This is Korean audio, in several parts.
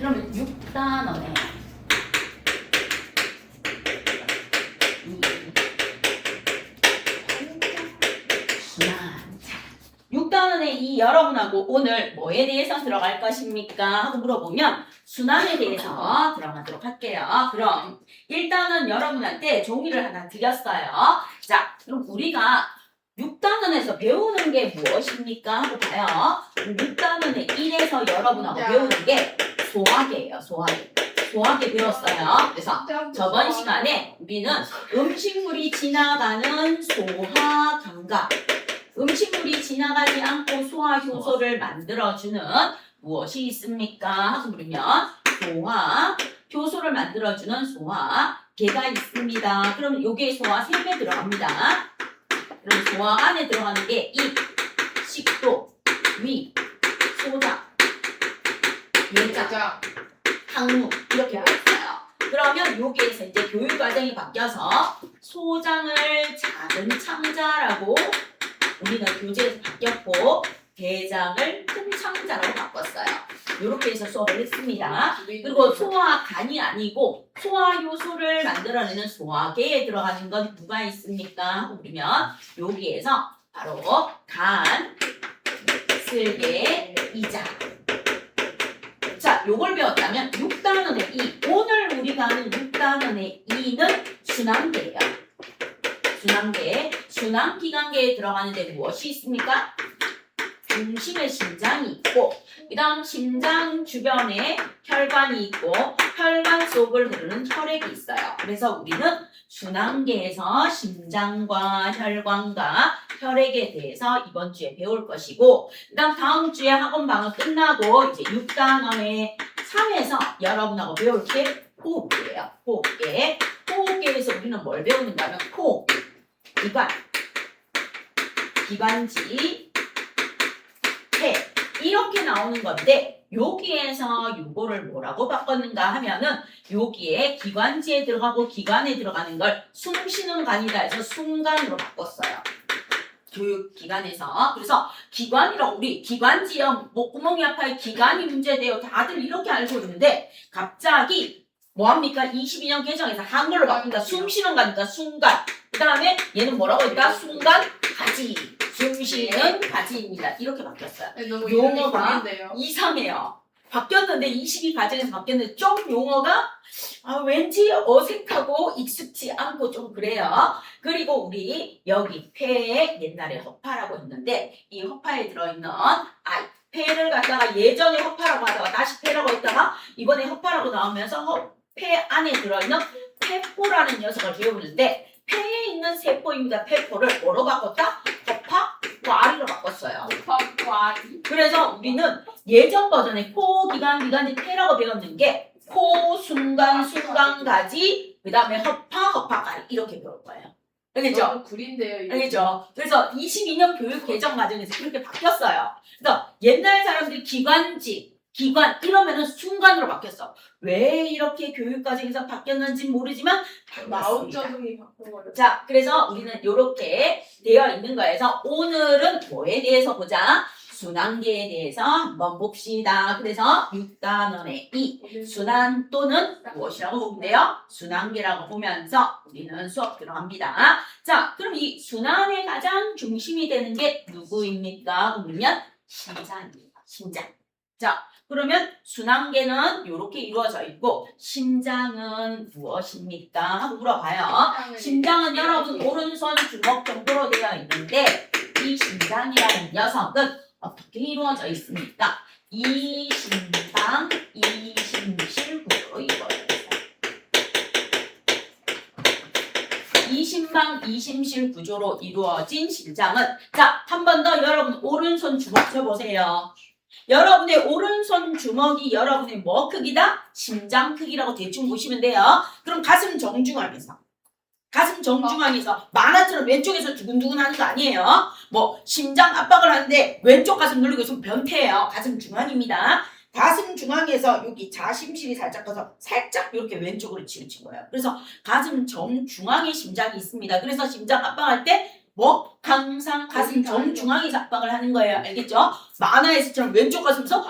그러면 6단원에 순환. 6단원의 이 여러분하고 오늘 뭐에 대해서 들어갈 것입니까? 하고 물어보면 순환에 대해서 들어가도록 할게요. 그럼 일단은 여러분한테 종이를 하나 드렸어요. 자, 그럼 우리가 6단원에서 배우는 게 무엇입니까? 하고 봐요. 6단원의 1에서 여러분하고 배우는 게 소화계예요. 소화계 배웠어요. 그래서 저번 시간에 우리는 음식물이 지나가는 소화 감각, 음식물이 지나가지 않고 소화 효소를 만들어주는 무엇이 있습니까? 하고 물으면 소화 효소를 만들어주는 소화계가 있습니다. 그럼 여기에 소화 3개 들어갑니다. 그럼 소화 안에 들어가는 게 입, 식도, 위, 소장, 예장, 항문 이렇게 있어요. 그러면 여기에서 이제 교육 과정이 바뀌어서 소장을 작은 창자라고 우리는 교재에서 바뀌었고 대장을 큰 창자로 바꿨어요. 이렇게 해서 수업을 했습니다. 그리고 소화간이 아니고 소화 효소를 만들어내는 소화계에 들어가는 건 누가 있습니까? 그러면 여기에서 바로 간, 쓸개, 이장. 자, 요걸 배웠다면 6단원의 2. 오늘 우리가 하는 6단원의 2는 순환계예요. 순환기관계에 들어가는데 무엇이 있습니까? 중심에 심장이 있고 그 다음 심장 주변에 혈관이 있고 혈관 속을 흐르는 혈액이 있어요. 그래서 우리는 순환계에서 심장과 혈관과 혈액에 대해서 이번 주에 배울 것이고 그 다음 주에 학원 방학 끝나고 이제 6단원의 3에서 여러분하고 배울 게 호흡계예요. 호흡계에서 우리는 뭘 배우는가 하면 코, 기관, 기관지, 폐 이렇게 나오는 건데 여기에서 요거를 뭐라고 바꿨는가 하면은 여기에 기관지에 들어가고 기관에 들어가는 걸 숨 쉬는 관이다 해서 숨관으로 바꿨어요. 교육기관에서. 그래서 기관이라고 우리 기관지염, 목구멍이 아파요, 기관이 문제돼요. 다들 이렇게 알고 있는데 갑자기 뭐합니까? 22년 개정에서 한글로 바꾼다. 숨 쉬는 관이니까 숨관. 그 다음에 얘는 뭐라고 했다? 순간 가지. 숨 쉬는 가지입니다. 이렇게 바뀌었어요. 용어가 이상해요. 바뀌었는데 22과정에서 바뀌었는데 좀 용어가 왠지 어색하고 익숙지 않고 좀 그래요. 그리고 우리 여기 폐에 옛날에 허파라고 했는데 이 허파에 들어있는 폐를 갖다가 예전에 허파라고 하다가 다시 폐라고 했다가 이번에 허파라고 나오면서 폐 안에 들어있는 폐포라는 녀석을 배우는데 폐에 있는 세포입니다. 폐포를 뭐로 바꿨다? 허파, 과리로 바꿨어요. 과리. 그래서 우리는 예전 버전에 코, 기관, 기관지, 폐라고 배웠는 게 코, 순간, 순간가지, 그 다음에 허파, 과리 이렇게 배울 거예요. 알겠죠? 구린데요. 알겠죠? 그래서 22년 교육 개정 과정에서 그렇게 바뀌었어요. 그래서 옛날 사람들이 기관지, 기관 이러면은 순간으로 바뀌었어. 왜 이렇게 교육 과정에서 바뀌었는지 모르지만 마음자동이 바꾼 거예요. 자, 그래서 우리는 이렇게 되어 있는 거에서 오늘은 뭐에 대해서 보자? 순환계에 대해서 한번 봅시다. 그래서 6단원의 2 순환 또는 무엇이라고 보면 돼요? 순환계라고 보면서 우리는 수업 들어갑니다. 자, 그럼 이 순환의 가장 중심이 되는 게 누구입니까? 그러면 심장입니다. 심장. 자, 그러면 순환계는 이렇게 이루어져 있고 심장은 무엇입니까? 하고 물어봐요. 심장은 여러분 오른손 주먹 정도로 되어 있는데 이 심장이라는 녀석은 어떻게 이루어져 있습니까? 이심방, 이심실 구조로 이루어져 있어요. 이심방, 이심실 구조로 이루어진 심장은 자, 한 번 더 여러분 오른손 주먹 펴보세요. 여러분의 오른손 주먹이 여러분의 뭐 크기다? 심장 크기라고 대충 보시면 돼요. 그럼 가슴 정중앙에서 만화처럼 왼쪽에서 두근두근 하는 거 아니에요. 뭐 심장 압박을 하는데 왼쪽 가슴 누르고 있으면 변태예요. 가슴 중앙입니다. 가슴 중앙에서 여기 자심실이 살짝 가서 살짝 이렇게 왼쪽으로 치우친 거예요. 그래서 가슴 정중앙에 심장이 있습니다. 그래서 심장 압박할 때 뭐 항상 가슴 정중앙에서 압박을 하는 거예요. 알겠죠? 만화에서처럼 왼쪽 가슴에서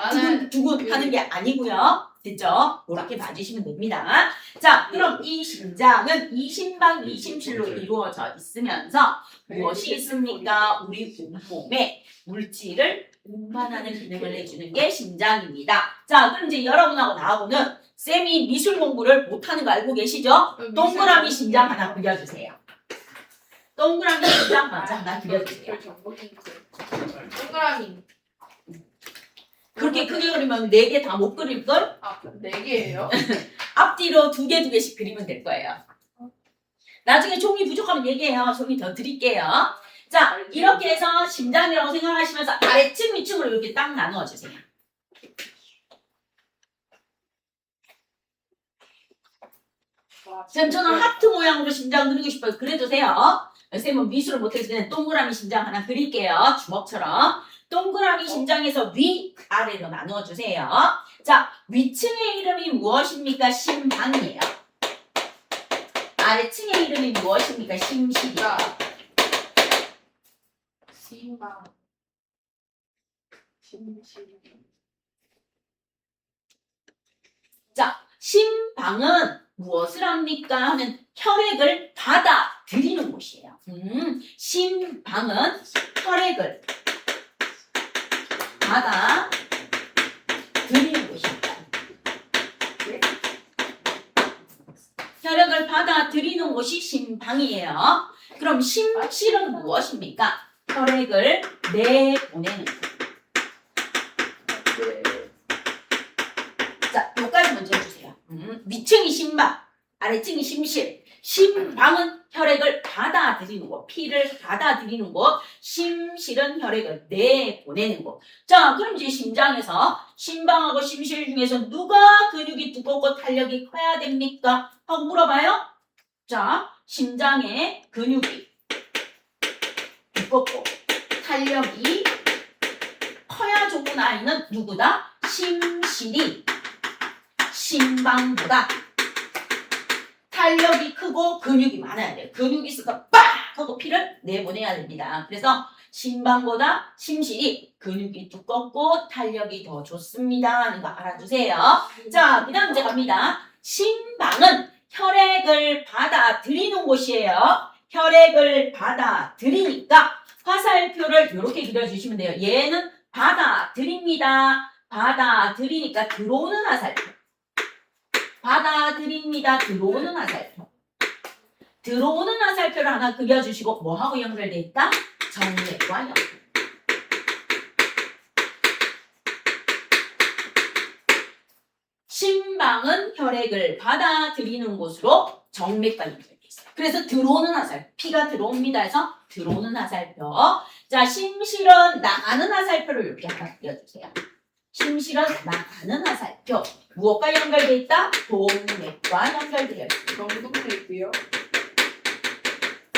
두근두근 하는 게 아니고요. 됐죠? 이렇게 봐주시면 됩니다. 자, 그럼 이 심장은 이심방 이심실로 이루어져 있으면서 무엇이 있습니까? 우리 온몸에 물질을 운반하는 기능을 해주는 게 심장입니다. 자, 그럼 이제 여러분하고 나하고는 쌤이 미술 공부를 못하는 거 알고 계시죠? 동그라미 심장 하나 그려주세요. 동그라미 심장 먼저 하나 그려주세요. 동그라미. 그렇게 크게 그리면 4개 다 못 그릴걸? 아, 4개예요? 앞뒤로 2개, 2개씩 그리면 될 거예요. 나중에 종이 부족하면 얘기해요. 종이 더 드릴게요. 자, 이렇게 해서 심장이라고 생각하시면서 아래층, 위층으로 이렇게 딱 나누어 주세요. 지금 저는 하트 모양으로 심장 그리고 싶어요. 그려주세요. 선생님은 미술을 못해서 그냥 동그라미 심장 하나 그릴게요. 주먹처럼. 동그라미 심장에서 위, 아래로 나누어 주세요. 자, 위층의 이름이 무엇입니까? 심방이에요. 아래층의 이름이 무엇입니까? 심실이에요. 심방. 심실. 자, 심방은 무엇을 합니까? 하면 혈액을 받아들이는 곳이에요. 심방은 혈액을 받아들이는 곳입니다. 혈액을 받아들이는 곳이 심방이에요. 그럼 심실은 무엇입니까? 혈액을 내보내는 곳. 자, 여기까지 먼저 해주세요. 위층이 심방, 아래층이 심실. 심방은 혈액을 받아들이는 곳, 피를 받아들이는 곳. 심실은 혈액을 내보내는 곳. 자, 그럼 이제 심장에서 심방하고 심실 중에서 누가 근육이 두껍고 탄력이 커야 됩니까? 하고 물어봐요. 자, 심장의 근육이 두껍고 탄력이 커야 좋은 아이는 누구다? 심실이 심방보다 탄력이 크고 근육이 많아야 돼요. 근육이 있어서 빡! 하고 피를 내보내야 됩니다. 그래서 심방보다 심실이 근육이 두껍고 탄력이 더 좋습니다 하는 거 알아두세요. 자, 그 다음 이제 갑니다. 심방은 혈액을 받아들이는 곳이에요. 혈액을 받아들이니까 화살표를 이렇게 그려주시면 돼요. 얘는 받아들입니다. 받아들이니까 들어오는 화살표. 받아들입니다. 들어오는 화살표. 들어오는 화살표를 하나 그려주시고 뭐하고 연결돼 있다? 정맥과 연결. 심방은 혈액을 받아들이는 곳으로 정맥과 연결돼 있어요. 그래서 들어오는 화살표. 피가 들어옵니다 해서 들어오는 화살표. 자, 심실은 나가는 화살표를 이렇게 하나 그려주세요. 심실은 나가는 화살표. 무엇과 연결돼 있다? 동맥과 연결되어 있습니다. 정동도 있고요.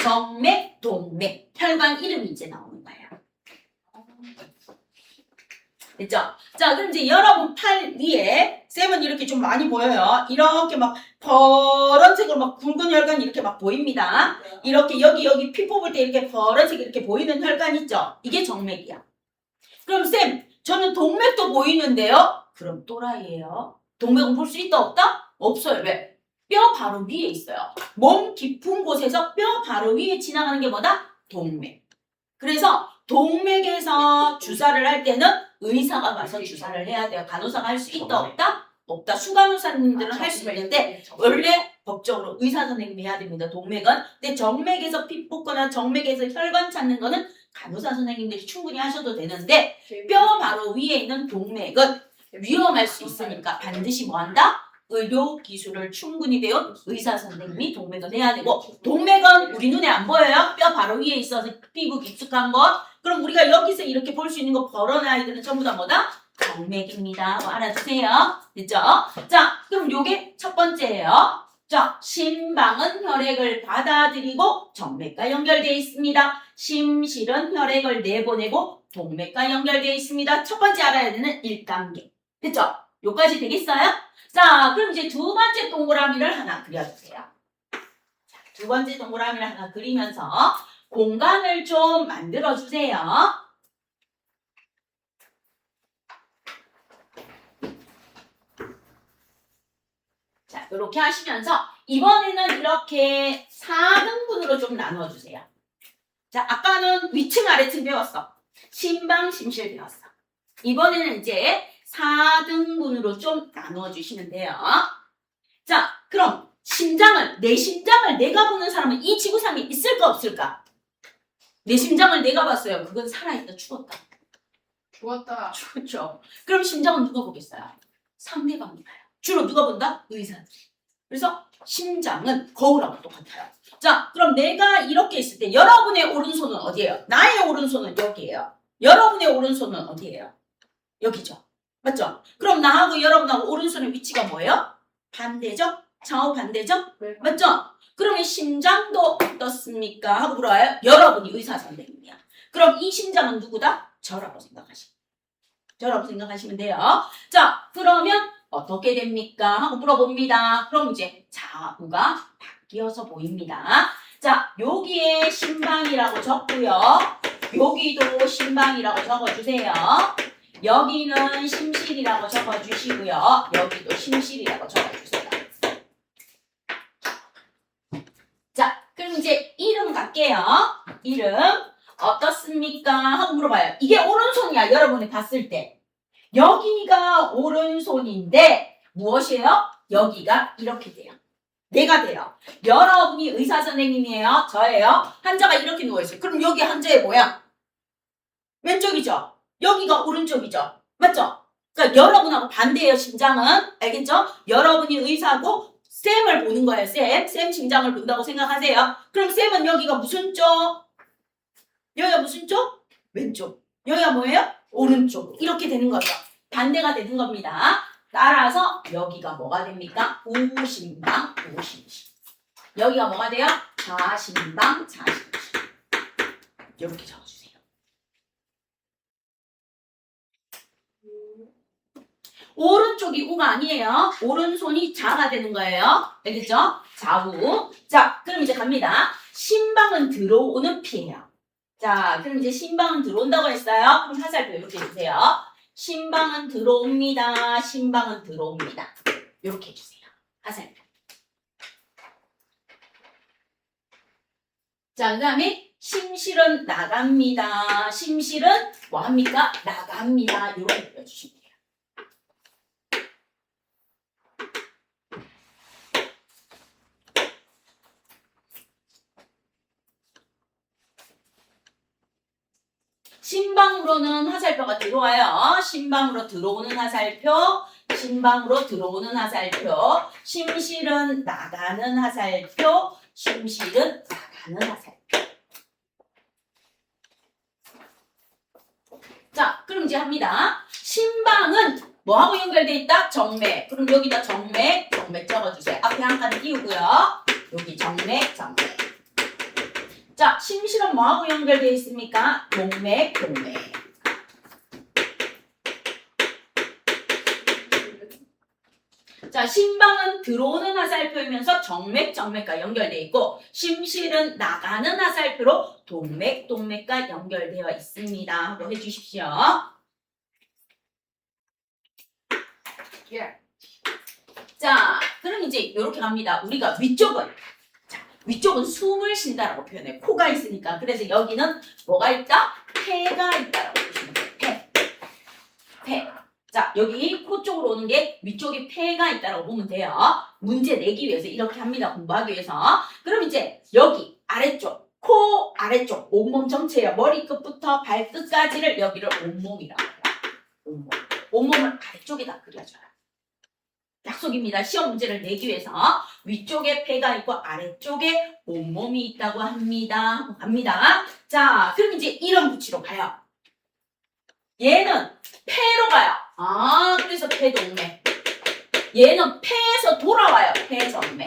정맥, 동맥. 혈관 이름이 이제 나오는 거예요. 됐죠? 자, 그럼 이제 여러분 팔 위에 쌤은 이렇게 좀 많이 보여요. 이렇게 막 파란색으로 막 굵은 혈관이 이렇게 막 보입니다. 이렇게 여기 피 뽑을 때 이렇게 파란색 이렇게 보이는 혈관 있죠? 이게 정맥이야. 그럼 쌤, 저는 동맥도 보이는데요? 그럼 또라이예요. 동맥은 볼 수 있다 없다? 없어요. 왜? 뼈 바로 위에 있어요. 몸 깊은 곳에서 뼈 바로 위에 지나가는 게 뭐다? 동맥. 그래서 동맥에서 주사를 할 때는 의사가 가서 주사를 해야 돼요. 간호사가 할 수 있다 없다? 없다. 수간호사님들은 할 수 있는데 원래 법적으로 의사 선생님이 해야 됩니다. 동맥은. 근데 정맥에서 피 뽑거나 정맥에서 혈관 찾는 거는 간호사 선생님들이 충분히 하셔도 되는데 뼈 바로 위에 있는 동맥은 위험할 수 있으니까 반드시 뭐 한다? 의료 기술을 충분히 배운 의사 선생님이 동맥을 해야 되고 동맥은 우리 눈에 안 보여요? 뼈 바로 위에 있어서 피부 깊숙한 것. 그럼 우리가 여기서 이렇게 볼 수 있는 거 버런 아이들은 전부 다 뭐다? 정맥입니다. 뭐 알아주세요. 됐죠? 자, 그럼 요게 첫 번째예요. 자, 심방은 혈액을 받아들이고 정맥과 연결되어 있습니다. 심실은 혈액을 내보내고 동맥과 연결되어 있습니다. 첫 번째 알아야 되는 1단계. 됐죠? 요까지 되겠어요? 자, 그럼 이제 두 번째 동그라미를 하나 그려주세요. 자, 두 번째 동그라미를 하나 그리면서 공간을 좀 만들어주세요. 이렇게 하시면서 이번에는 이렇게 4등분으로 좀 나눠주세요. 자, 아까는 위층 아래층 배웠어. 심방 심실 배웠어. 이번에는 이제 4등분으로 좀 나눠주시면 돼요. 자, 그럼 내 심장을 내가 보는 사람은 이 지구상에 있을까 없을까? 내 심장을 내가 봤어요. 그건 살아있다 죽었다. 죽었다. 죽었죠. 그럼 심장은 누가 보겠어요? 상대방이 봐요. 주로 누가 본다? 의사들. 그래서 심장은 거울하고 똑같아요. 자, 그럼 내가 이렇게 있을 때 여러분의 오른손은 어디예요? 나의 오른손은 여기예요. 여러분의 오른손은 어디예요? 여기죠. 맞죠? 그럼 나하고 여러분하고 오른손의 위치가 뭐예요? 반대죠? 좌우 반대죠? 왜? 맞죠? 그러면 심장도 어떻습니까? 하고 물어요. 여러분이 의사 선생님이야. 그럼 이 심장은 누구다? 저라고 생각하시면 돼요. 자, 그러면 어떻게 됩니까? 하고 물어봅니다. 그럼 이제 좌우가 바뀌어서 보입니다. 자, 여기에 심방이라고 적고요. 여기도 심방이라고 적어주세요. 여기는 심실이라고 적어주시고요. 여기도 심실이라고 적어주세요. 자, 그럼 이제 이름 갈게요. 이름 어떻습니까? 하고 물어봐요. 이게 오른손이야. 여러분이 봤을 때. 여기가 오른손인데 무엇이에요? 여기가 이렇게 돼요. 내가 돼요. 여러분이 의사 선생님이에요. 저예요. 환자가 이렇게 누워있어요. 그럼 여기 환자의 모양 왼쪽이죠? 여기가 오른쪽이죠? 맞죠? 그러니까 여러분하고 반대예요. 심장은. 알겠죠? 여러분이 의사고 쌤을 보는 거예요. 쌤 심장을 본다고 생각하세요. 그럼 쌤은 여기가 무슨 쪽? 여기가 무슨 쪽? 왼쪽. 여기가 뭐예요? 오른쪽. 이렇게 되는 거죠. 반대가 되는 겁니다. 따라서 여기가 뭐가 됩니까? 우심방, 우심실. 여기가 뭐가 돼요? 좌심방, 좌심실. 이렇게 적어주세요. 오른쪽이 우가 아니에요. 오른손이 좌가 되는 거예요. 알겠죠? 좌우. 자, 그럼 이제 갑니다. 심방은 들어오는 피예요. 자, 그럼 이제 심방은 들어온다고 했어요. 그럼 화살표 이렇게 해주세요. 심방은 들어옵니다. 심방은 들어옵니다. 이렇게 해주세요. 화살표. 자, 그 다음에 심실은 나갑니다. 심실은 뭐합니까? 나갑니다. 이렇게 보여주시면 돼요. 심방으로는 화살표가 들어와요. 심방으로 들어오는 화살표, 심방으로 들어오는 화살표, 심실은 나가는 화살표, 심실은 나가는 화살표. 자, 그럼 이제 합니다. 심방은 뭐하고 연결돼 있다? 정맥. 그럼 여기다 정맥 적어주세요. 앞에 한 칸 띄우고요. 여기 정맥. 자, 심실은 뭐하고 연결되어 있습니까? 동맥. 자, 심방은 들어오는 화살표이면서 정맥과 연결되어 있고 심실은 나가는 화살표로 동맥과 연결되어 있습니다. 하고 해주십시오. 예. 자, 그럼 이제 이렇게 갑니다. 우리가 위쪽은 숨을 쉰다라고 표현해요. 코가 있으니까. 그래서 여기는 뭐가 있다? 폐가 있다라고 보시면 돼요. 폐. 자, 여기 코 쪽으로 오는 게 위쪽에 폐가 있다라고 보면 돼요. 문제 내기 위해서 이렇게 합니다. 공부하기 위해서. 그럼 이제 여기 아래쪽, 코 아래쪽, 온몸 전체예요. 머리끝부터 발끝까지를 여기를 온몸이라고 해요. 온몸을 아래쪽에다 그려줘요. 약속입니다. 시험 문제를 내기 위해서 위쪽에 폐가 있고 아래쪽에 온몸이 있다고 합니다. 갑니다. 자, 그럼 이제 이런 붙이로 가요. 얘는 폐로 가요. 아, 그래서 폐동맥. 얘는 폐에서 돌아와요. 폐정맥.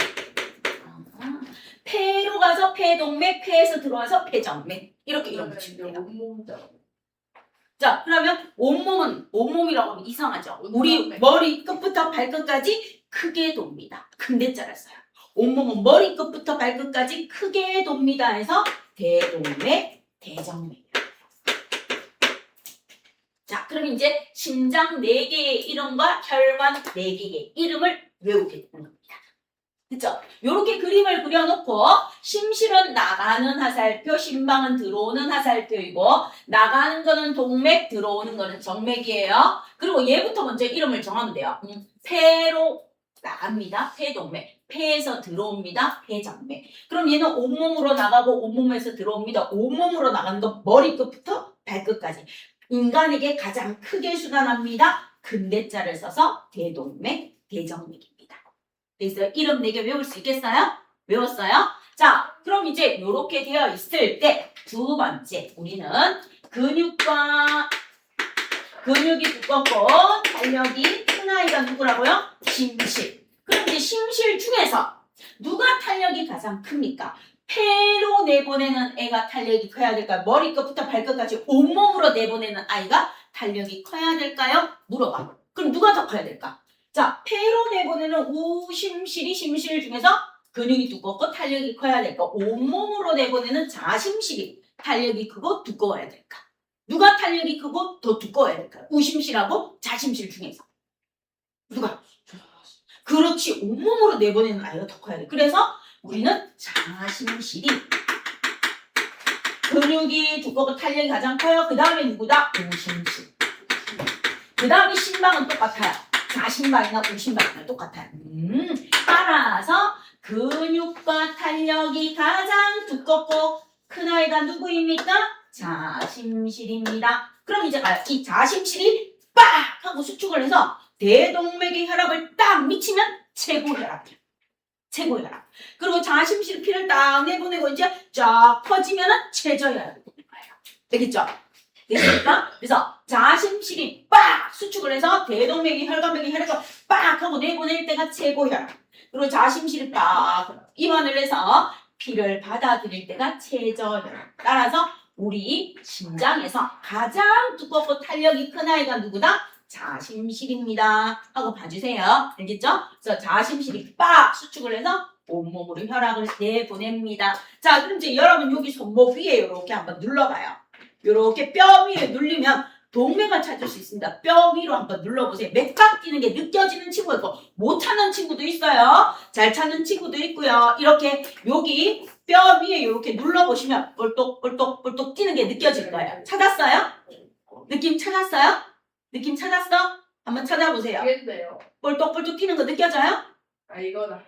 폐로 가서 폐동맥, 폐에서 들어와서 폐정맥. 이렇게 이런 붙이면 돼요. 온몸자로. 자, 그러면 온몸이라고 하면 이상하죠. 우리 머리 끝부터 발끝까지 크게 돕니다. 큰 대자를 써요. 온몸은 머리 끝부터 발끝까지 크게 돕니다 해서 대동맥, 대정맥. 자, 그럼 이제 심장 4개의 이름과 혈관 4개의 이름을 외우게 되는 겁니다. 그쵸? 요렇게 그림을 그려놓고 심실은 나가는 화살표, 심방은 들어오는 화살표이고 나가는 거는 동맥, 들어오는 거는 정맥이에요. 그리고 얘부터 먼저 이름을 정하면 돼요. 폐로 나갑니다. 폐동맥. 폐에서 들어옵니다. 폐정맥. 그럼 얘는 온몸으로 나가고 온몸에서 들어옵니다. 온몸으로 나가는 거 머리끝부터 발끝까지. 인간에게 가장 크게 순환합니다. 근대자를 써서 대동맥, 대정맥입니다. 그래서 이름 4개 외울 수 있겠어요? 외웠어요? 자, 그럼 이제 이렇게 되어 있을 때 두 번째 우리는 근육과 근육이 두껍고 탄력이 큰 아이가 누구라고요? 심실. 그럼 이제 심실 중에서 누가 탄력이 가장 큽니까? 폐로 내보내는 애가 탄력이 커야 될까요? 머리끝부터 발끝까지 온몸으로 내보내는 아이가 탄력이 커야 될까요? 물어봐. 그럼 누가 더 커야 될까? 자, 폐로 내보내는 우심실이 심실 중에서 근육이 두껍고 탄력이 커야 될까? 온몸으로 내보내는 자심실이 탄력이 크고 두꺼워야 될까? 누가 탄력이 크고 더 두꺼워야 될까요? 우심실하고 자심실 중에서. 누가? 그렇지. 온몸으로 내보내는 아이가 더 커야 돼. 그래서 우리는 자심실이 근육이 두껍고 탄력이 가장 커요. 그 다음에 누구다? 우심실. 그 다음에 심방은 똑같아요. 자심방이나 우심방이나 똑같아요. 따라서 근육과 탄력이 가장 두껍고 큰 아이가 누구입니까? 자심실입니다. 그럼 이제 이 자심실이 빡 하고 수축을 해서 대동맥의 혈압을 딱 미치면 최고 혈압이야. 최고 혈압. 그리고 자심실 피를 딱 내보내고 이제 쫙 퍼지면은 최저 혈압이 되는 거예요. 되겠죠? 되겠습니까? 그래서 자심실이 빡 수축을 해서 대동맥이 혈관맥이 혈압을 빡 하고 내보낼 때가 최고 혈압. 그리고 자심실이 빡 이완을 해서 피를 받아들일 때가 최저 혈압. 따라서 우리 심장에서 가장 두껍고 탄력이 큰 아이가 누구다? 자심실입니다. 하고 봐주세요. 알겠죠? 그래서 자심실이 빡 수축을 해서 온몸으로 혈압을 내보냅니다. 자, 그럼 이제 여러분 여기 손목 위에 이렇게 한번 눌러봐요. 이렇게 뼈 위에 눌리면 동맥을 찾을 수 있습니다. 뼈 위로 한번 눌러보세요. 맥박 뛰는 게 느껴지는 친구가 있고 못 찾는 친구도 있어요. 잘 찾는 친구도 있고요. 이렇게 여기 뼈 위에 이렇게 눌러보시면 볼떡볼떡볼떡 뛰는 게 느껴질 거예요. 찾았어요? 느낌 찾았어요? 느낌 찾았어? 한번 찾아보세요. 알겠네요. 볼떡볼떡 뛰는 거 느껴져요? 아, 이거다.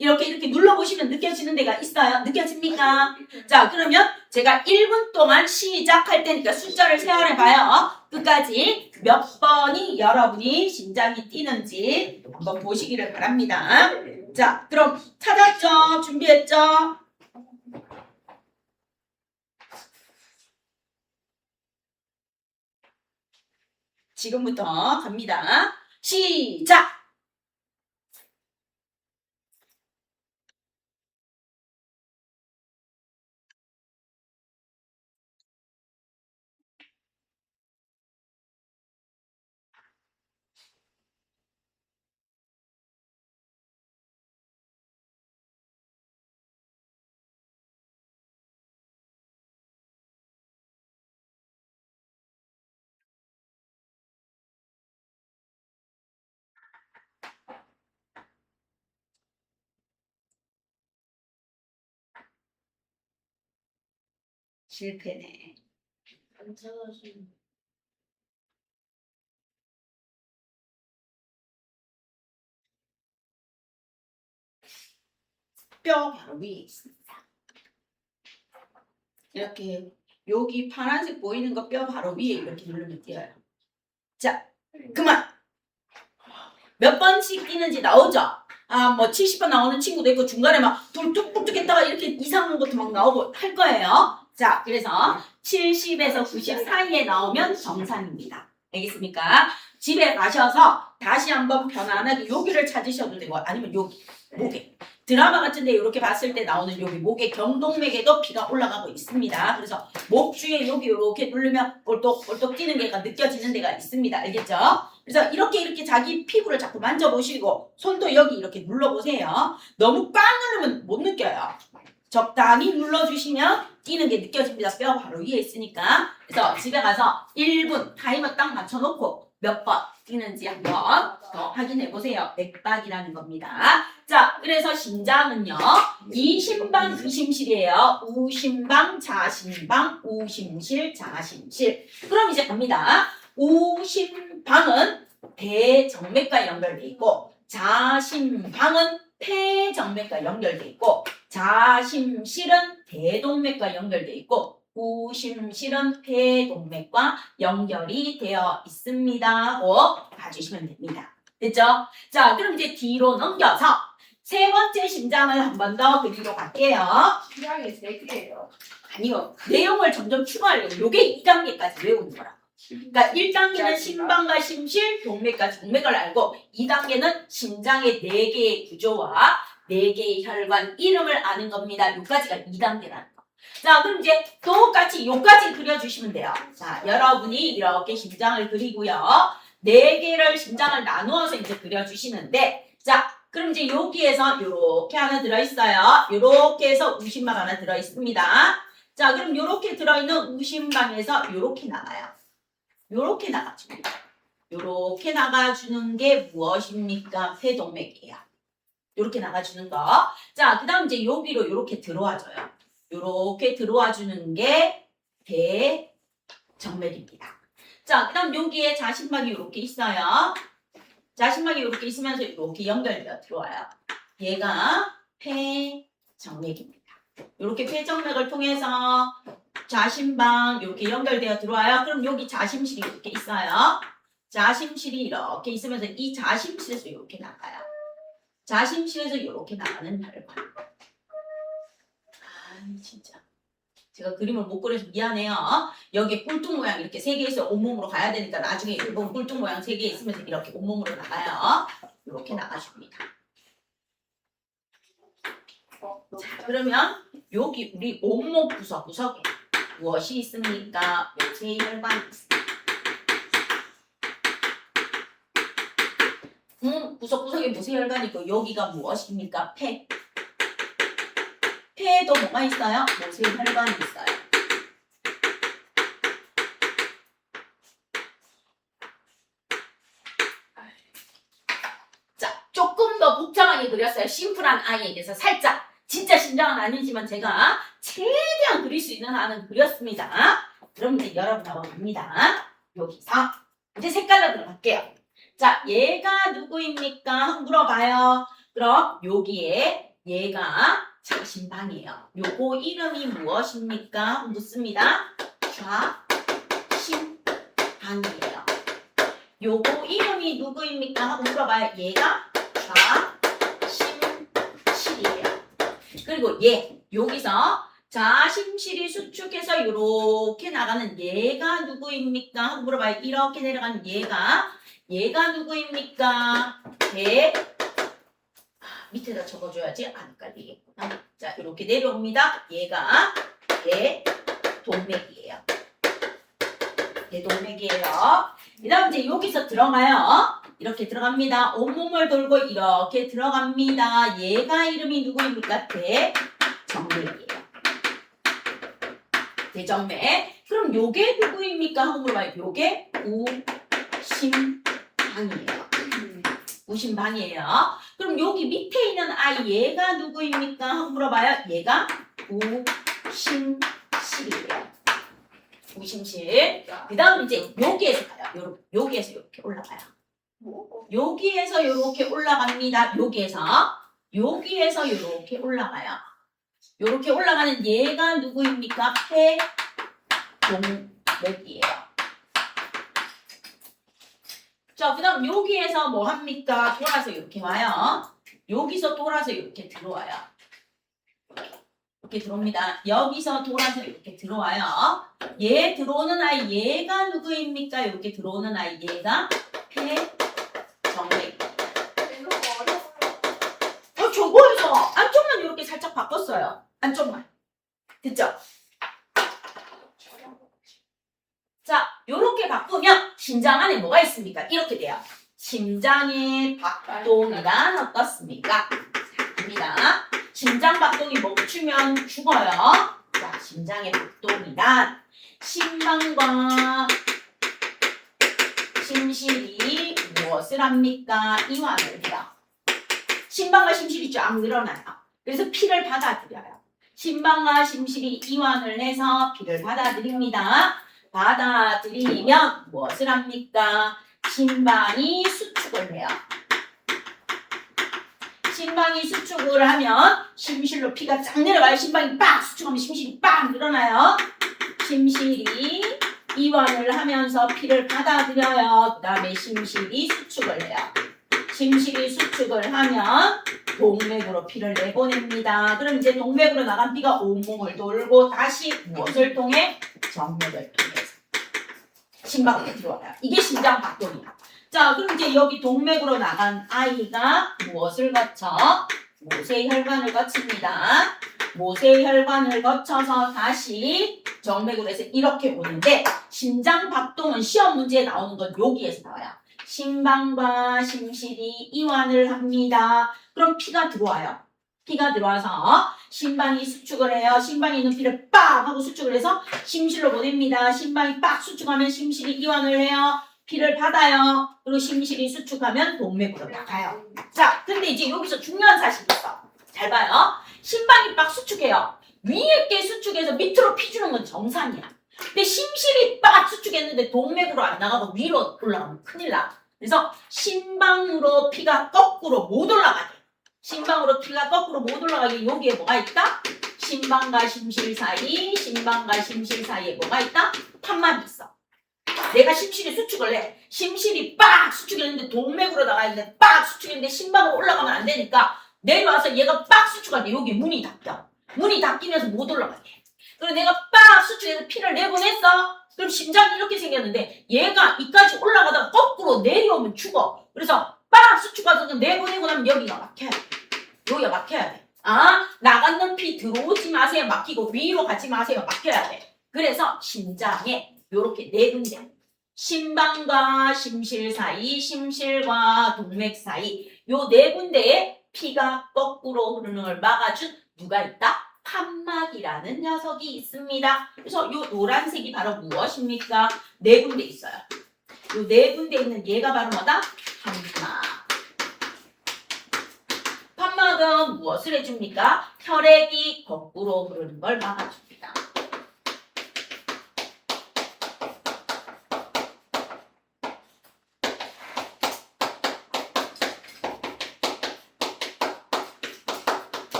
이렇게 눌러보시면 느껴지는 데가 있어요. 느껴집니까? 자, 그러면 제가 1분 동안 시작할 테니까 숫자를 세어내봐요. 끝까지 몇 번이 여러분이 심장이 뛰는지 한번 보시기를 바랍니다. 자, 그럼 찾았죠? 준비했죠? 지금부터 갑니다. 시작! 실패네. 안 찾아주는. 뼈 바로 위에 있습니다. 이렇게 여기 파란색 보이는 거 뼈 바로 위에 이렇게 누르면 뛰어요. 자, 그만! 몇 번씩 뛰는지 나오죠? 아, 뭐 70번 나오는 친구도 있고 중간에 막 돌뚝뚝뚝 했다가 이렇게 이상한 것도 막 나오고 할 거예요. 자, 그래서 70에서 90 사이에 나오면 정상입니다. 알겠습니까? 집에 가셔서 다시 한번 편안하게 여기를 찾으셔도 되고 아니면 여기 목에 드라마 같은데 이렇게 봤을 때 나오는 여기 목의 경동맥에도 피가 올라가고 있습니다. 그래서 목 주에 여기 이렇게 누르면 볼떡볼떡 뛰는 게가 느껴지는 데가 있습니다. 알겠죠? 그래서 이렇게 자기 피부를 자꾸 만져보시고 손도 여기 이렇게 눌러보세요. 너무 꽉 누르면 못 느껴요. 적당히 눌러주시면 뛰는 게 느껴집니다. 뼈 바로 위에 있으니까. 그래서 집에 가서 1분 타이머 딱 맞춰놓고 몇 번 뛰는지 한번 더 확인해 보세요. 맥박이라는 겁니다. 자, 그래서 심장은요. 이심방, 이심실이에요. 우심방, 자심방, 우심실, 자심실. 그럼 이제 갑니다. 우심방은 대정맥과 연결돼 있고, 자심방은 폐정맥과 연결돼 있고, 자심실은 대동맥과 연결돼 있고, 우심실은 폐동맥과 연결이 되어 있습니다 하고 봐주시면 됩니다. 됐죠? 자, 그럼 이제 뒤로 넘겨서 세 번째 심장을 한 번 더 그리러 갈게요. 심장이 3개예요. 아니요. 내용을 점점 추가하려고. 요게 2단계까지 외우는 거라. 그러니까 1단계는 심방과 심실, 동맥과 정맥을 알고 2단계는 심장의 4개의 구조와 4개의 혈관 이름을 아는 겁니다. 요까지가 2단계라는 거. 자, 그럼 이제 똑같이 요까지 그려주시면 돼요. 자, 여러분이 이렇게 심장을 그리고요. 4개를 심장을 나누어서 이제 그려주시는데, 자, 그럼 이제 여기에서 요렇게 하나 들어있어요. 요렇게 해서 우심방 하나 들어있습니다. 자, 그럼 요렇게 들어있는 우심방에서 요렇게 나가요. 요렇게 나가줍니다. 요렇게 나가주는 게 무엇입니까? 폐동맥이에요. 요렇게 나가주는 거. 자, 그 다음 이제 여기로 요렇게 들어와줘요. 요렇게 들어와주는 게 대정맥입니다. 자, 그 다음 여기에 자심방이 요렇게 있어요. 자심방이 이렇게 있으면서 이렇게 연결되어 들어와요. 얘가 폐정맥입니다. 이렇게 폐정맥을 통해서 자심방 이렇게 연결되어 들어와요. 그럼 여기 자심실이 이렇게 있어요. 자심실이 이렇게 있으면서 이 자심실에서 이렇게 나가요. 자심실에서 이렇게 나가는 혈관. 아, 진짜. 제가 그림을 못 그려서 미안해요. 여기 꿀뚝 모양 이렇게 3개 있어요. 온몸으로 가야 되니까 나중에 일본 꿀뚝 모양 3개 있으면서 이렇게 온몸으로 나가요. 이렇게 나가줍니다. 자, 그러면 여기 우리 온몸 구석구석에 무엇이 있습니까? 모세혈관이 있습니다. 구석구석에 모세혈관이 있고 여기가 무엇입니까? 폐. 폐에도 뭐가 있어요? 모세혈관이 있어요. 자, 조금 더 복잡하게 그렸어요. 심플한 아이에게서 살짝. 진짜 심장은 아니지만 제가 최대한 그릴 수 있는 한은 그렸습니다. 그럼 이제 여러분하고 갑니다. 여기서 이제 색깔로 들어갈게요. 자, 얘가 누구입니까? 물어봐요. 그럼 여기에 얘가 자심방이에요. 요거 이름이 무엇입니까? 묻습니다. 좌심방이에요. 요거 이름이 누구입니까? 하고 물어봐요. 얘가 좌심실이에요. 그리고 얘 여기서 자심실이 수축해서 이렇게 나가는 얘가 누구입니까? 하고 물어봐요. 이렇게 내려가는 얘가 누구입니까? 밑에다 적어줘야지 안 헷갈리겠구나. 자, 이렇게 내려옵니다. 얘가 대동맥이에요. 대동맥이에요. 그 다음 이제 여기서 들어가요. 이렇게 들어갑니다. 온몸을 돌고 이렇게 들어갑니다. 얘가 이름이 누구입니까? 대정맥이에요. 대정맥. 그럼 요게 누구입니까? 하고 물어봐요. 요게 우심방이에요. 우심방이에요. 그럼 여기 밑에 있는 아이 얘가 누구입니까? 하고 물어봐요. 얘가 우심실이에요. 우심실. 그 다음 이제 여기에서 가요. 여기에서 이렇게 올라가요. 여기에서 이렇게 올라갑니다. 여기에서 이렇게 올라가요. 이렇게 올라가는 얘가 누구입니까? 폐동맥이에요. 자, 그 다음 여기에서 뭐 합니까? 돌아서 이렇게 와요. 여기서 돌아서 이렇게 들어와요. 이렇게 들어옵니다. 여기서 돌아서 이렇게 들어와요. 얘 들어오는 아이 얘가 누구입니까? 이렇게 들어오는 아이 얘가 폐정맥. 저거에서 안쪽만 이렇게 살짝 바꿨어요. 안쪽만. 됐죠? 자, 요렇게 바꾸면 심장 안에 뭐가 있습니까? 이렇게 돼요. 심장의 박동이란 어떻습니까? 자, 갑니다. 심장 박동이 멈추면 죽어요. 자, 심장의 박동이란 심방과 심실이 무엇을 합니까? 이완을 해요. 심방과 심실이 쫙 늘어나요. 그래서 피를 받아들여요. 심방과 심실이 이완을 해서 피를 받아들입니다. 받아들이면 무엇을 합니까? 심방이 수축을 해요. 심방이 수축을 하면 심실로 피가 쫙 내려가요. 심방이 빡 수축하면 심실이 빡 늘어나요. 심실이 이완을 하면서 피를 받아들여요. 그 다음에 심실이 수축을 해요. 심실이 수축을 하면 동맥으로 피를 내보냅니다. 그럼 이제 동맥으로 나간 피가 온몸을 돌고 다시 무엇을 통해? 정맥을 통해서 심박으로 들어와요. 이게 심장 박동이야. 자, 그럼 이제 여기 동맥으로 나간 아이가 무엇을 거쳐? 모세혈관을 거칩니다. 모세혈관을 거쳐서 다시 정맥으로 해서 이렇게 오는데 심장 박동은 시험 문제에 나오는 건 여기에서 나와요. 심방과 심실이 이완을 합니다. 그럼 피가 들어와요. 피가 들어와서 심방이 수축을 해요. 심방에 있는 피를 빡 하고 수축을 해서 심실로 보냅니다. 심방이 빡 수축하면 심실이 이완을 해요. 피를 받아요. 그리고 심실이 수축하면 동맥으로 나가요. 자, 근데 이제 여기서 중요한 사실이 있어. 잘 봐요. 심방이 빡 수축해요. 위에 게 수축해서 밑으로 피 주는 건 정상이야. 근데 심실이 빡 수축했는데 동맥으로 안 나가고 위로 올라가면 큰일 나. 그래서 심방으로 피가 거꾸로 못 올라가게. 심방으로 피가 거꾸로 못 올라가게 여기에 뭐가 있다? 심방과 심실 사이, 심방과 심실 사이에 뭐가 있다? 판막이 있어. 내가 심실이 수축을 해. 심실이 빡 수축했는데 동맥으로 나가는데 빡 수축했는데 심방으로 올라가면 안 되니까 내려와서 얘가 빡 수축할 때 여기 문이 닫혀. 문이 닫히면서 못 올라가게. 그리고 내가 빡 수축해서 피를 내보냈어. 그럼 심장이 이렇게 생겼는데 얘가 이까지 올라가다가 거꾸로 내려오면 죽어. 그래서 빡 수축해서 내보내고 나면 여기가 막혀야 돼. 여기가 막혀야 돼. 아, 나가는 피 들어오지 마세요. 막히고 위로 가지 마세요. 막혀야 돼. 그래서 심장에 요렇게 네 군데. 심방과 심실 사이, 심실과 동맥 사이 요 네 군데에 피가 거꾸로 흐르는 걸 막아준 누가 있다? 판막이라는 녀석이 있습니다. 그래서 요 노란색이 바로 무엇입니까? 네 군데 있어요. 요 네 군데 있는 얘가 바로 뭐다? 판막. 판막은 무엇을 해줍니까? 혈액이 거꾸로 흐르는 걸 막아줍니다.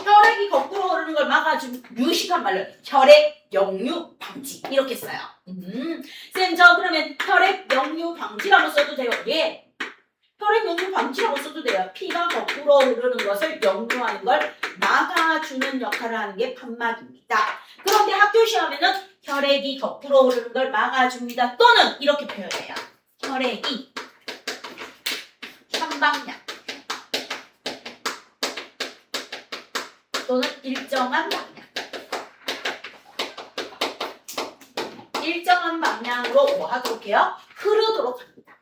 혈액이 거꾸로 흐르는 걸 막아준 유식한 말로 혈액 역류 방지 이렇게 써요. 쌤, 저 그러면 혈액 역류 방지라고 써도 돼요? 예. 혈액 역류 방지라고 써도 돼요. 피가 거꾸로 흐르는 것을 역류하는 걸 막아주는 역할을 하는 게 판막입니다. 그런데 학교 시험에는 혈액이 거꾸로 흐르는 걸 막아줍니다. 또는 이렇게 표현해요. 혈액이 한방향 또는 일정한 방향. 일정한 방향으로 뭐 하도록 해요? 흐르도록 합니다.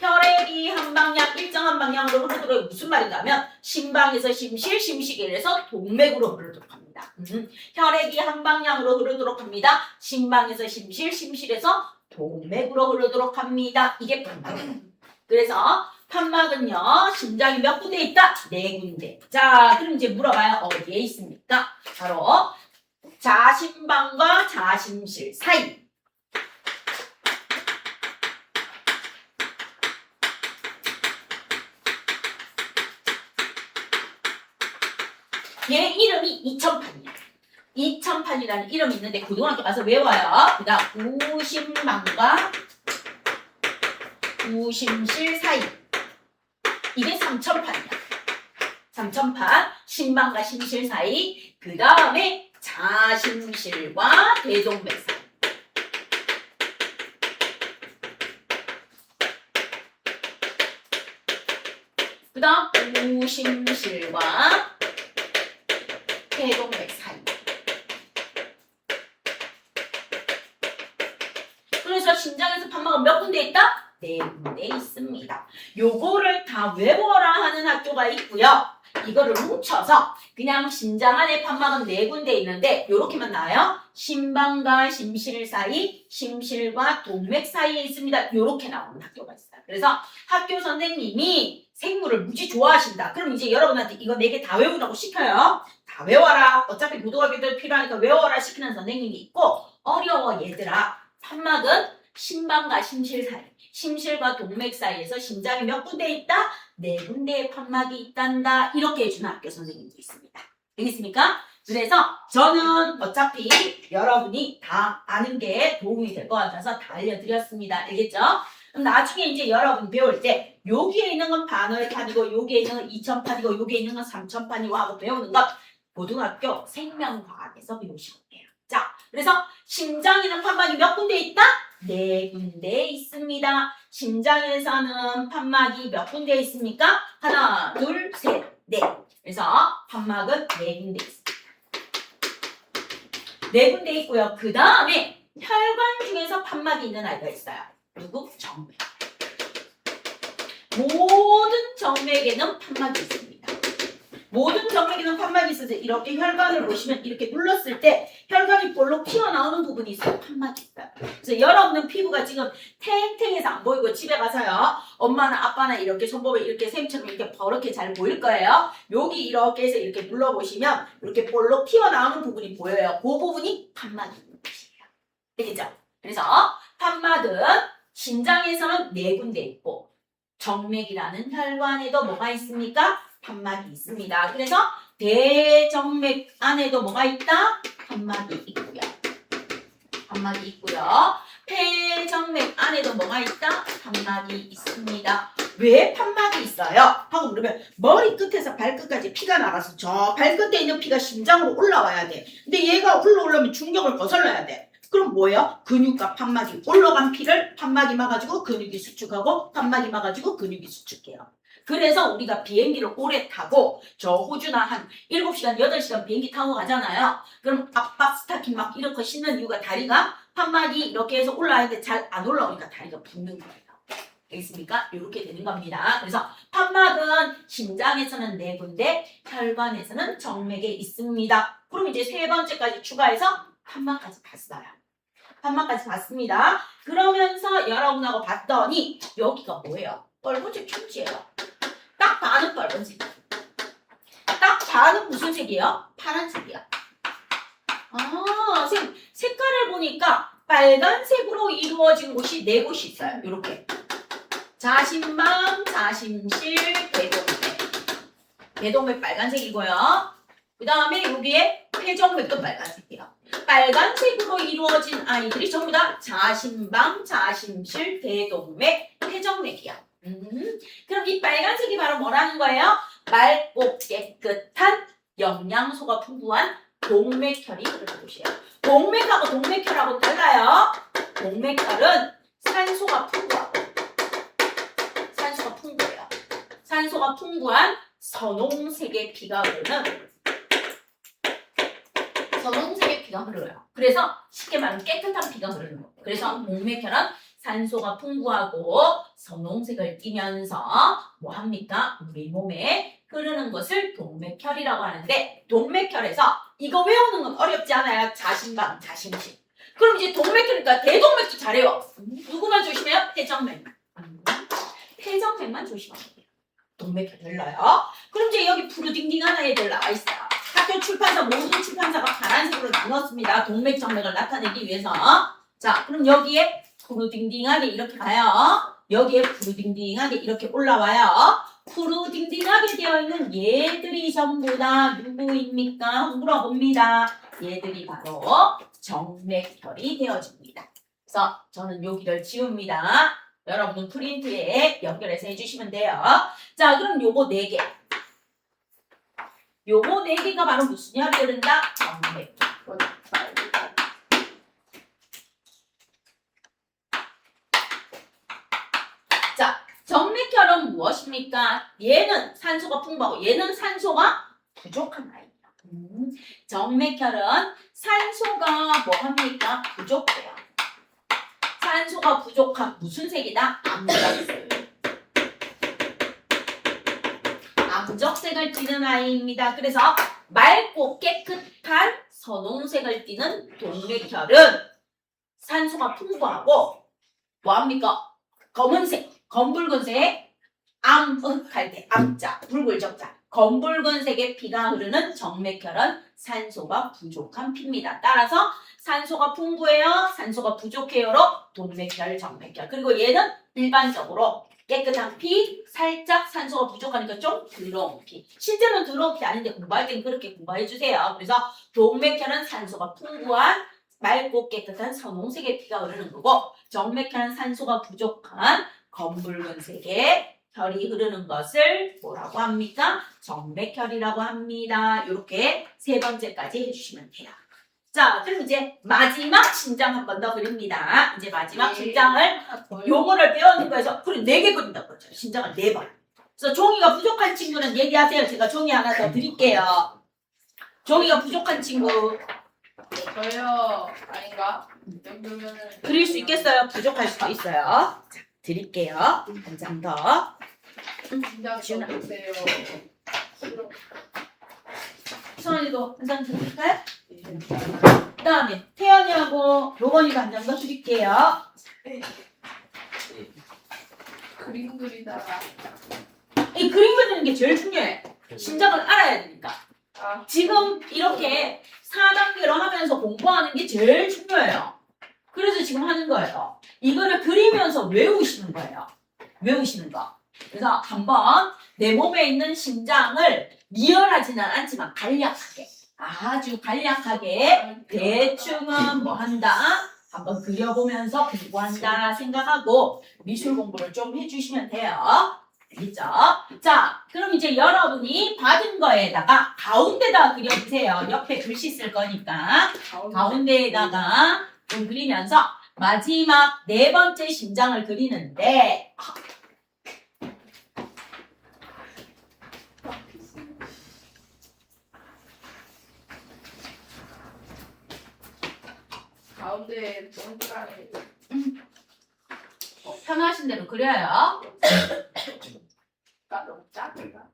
혈액이 한 방향, 일정한 방향으로 흐르도록 무슨 말인가 하면 심방에서 심실, 심실에서 동맥으로 흐르도록 합니다. 혈액이 한 방향으로 흐르도록 합니다. 심방에서 심실, 심실에서 동맥으로 흐르도록 합니다. 이게 판막이에요. 그래서 판막은요, 심장이 몇 군데 있다? 네 군데. 자, 그럼 이제 물어봐요. 어디에 있습니까? 바로 자심방과 자심실 사이. 얘 이름이 이천판이야. 이천판이라는 이름이 있는데 고등학교 가서 외워요. 그 다음 우심방과 우심실 사이. 이게 삼천판이야. 삼천판, 심방과 심실 사이. 그 다음에 자심실과 대동맥 사이. 그 다음 우심실과 대동맥 사이. 그래서 심장에서 판막은 몇 군데 있다? 네 군데 있습니다. 요거를 다 외워라 하는 학교가 있고요. 이거를 뭉쳐서 그냥 심장 안에 판막은 4군데 있는데 요렇게만 나와요. 심방과 심실 사이, 심실과 동맥 사이에 있습니다. 요렇게 나오는 학교가 있어요. 그래서 학교 선생님이 생물을 무지 좋아하신다. 그럼 이제 여러분한테 이거 4개 다 외우라고 시켜요. 다 외워라. 어차피 고등학교도 필요하니까 외워라 시키는 선생님이 있고 어려워 얘들아. 판막은 심방과 심실 사이, 심실과 동맥 사이에서 심장이 몇 군데 있다? 4군데의 판막이 있단다. 이렇게 해주는 학교 선생님도 있습니다. 알겠습니까? 그래서 저는 어차피 여러분이 다 아는 게 도움이 될 것 같아서 다 알려드렸습니다. 알겠죠? 그럼 나중에 이제 여러분 배울 때 여기에 있는 건 반월판이고 여기에 있는 건 2000판이고 여기에 있는 건 3000판이고 하고 배우는 건 고등학교 생명과학에서 배우시면 돼요. 자, 그래서 심장에는 판막이 몇 군데 있다? 4군데 있습니다. 심장에서는 판막이 몇 군데 있습니까? 하나, 둘, 셋, 넷. 그래서 판막은 4군데 있습니다. 4군데 있고요. 그 다음에 혈관 중에서 판막이 있는 아이가 있어요. 누구? 정맥. 모든 정맥에는 판막이 있습니다. 모든 정맥에는 판막이 있어서 이렇게 혈관을 보시면 이렇게 눌렀을 때 혈관이 볼록 튀어나오는 부분이 있어요. 판막이 있어요. 그래서 여러분은 피부가 지금 탱탱해서 안 보이고 집에 가서요. 엄마나 아빠나 이렇게 손목을 이렇게 쌤처럼 이렇게 버렇게 잘 보일 거예요. 여기 이렇게 해서 이렇게 눌러보시면 이렇게 볼록 튀어나오는 부분이 보여요. 그 부분이 판막이 있는 곳이에요. 되겠죠? 그래서 판막은 심장에서는 4군데 있고 정맥이라는 혈관에도 뭐가 있습니까? 판막이 있습니다. 그래서 대정맥 안에도 뭐가 있다? 판막이 있고요. 판막이 있고요. 폐정맥 안에도 뭐가 있다? 판막이 있습니다. 왜 판막이 있어요? 하고 물으면 머리 끝에서 발끝까지 피가 나가서 저 발끝에 있는 피가 심장으로 올라와야 돼. 근데 얘가 올라오려면 중력을 거슬러야 돼. 그럼 뭐예요? 근육과 판막이 올라간 피를 판막이 막아주고 근육이 수축하고 판막이 막아주고 근육이 수축해요. 그래서 우리가 비행기를 오래 타고 저 호주나 한 7시간, 8시간 비행기 타고 가잖아요. 그럼 압박 스타킹 막 이렇게 신는 이유가 다리가 판막이 이렇게 해서 올라가는데 잘 안 올라오니까 다리가 붓는 거예요. 알겠습니까? 이렇게 되는 겁니다. 그래서 판막은 심장에서는 4군데, 혈관에서는 정맥에 있습니다. 그럼 이제 3번째까지 추가해서 판막까지 봤어요. 판막까지 봤습니다. 그러면서 여러분하고 봤더니 여기가 뭐예요? 빨간색 천지예요. 딱 반은 빨간색. 딱 반은 무슨 색이에요? 파란색이야. 아, 색깔을 보니까 빨간색으로 이루어진 곳이 4곳이 있어요. 이렇게. 자심방, 자심실, 대동맥. 대동맥 빨간색이고요. 그 다음에 여기에 폐정맥도 빨간색이에요. 빨간색으로 이루어진 아이들이 전부 다 자심방, 자심실, 대동맥, 폐정맥이야. 그럼 이 빨간색이 바로 뭐라는 거예요? 맑고 깨끗한 영양소가 풍부한 동맥혈이 흐르는 곳이에요. 동맥하고 동맥혈하고 달라요. 동맥혈은 산소가 풍부해요. 산소가 풍부한 선홍색의 피가 흐르는 선홍색의 피가 흘러요. 그래서 쉽게 말하면 깨끗한 피가 흐르는 거예요. 그래서 동맥혈은 산소가 풍부하고 선홍색을 띠면서 뭐 합니까? 우리 몸에 흐르는 것을 동맥혈이라고 하는데 동맥혈에서 이거 외우는 건 어렵지 않아요. 자심방, 자심실. 그럼 이제 동맥혈이니까 대동맥도 잘해요. 누구만 조심해요? 폐정맥만. 폐정맥만 조심하면 돼요. 동맥혈 흘러요. 그럼 이제 여기 푸르딩딩한 애들 나와 있어요. 학교 출판사 모든 출판사가 파란색으로 나눴습니다. 동맥, 정맥을 나타내기 위해서. 자, 그럼 여기에 푸르딩딩하게 이렇게 가요. 여기에 푸르딩딩하게 이렇게 올라와요. 푸르딩딩하게 되어 있는 얘들이 전부 다 누구입니까? 물어봅니다. 얘들이 바로 정맥혈이 되어집니다. 그래서 저는 여기를 지웁니다. 여러분은 프린트에 연결해서 해주시면 돼요. 자, 그럼 요거 4개. 요거 4개가 바로 무슨 혈이 흐른다? 정맥. 자, 정맥혈은 무엇입니까? 얘는 산소가 풍부하고 얘는 산소가 부족한 아이예요. 정맥혈은 산소가 뭐합니까? 부족해요. 산소가 부족한 무슨 색이다? 암색을. 암적색을 띠는 아이입니다. 그래서 맑고 깨끗한 선홍색을 띠는 동맥혈은 산소가 풍부하고 뭐합니까? 검은색, 검붉은색, 암흑할 때 암자, 붉을적자, 검붉은색의 피가 흐르는 정맥혈은 산소가 부족한 피입니다. 따라서 산소가 풍부해요, 산소가 부족해요로 동맥혈, 정맥혈. 그리고 얘는 일반적으로 깨끗한 피, 살짝 산소가 부족하니까 좀 더러운 피. 실제로는 더러운 피 아닌데 공부할 땐 그렇게 공부해 주세요. 그래서 동맥혈은 산소가 풍부한 맑고 깨끗한 선홍색의 피가 흐르는 거고 정맥혈은 산소가 부족한 검붉은색의 혈이 흐르는 것을 뭐라고 합니까? 정맥혈이라고 합니다. 이렇게 세 번째까지 해주시면 돼요. 자, 그럼 이제 마지막 신장 한 번 더 그립니다. 이제 마지막 신장을 용어를 배우는 거에서 그리고 4개 그린다고 그러죠. 신장을 4번. 그래서 종이가 부족한 친구는 얘기하세요. 제가 종이 하나 더 드릴게요. 종이가 부족한 친구 저요. 아닌가? 이 정도면은 그릴 수 있겠어요? 부족할 수도 있어요. 자, 드릴게요. 한 장 더. 긴장 지훈아. 좀 주세요. 싫어. 수원이도 한 장 드릴까요? 그 다음에 태연이하고 로건이도 한 장 더 드릴게요. 그림 그리다가 이 그림 그리는 게 제일 중요해. 신장을 알아야 되니까. 아 지금 이렇게 4단계로 하면서 공부하는 게 제일 중요해요. 그래서 지금 하는 거예요. 이거를 그리면서 외우시는 거예요. 외우시는 거. 그래서 한번 내 몸에 있는 신장을 리얼하지는 않지만 간략하게, 아주 간략하게 대충은 뭐 한다? 한번 그려보면서 공부한다 생각하고 미술 공부를 좀 해주시면 돼요. 알겠죠? 자, 그럼 이제 여러분이 받은 거에다가 가운데다 그려주세요. 옆에 글씨 쓸 거니까 가운데에다가 좀 그리면서 마지막 4번째 심장을 그리는데 가운데 동그라미 편하신 대로 그려요. 가 너무 작은가?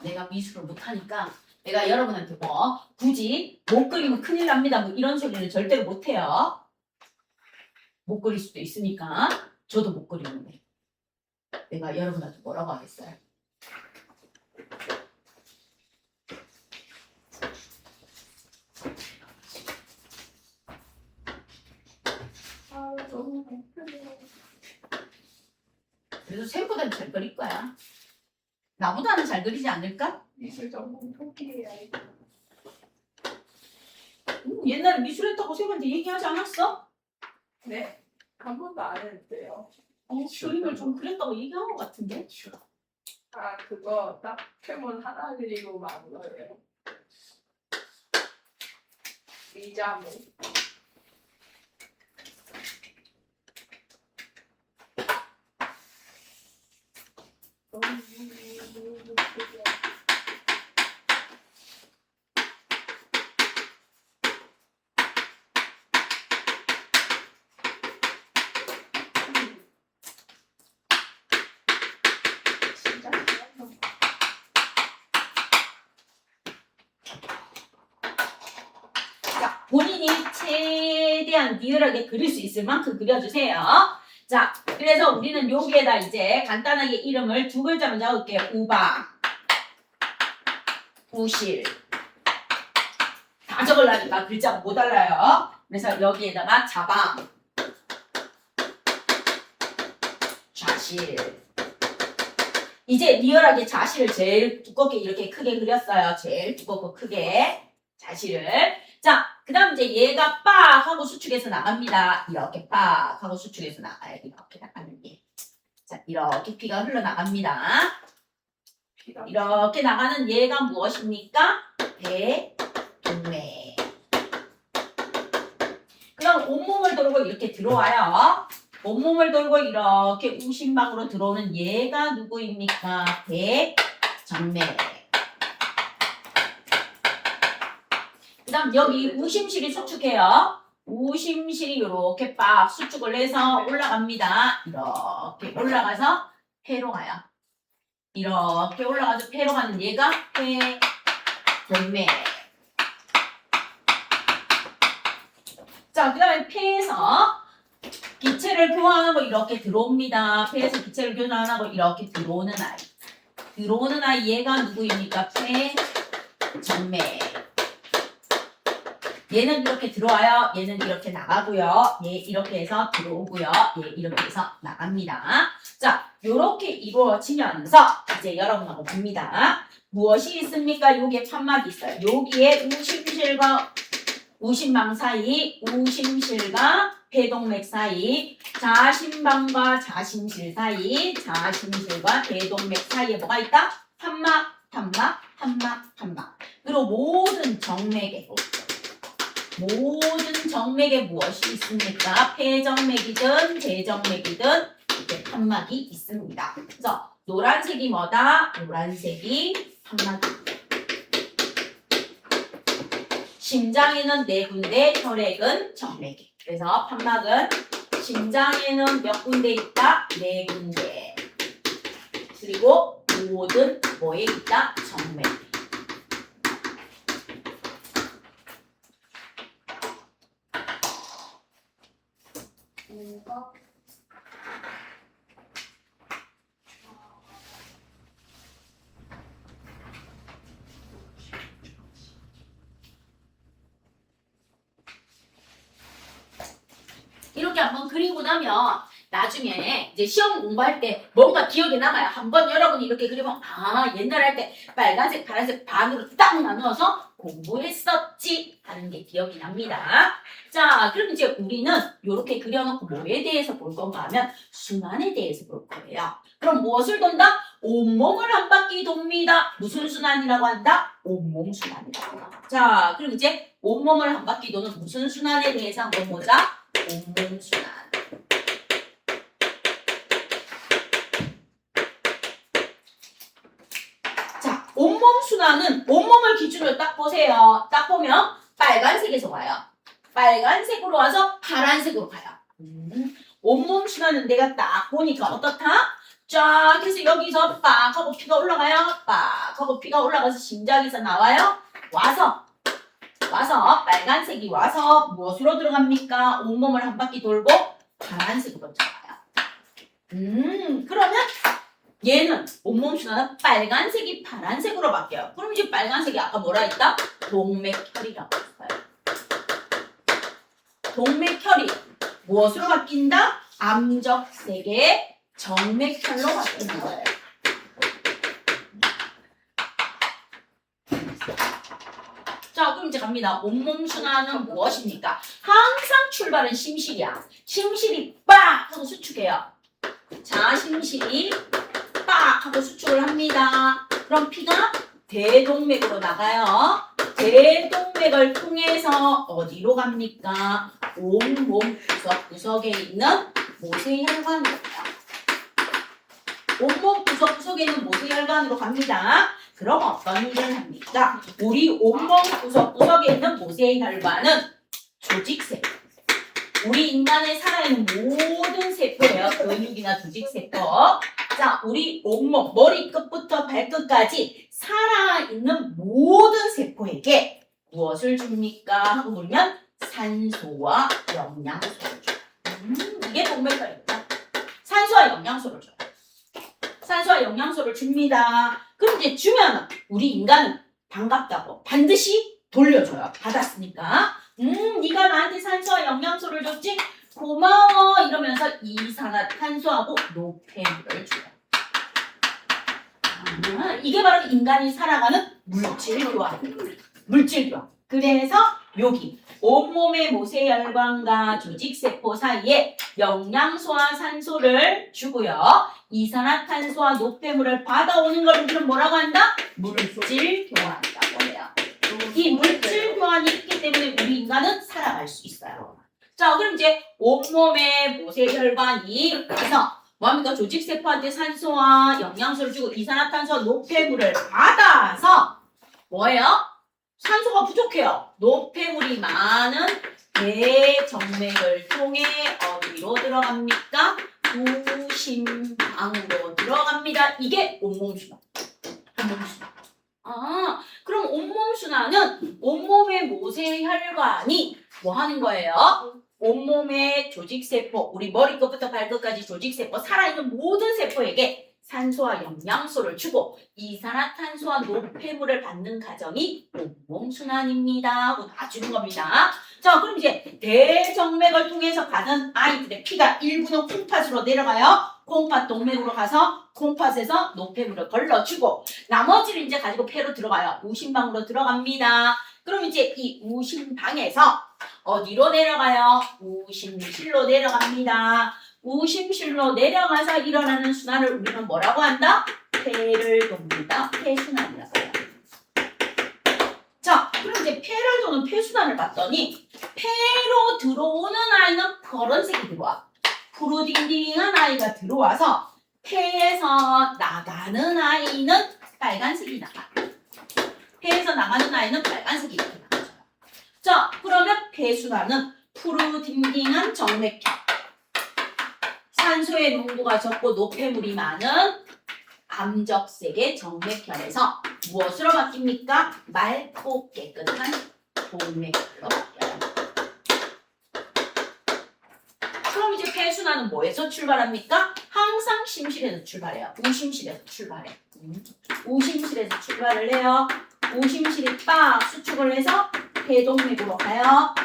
내가 미술을 못하니까 내가 여러분한테 뭐 굳이 못 그리면 큰일 납니다. 뭐 이런 소리를 절대로 못해요. 못 그릴 수도 있으니까 저도 못 그리는데 내가 여러분한테 뭐라고 하겠어요? 아 너무 힘들어. 그래도 쌤보다는 잘 그릴 거야. 나보다는 잘 그리지 않을까? 미술 전공 포기해야 해. 옛날에 미술했다고 쌤한테 얘기하지 않았어? 네. 한 번도 안 했대요. 그림을 좀 그렸다고 얘기한 것 같은데? 아 그거 딱 표문 하나 그리고 만 거예요. 리자모. 진짜 자, 본인이 최대한 리얼하게 그릴 수 있을 만큼 그려주세요. 자, 그래서 우리는 여기에다 이제 간단하게 이름을 2글자만 적을게요. 우방, 우실. 다 적으려니까 글자가 못 달라요. 그래서 여기에다가 자방, 좌실. 이제 리얼하게 좌실을 제일 두껍게 이렇게 크게 그렸어요. 제일 두껍고 크게 좌실을. 자, 그 다음 이제 얘가 빡 하고 수축해서 나갑니다. 이렇게 빡 하고 수축해서 나가요. 이렇게 나가는 게. 자, 이렇게 피가 흘러나갑니다. 피가 이렇게 나가는 얘가 무엇입니까? 배, 동맥. 그 다음 온몸을 돌고 이렇게 들어와요. 온몸을 돌고 이렇게 우심방으로 들어오는 얘가 누구입니까? 대정맥. 그 다음 여기 우심실이 수축해요. 우심실이 이렇게 빡 수축을 해서 올라갑니다. 이렇게 올라가서 폐로 가요. 이렇게 올라가서 폐로 가는 얘가 폐동맥. 자, 그 다음에 폐에서 기체를 교환하고 이렇게 들어옵니다. 폐에서 기체를 교환하고 이렇게 들어오는 아이. 들어오는 아이 얘가 누구입니까? 폐정맥. 얘는 이렇게 들어와요. 얘는 이렇게 나가고요. 얘 이렇게 해서 들어오고요. 얘 이렇게 해서 나갑니다. 자, 요렇게 이루어지면서 이제 여러분하고 봅니다. 무엇이 있습니까? 요게 판막이 있어요. 여기에 우심실과 우심방 사이, 우심실과 폐동맥 사이, 자심방과 자심실 사이, 자심실과 폐동맥 사이에 뭐가 있다? 판막, 판막, 판막, 판막. 그리고 모든 정맥에 무엇이 있습니까? 폐정맥이든 대정맥이든 이렇게 판막이 있습니다. 그래서 노란색이 뭐다? 노란색이 판막이. 심장에는 4군데, 혈액은 정맥이. 그래서 판막은 심장에는 몇 군데 있다? 4군데. 그리고 모든 뭐에 있다? 정맥. 이렇게 한번 그리고 나면 나중에 이제 시험 공부할 때 뭔가 기억에 남아요. 한번 여러분이 이렇게 그리면 아 옛날에 할 때 빨간색, 파란색 반으로 딱 나누어서 공부했었지 하는 게 기억이 납니다. 자, 그럼 이제 우리는 이렇게 그려놓고 뭐에 대해서 볼 건가 하면 순환에 대해서 볼 거예요. 그럼 무엇을 돈다? 온몸을 한 바퀴 돕니다. 무슨 순환이라고 한다? 온몸 순환이라고 한다. 자, 그럼 이제 온몸을 한 바퀴 도는 무슨 순환에 대해서 한번 보자. 온몸 순환. 자, 온몸 순환은 온몸을 기준으로 딱 보세요. 딱 보면 빨간색에서 와요. 빨간색으로 와서 파란색으로 가요. 온몸 순환은 내가 딱 보니까 어떻다? 쫙 해서 여기서 빡 하고 피가 올라가요. 빡 하고 피가 올라가서 심장에서 나와요. 와서 빨간색이 와서 무엇으로 들어갑니까? 온몸을 한 바퀴 돌고 파란색으로 들어가요. 그러면 얘는 온몸 순환은 빨간색이 파란색으로 바뀌어요. 그럼 이제 빨간색이 아까 뭐라 했다? 동맥혈이라고 했어요. 동맥혈이 무엇으로 바뀐다? 암적색의 정맥혈로 바뀌는 거예요. 자, 그럼 이제 갑니다. 온몸 순환은 무엇입니까? 항상 출발은 심실이야. 심실이 빡 하고 수축해요. 자, 심실이 빡 하고 수축을 합니다. 그럼 피가 대동맥으로 나가요. 대동맥을 통해서 어디로 갑니까? 온몸 구석구석에 있는 모세혈관으로 가요. 온몸 구석구석에 있는 모세혈관으로 갑니다. 그럼 어떤 일을 합니까? 우리 온몸 구석구석에 있는 모세혈관은 조직세포. 우리 인간의 살아있는 모든 세포예요. 근육이나 조직세포. 자, 우리 온몸 머리끝부터 발끝까지 살아있는 모든 세포에게 무엇을 줍니까? 하고 보면 산소와 영양소를 줘요. 이게 동맥혈입니다. 산소와 영양소를 줘요. 산소와 영양소를 줍니다. 그럼 이제 주면 우리 인간은 반갑다고 반드시 돌려줘요. 받았으니까. 네가 나한테 산소와 영양소를 줬지? 고마워 이러면서 이산화탄소하고 노폐물을 줘요. 이게 바로 인간이 살아가는 물질 교환입니다. 물질 교환. 그래서 여기 온몸의 모세혈관과 조직세포 사이에 영양소와 산소를 주고요. 이산화탄소와 노폐물을 받아오는 걸 우리는 뭐라고 한다? 물질 교환이라고 해요. 이 물질 교환이 있기 때문에 우리 인간은 살아갈 수 있어요. 자, 그럼 이제 온몸의 모세혈관이 그래서 뭐합니까? 조직세포한테 산소와 영양소를 주고 이산화탄소와 노폐물을 받아서 뭐예요? 산소가 부족해요. 노폐물이 많은 대정맥을 통해 어디로 들어갑니까? 우심방으로 들어갑니다. 이게 온몸순환. 온몸순환. 아, 그럼 온몸순환은 온몸의 모세혈관이 뭐 하는 거예요? 온몸의 조직세포, 우리 머리끝부터 발끝까지 조직세포, 살아있는 모든 세포에게 산소와 영양소를 주고 이산화탄소와 노폐물을 받는 과정이 온몸순환입니다. 하고 놔주는 겁니다. 자, 그럼 이제 대정맥을 통해서 가는 아이들의 피가 일부는 콩팥으로 내려가요. 콩팥 동맥으로 가서 콩팥에서 노폐물을 걸러주고 나머지를 이제 가지고 폐로 들어가요. 우심방으로 들어갑니다. 그럼 이제 이 우심방에서 어디로 내려가요? 우심실로 내려갑니다. 우심실로 내려가서 일어나는 순환을 우리는 뭐라고 한다? 폐를 돕니다. 폐순환이라고 해요. 자, 그럼 이제 폐를 도는 폐순환을 봤더니 폐로 들어오는 아이는 파란색이 들어와. 푸르딩딩한 아이가 들어와서 폐에서 나가는 아이는 빨간색이 나가. 폐에서 나가는 아이는 빨간색이 이렇게 나가죠. 자, 그러면 폐순환은 푸르딩딩한 정맥혈. 산소의 농도가 적고 노폐물이 많은 암적색의 정맥혈에서 무엇으로 바뀝니까? 맑고 깨끗한 동맥혈로 바뀌어요. 그럼 이제 폐순환은 뭐에서 출발합니까? 항상 심실에서 출발해요. 우심실에서 출발해. 우심실에서 출발을 해요. 우심실이 빡 수축을 해서 폐동맥으로 가요.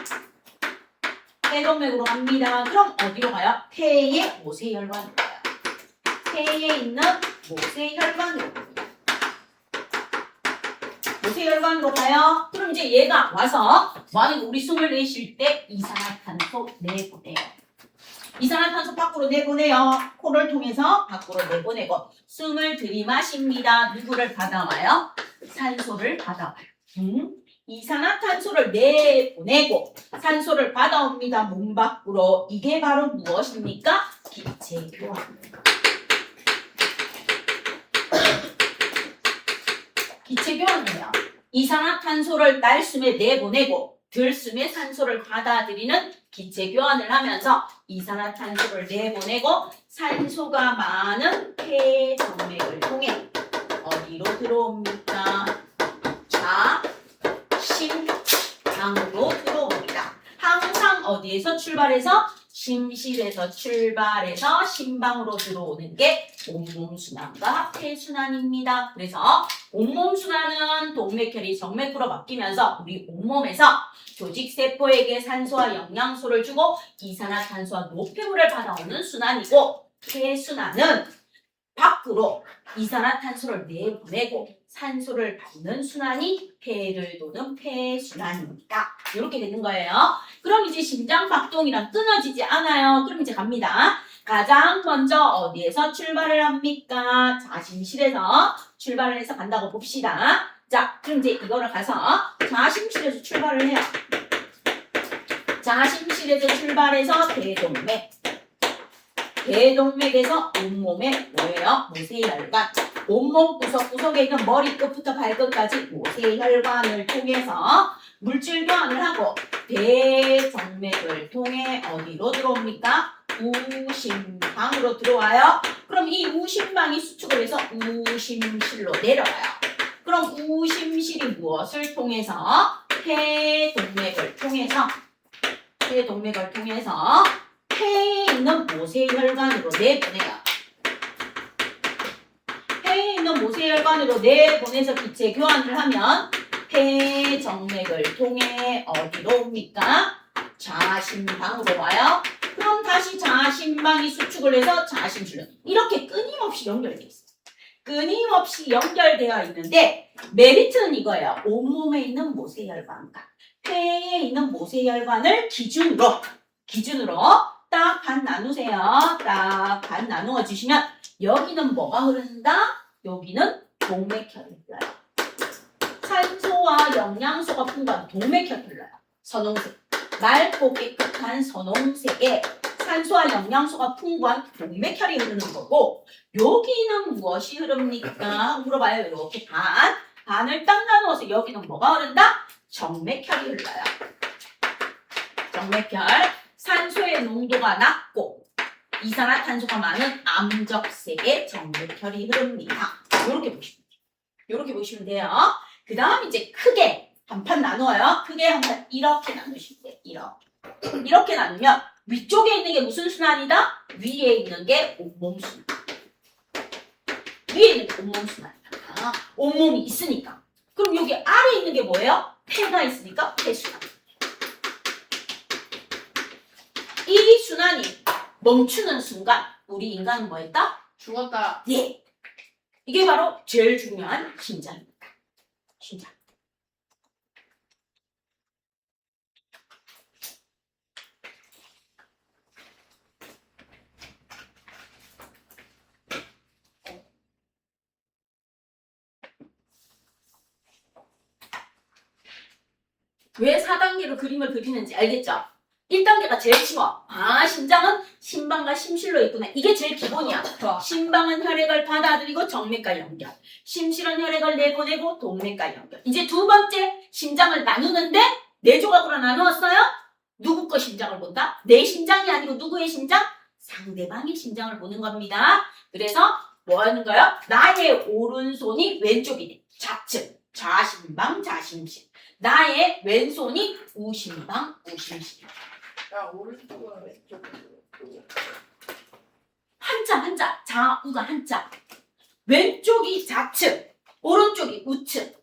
폐동맥으로 갑니다. 그럼 어디로 가요? 폐의 모세혈관으로 가요. 폐에 있는 모세혈관으로 갑니다. 모세혈관으로 가요. 그럼 이제 얘가 와서 만약 우리 숨을 내쉴 때 이산화탄소 내보내요. 이산화탄소 밖으로 내보내요. 코를 통해서 밖으로 내보내고 숨을 들이마십니다. 누구를 받아와요? 산소를 받아와요. 이산화탄소를 내보내고 산소를 받아옵니다. 몸 밖으로. 이게 바로 무엇입니까? 기체교환. 기체교환이에요. 이산화탄소를 날숨에 내보내고 들숨에 산소를 받아들이는 기체교환을 하면서 이산화탄소를 내보내고 산소가 많은 폐정맥을 통해 어디로 들어옵니까? 심방으로 들어옵니다. 항상 어디에서 출발해서? 심실에서 출발해서 심방으로 들어오는 게 온몸순환과 폐순환입니다. 그래서 온몸순환은 동맥혈이 정맥으로 바뀌면서 우리 온몸에서 조직세포에게 산소와 영양소를 주고 이산화탄소와 노폐물을 받아오는 순환이고 폐순환은 밖으로 이산화탄소를 내보내고 산소를 받는 순환이 폐를 도는 폐순환입니다. 이렇게 되는 거예요. 그럼 이제 심장박동이랑 끊어지지 않아요. 그럼 이제 갑니다. 가장 먼저 어디에서 출발을 합니까? 자심실에서 출발을 해서 간다고 봅시다. 자, 그럼 이제 이거를 가서 자심실에서 출발을 해요. 자심실에서 출발해서 대동맥. 대동맥에서 온몸에 뭐예요? 모세혈관. 온몸 구석구석에 있는 머리끝부터 발끝까지 모세혈관을 통해서 물질 교환을 하고 대정맥을 통해 어디로 들어옵니까? 우심방으로 들어와요. 그럼 이 우심방이 수축을 해서 우심실로 내려가요. 그럼 우심실이 무엇을 통해서? 폐동맥을 통해서 폐에 있는 모세혈관으로 내보내요. 폐에 있는 모세혈관으로 내보내서 기체 교환을 하면 폐정맥을 통해 어디로 옵니까? 좌심방으로 와요. 그럼 다시 좌심방이 수축을 해서 좌심실로 이렇게 끊임없이 연결되어 있어요. 끊임없이 연결되어 있는데 메리트는 이거예요. 온몸에 있는 모세혈관과 폐에 있는 모세혈관을 기준으로 딱 반 나누세요. 딱 반 나누어 주시면 여기는 뭐가 흐른다? 여기는 동맥혈이 흘러요. 산소와 영양소가 풍부한 동맥혈이 흘러요. 선홍색. 맑고 깨끗한 선홍색에 산소와 영양소가 풍부한 동맥혈이 흐르는 거고 여기는 무엇이 흐릅니까? 물어봐요. 이렇게 반을 딱 나누어서 여기는 뭐가 흐른다? 정맥혈이 흘러요. 정맥혈 산소의 농도가 낮고 이산화탄소가 많은 암적색의 정맥혈이 흐릅니다. 이렇게 보시면 돼요. 그 다음 이제 크게 한 판 나누어요. 크게 한 판 이렇게 나누시면 돼요. 이렇게 나누면 위쪽에 있는 게 무슨 순환이다? 위에 있는 게 온몸 순환. 위에 있는 게 온몸 순환이다. 온몸이 있으니까. 그럼 여기 아래에 있는 게 뭐예요? 폐가 있으니까 폐순환. 이 순환이 멈추는 순간 우리 인간은 뭐 했다? 죽었다. 예. 이게 바로 제일 중요한 심장입니다. 심장. 왜 4단계로 그림을 그리는지 알겠죠? 1단계가 제일 쉬워. 심장은 심방과 심실로 있구나. 이게 제일 기본이야. 심방은 혈액을 받아들이고 정맥과 연결. 심실은 혈액을 내보내고 동맥과 연결. 이제 두 번째 심장을 나누는데 4조각으로 나누었어요? 누구 거 심장을 본다? 내 심장이 아니고 누구의 심장? 상대방의 심장을 보는 겁니다. 그래서 뭐 하는 거예요? 나의 오른손이 왼쪽이 돼. 좌측. 좌심방, 좌심실. 나의 왼손이 우심방, 우심실. 야, 오른쪽은 왼쪽으로. 한자. 좌우가 한자. 왼쪽이 좌측, 오른쪽이 우측.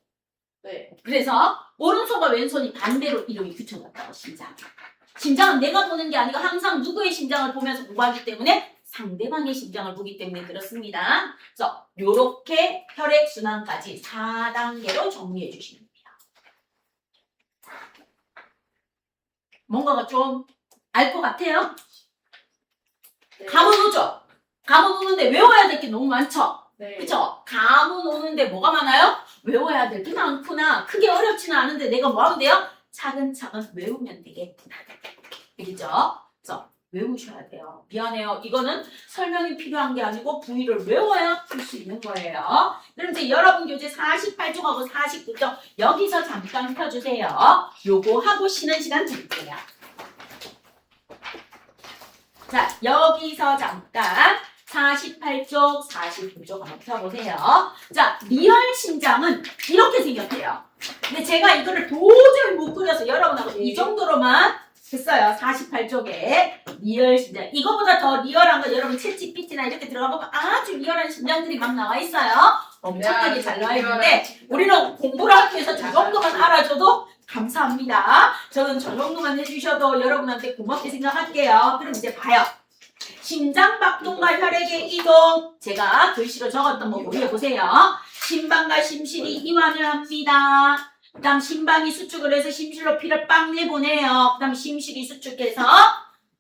네. 그래서 오른손과 왼손이 반대로 이름이 붙여졌다고, 심장. 심장은 내가 보는 게 아니고 항상 누구의 심장을 보면서 공부하기 때문에 상대방의 심장을 보기 때문에 그렇습니다. 그래서 요렇게 혈액순환까지 4단계로 정리해 주시면 됩니다. 뭔가가 좀 알 것 같아요? 네. 감은 오죠? 감은 오는데 외워야 될 게 너무 많죠? 네. 그쵸? 감은 오는데 뭐가 많아요? 외워야 될 게 많구나. 크게 어렵지는 않은데 내가 뭐 하면 돼요? 차근차근 외우면 되겠구나. 알겠죠? 그래서 외우셔야 돼요. 미안해요. 이거는 설명이 필요한 게 아니고 부위를 외워야 풀 수 있는 거예요. 그럼 이제 여러분 교재 48쪽하고 49쪽 여기서 잠깐 펴주세요. 요거 하고 쉬는 시간 드릴게요. 자, 여기서 잠깐 48쪽, 49쪽 한번 펴보세요. 자, 리얼 심장은 이렇게 생겼대요. 근데 제가 이거를 도저히 못 그려서 여러분하고 이 정도로만 했어요. 48쪽에 리얼 심장. 이거보다 더 리얼한 거 여러분 챗GPT나 이렇게 들어가 보면 아주 리얼한 심장들이 막 나와 있어요. 엄청나게 잘 나와 있는데 우리는 공부를 하기 위해서 저 정도만 알아줘도 감사합니다. 저는 저 정도만 해주셔도 여러분한테 고맙게 생각할게요. 그럼 이제 봐요. 심장박동과 혈액의 이동. 제가 글씨로 적었던 거 보여보세요. 심방과 심실이 이완을 합니다. 그 다음 심방이 수축을 해서 심실로 피를 빵 내보내요. 그 다음 심실이 수축해서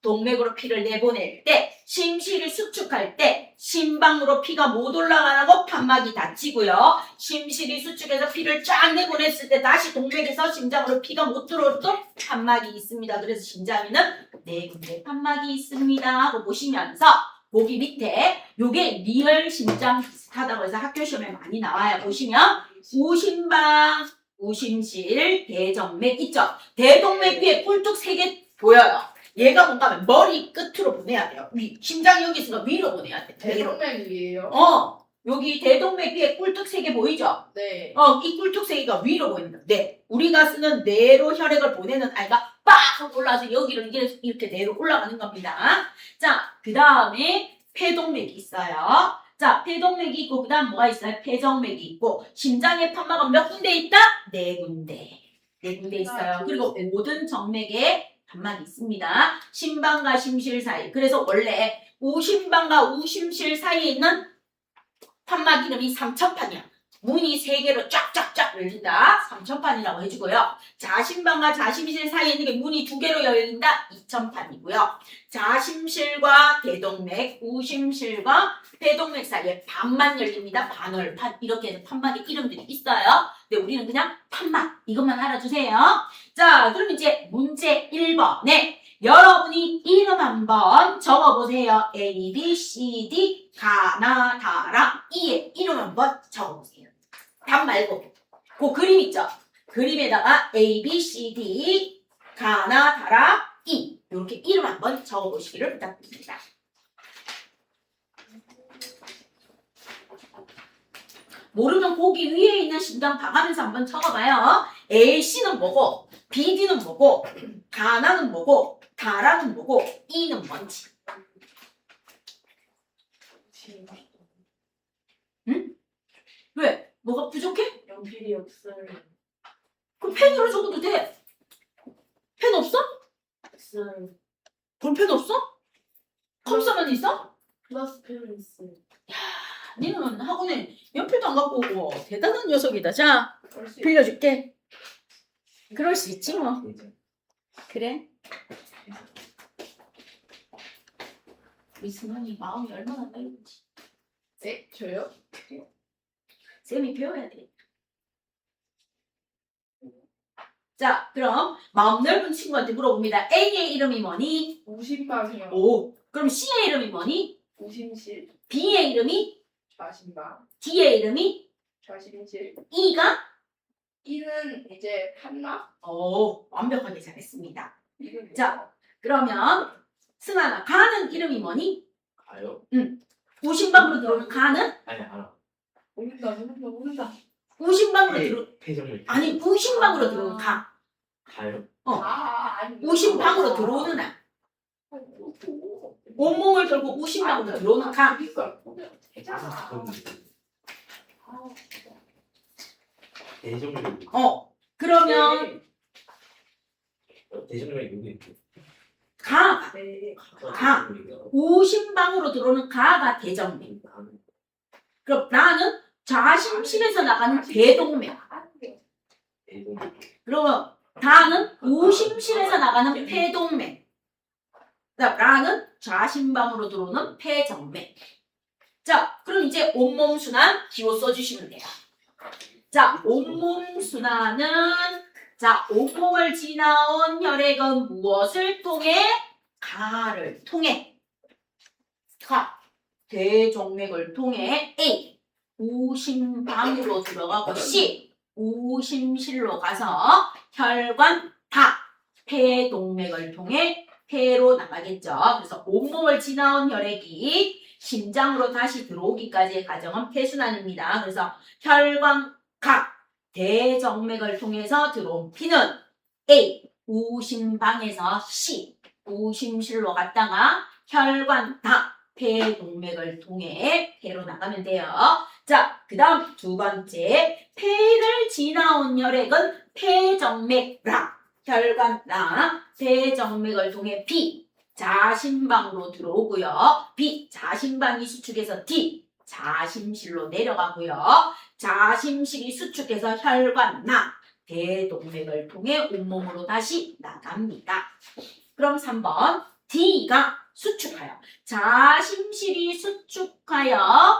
동맥으로 피를 내보낼 때 심실이 수축할 때 심방으로 피가 못 올라가고 판막이 닫히고요. 심실이 수축해서 피를 쫙 내보냈을 때 다시 동맥에서 심장으로 피가 못 들어올 때 판막이 있습니다. 그래서 심장에는 4군데 판막이 있습니다 하고 보시면서 거기 밑에 요게 리얼 심장 비슷하다고 해서 학교 시험에 많이 나와요. 보시면 우심방, 우심실, 대정맥 있죠? 대동맥 위에 꿀뚝 3개 보여요. 얘가 뭔가 하면 머리 끝으로 보내야 돼요. 심장이 여기 있으니까 위로 보내야 돼. 위로. 대동맥 위에요? 여기 대동맥 위에 꿀뚝 3개 보이죠? 네. 이 꿀뚝 3개가 위로 보입니다. 네. 우리가 쓰는 뇌로 혈액을 보내는 아이가 빡 하고 올라와서 여기를 이렇게 뇌로 올라가는 겁니다. 자, 그 다음에 폐동맥이 있어요. 자, 폐동맥이 있고 그 다음 뭐가 있어요? 폐정맥이 있고 심장의 판막은 몇 군데 있다? 4군데. 4군데 있어요. 그리고 모든 정맥에 판막이 있습니다. 심방과 심실 사이. 그래서 원래 우심방과 우심실 사이에 있는 판막 이름이 삼천판이야. 문이 3개로 쫙쫙쫙 열린다. 삼천판이라고 해주고요. 자심방과 자심실 사이에 있는 게 문이 2개로 열린다. 이천판이고요. 자심실과 대동맥, 우심실과 폐동맥 사이에 반만 열립니다. 반월판. 이렇게 해서 판막의 이름들이 있어요. 근데 우리는 그냥 판막 이것만 알아주세요. 자, 자, 그럼 이제 문제 1번에 여러분이 이름 한번 적어보세요. A, B, C, D, 가나, 다랑 E의 이름 한번 적어보세요. 답 말고. 그 그림 있죠? 그림에다가 A, B, C, D, 가나, 다랑 E 이렇게 이름 한번 적어보시기를 부탁드립니다. 모르면 거기 위에 있는 심장 봐가면서 한번 적어봐요. AC는 뭐고, BD는 뭐고, 가나는 뭐고, 다라는 뭐고, E는 뭔지. 응? 왜? 뭐가 부족해? 연필이 없어요. 그럼 펜으로 적어도 돼. 펜 없어? 없어요. 볼펜 없어? 컴퓨터만 있어? 플러스 펜은 있어요. 니는 학원에 연필도 안 갖고 오고 대단한 녀석이다. 자, 그럴 수 빌려줄게. 그럴 수 있지 뭐. 그래? 우리 승환이 마음이 얼마나 넓은지 네? 저요? 쌤이 배워야 돼. 자, 그럼 마음 넓은 친구한테 물어봅니다. A의 이름이 뭐니? 우심방이요. 오. 그럼 C의 이름이 뭐니? 우심실. B의 이름이? 좌심방. D의 이름이? 좌심실. E가? 이는 이제 한나? 오, 완벽하게 잘했습니다. 이는 자. 그러면 승환아, 가는 이름이 뭐니? 가요? 우심방으로 들어오는 가는? 아니 알아. 모른다. 우심방으로 들어 폐정을 아니 우심방으로 들어오는 가. 가요? 아니. 우심방으로 들어오는 아. 온몸을 걸고 우심방으로 들어오는 가. 되잖아. 대정맥 그러면 대정맥 여기 가가 네. 가. 우심방으로 들어오는 가가 대정맥. 그럼 나는 좌심실에서 나가는 대동맥. 그러면 다는 우심실에서 나가는 폐동맥. 그다음 라는 좌심방으로 들어오는 폐정맥. 자, 그럼 이제 온몸 순환 기호 써주시면 돼요. 자, 온몸 순환은 자, 온몸을 지나온 혈액은 무엇을 통해? 가를 통해. 가. 대정맥을 통해 A. 우심방으로 들어가고 C. 우심실로 가서 혈관 다. 폐동맥을 통해 폐로 나가겠죠. 그래서 온몸을 지나온 혈액이 심장으로 다시 들어오기까지의 과정은 폐순환입니다. 그래서 혈관 각 대정맥을 통해서 들어온 피는 A. 우심방에서 C. 우심실로 갔다가 혈관 다 폐동맥을 통해 폐로 나가면 돼요. 자, 그 다음 두 번째 폐를 지나온 혈액은 폐정맥라 혈관 라 대정맥을 통해 B 자심방으로 들어오고요. B 자심방이 수축해서 D 자심실로 내려가고요. 자심실이 수축해서 혈관 나 대동맥을 통해 온몸으로 다시 나갑니다. 그럼 3번 D가 수축하여 자심실이 수축하여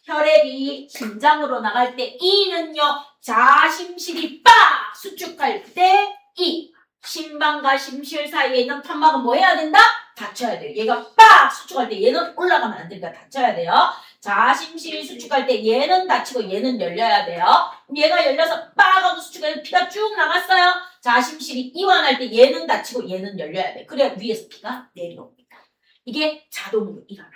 혈액이 심장으로 나갈 때 E는요 자심실이 빡 수축할 때 E 심방과 심실 사이에 있는 판막은 뭐 해야 된다? 닫혀야 돼요. 얘가 빡 수축할 때 얘는 올라가면 안 되니까 닫혀야 돼요. 자심실이 수축할 때 얘는 닫히고 얘는 열려야 돼요. 얘가 열려서 빡 하고 수축해서 피가 쭉 나갔어요. 자심실이 이완할 때 얘는 닫히고 얘는 열려야 돼. 그래야 위에서 피가 내려옵니다. 이게 자동으로 일어나요.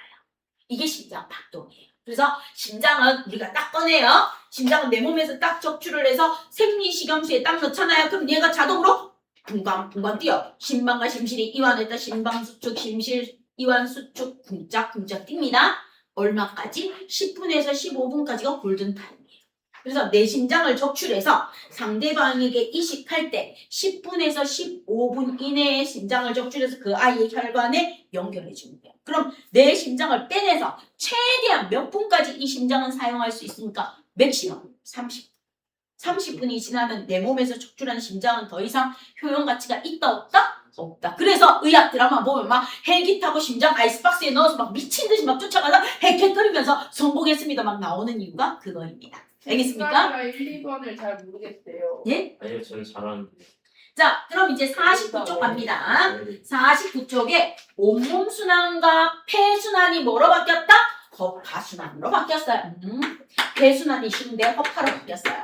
이게 심장 박동이에요. 그래서 심장은 우리가 딱 꺼내요. 심장은 내 몸에서 딱 적출을 해서 생리식염수에 딱 넣잖아요. 그럼 얘가 자동으로 붕광붕광 뛰어. 심방과 심실이 이완했다. 심방 수축, 심실 이완 수축 쿵짝쿵짝 뜁니다. 얼마까지? 10분에서 15분까지가 골든타임이에요. 그래서 내 심장을 적출해서 상대방에게 이식할 때 10분에서 15분 이내에 심장을 적출해서 그 아이의 혈관에 연결해 주면 돼요. 그럼 내 심장을 빼내서 최대한 몇 분까지 이 심장은 사용할 수 있습니까? 맥시멈 30분. 30분이 지나면 내 몸에서 척출하는 심장은 더 이상 효용 가치가 있다 없다? 없다. 그래서 의학 드라마 보면 막 헬기 타고 심장 아이스박스에 넣어서 막 미친 듯이 막 쫓아가서 헥헥거리면서 성공했습니다 막 나오는 이유가 그거입니다. 알겠습니까? 1, 2번을 잘 모르겠어요. 예? 아니요 저는 잘하는데 자, 그럼 이제 49쪽 갑니다. 49쪽에 온몸 순환과 폐순환이 뭐로 바뀌었다? 허파순환으로 바뀌었어요. 폐순환이 쉬운데 허파로 바뀌었어요.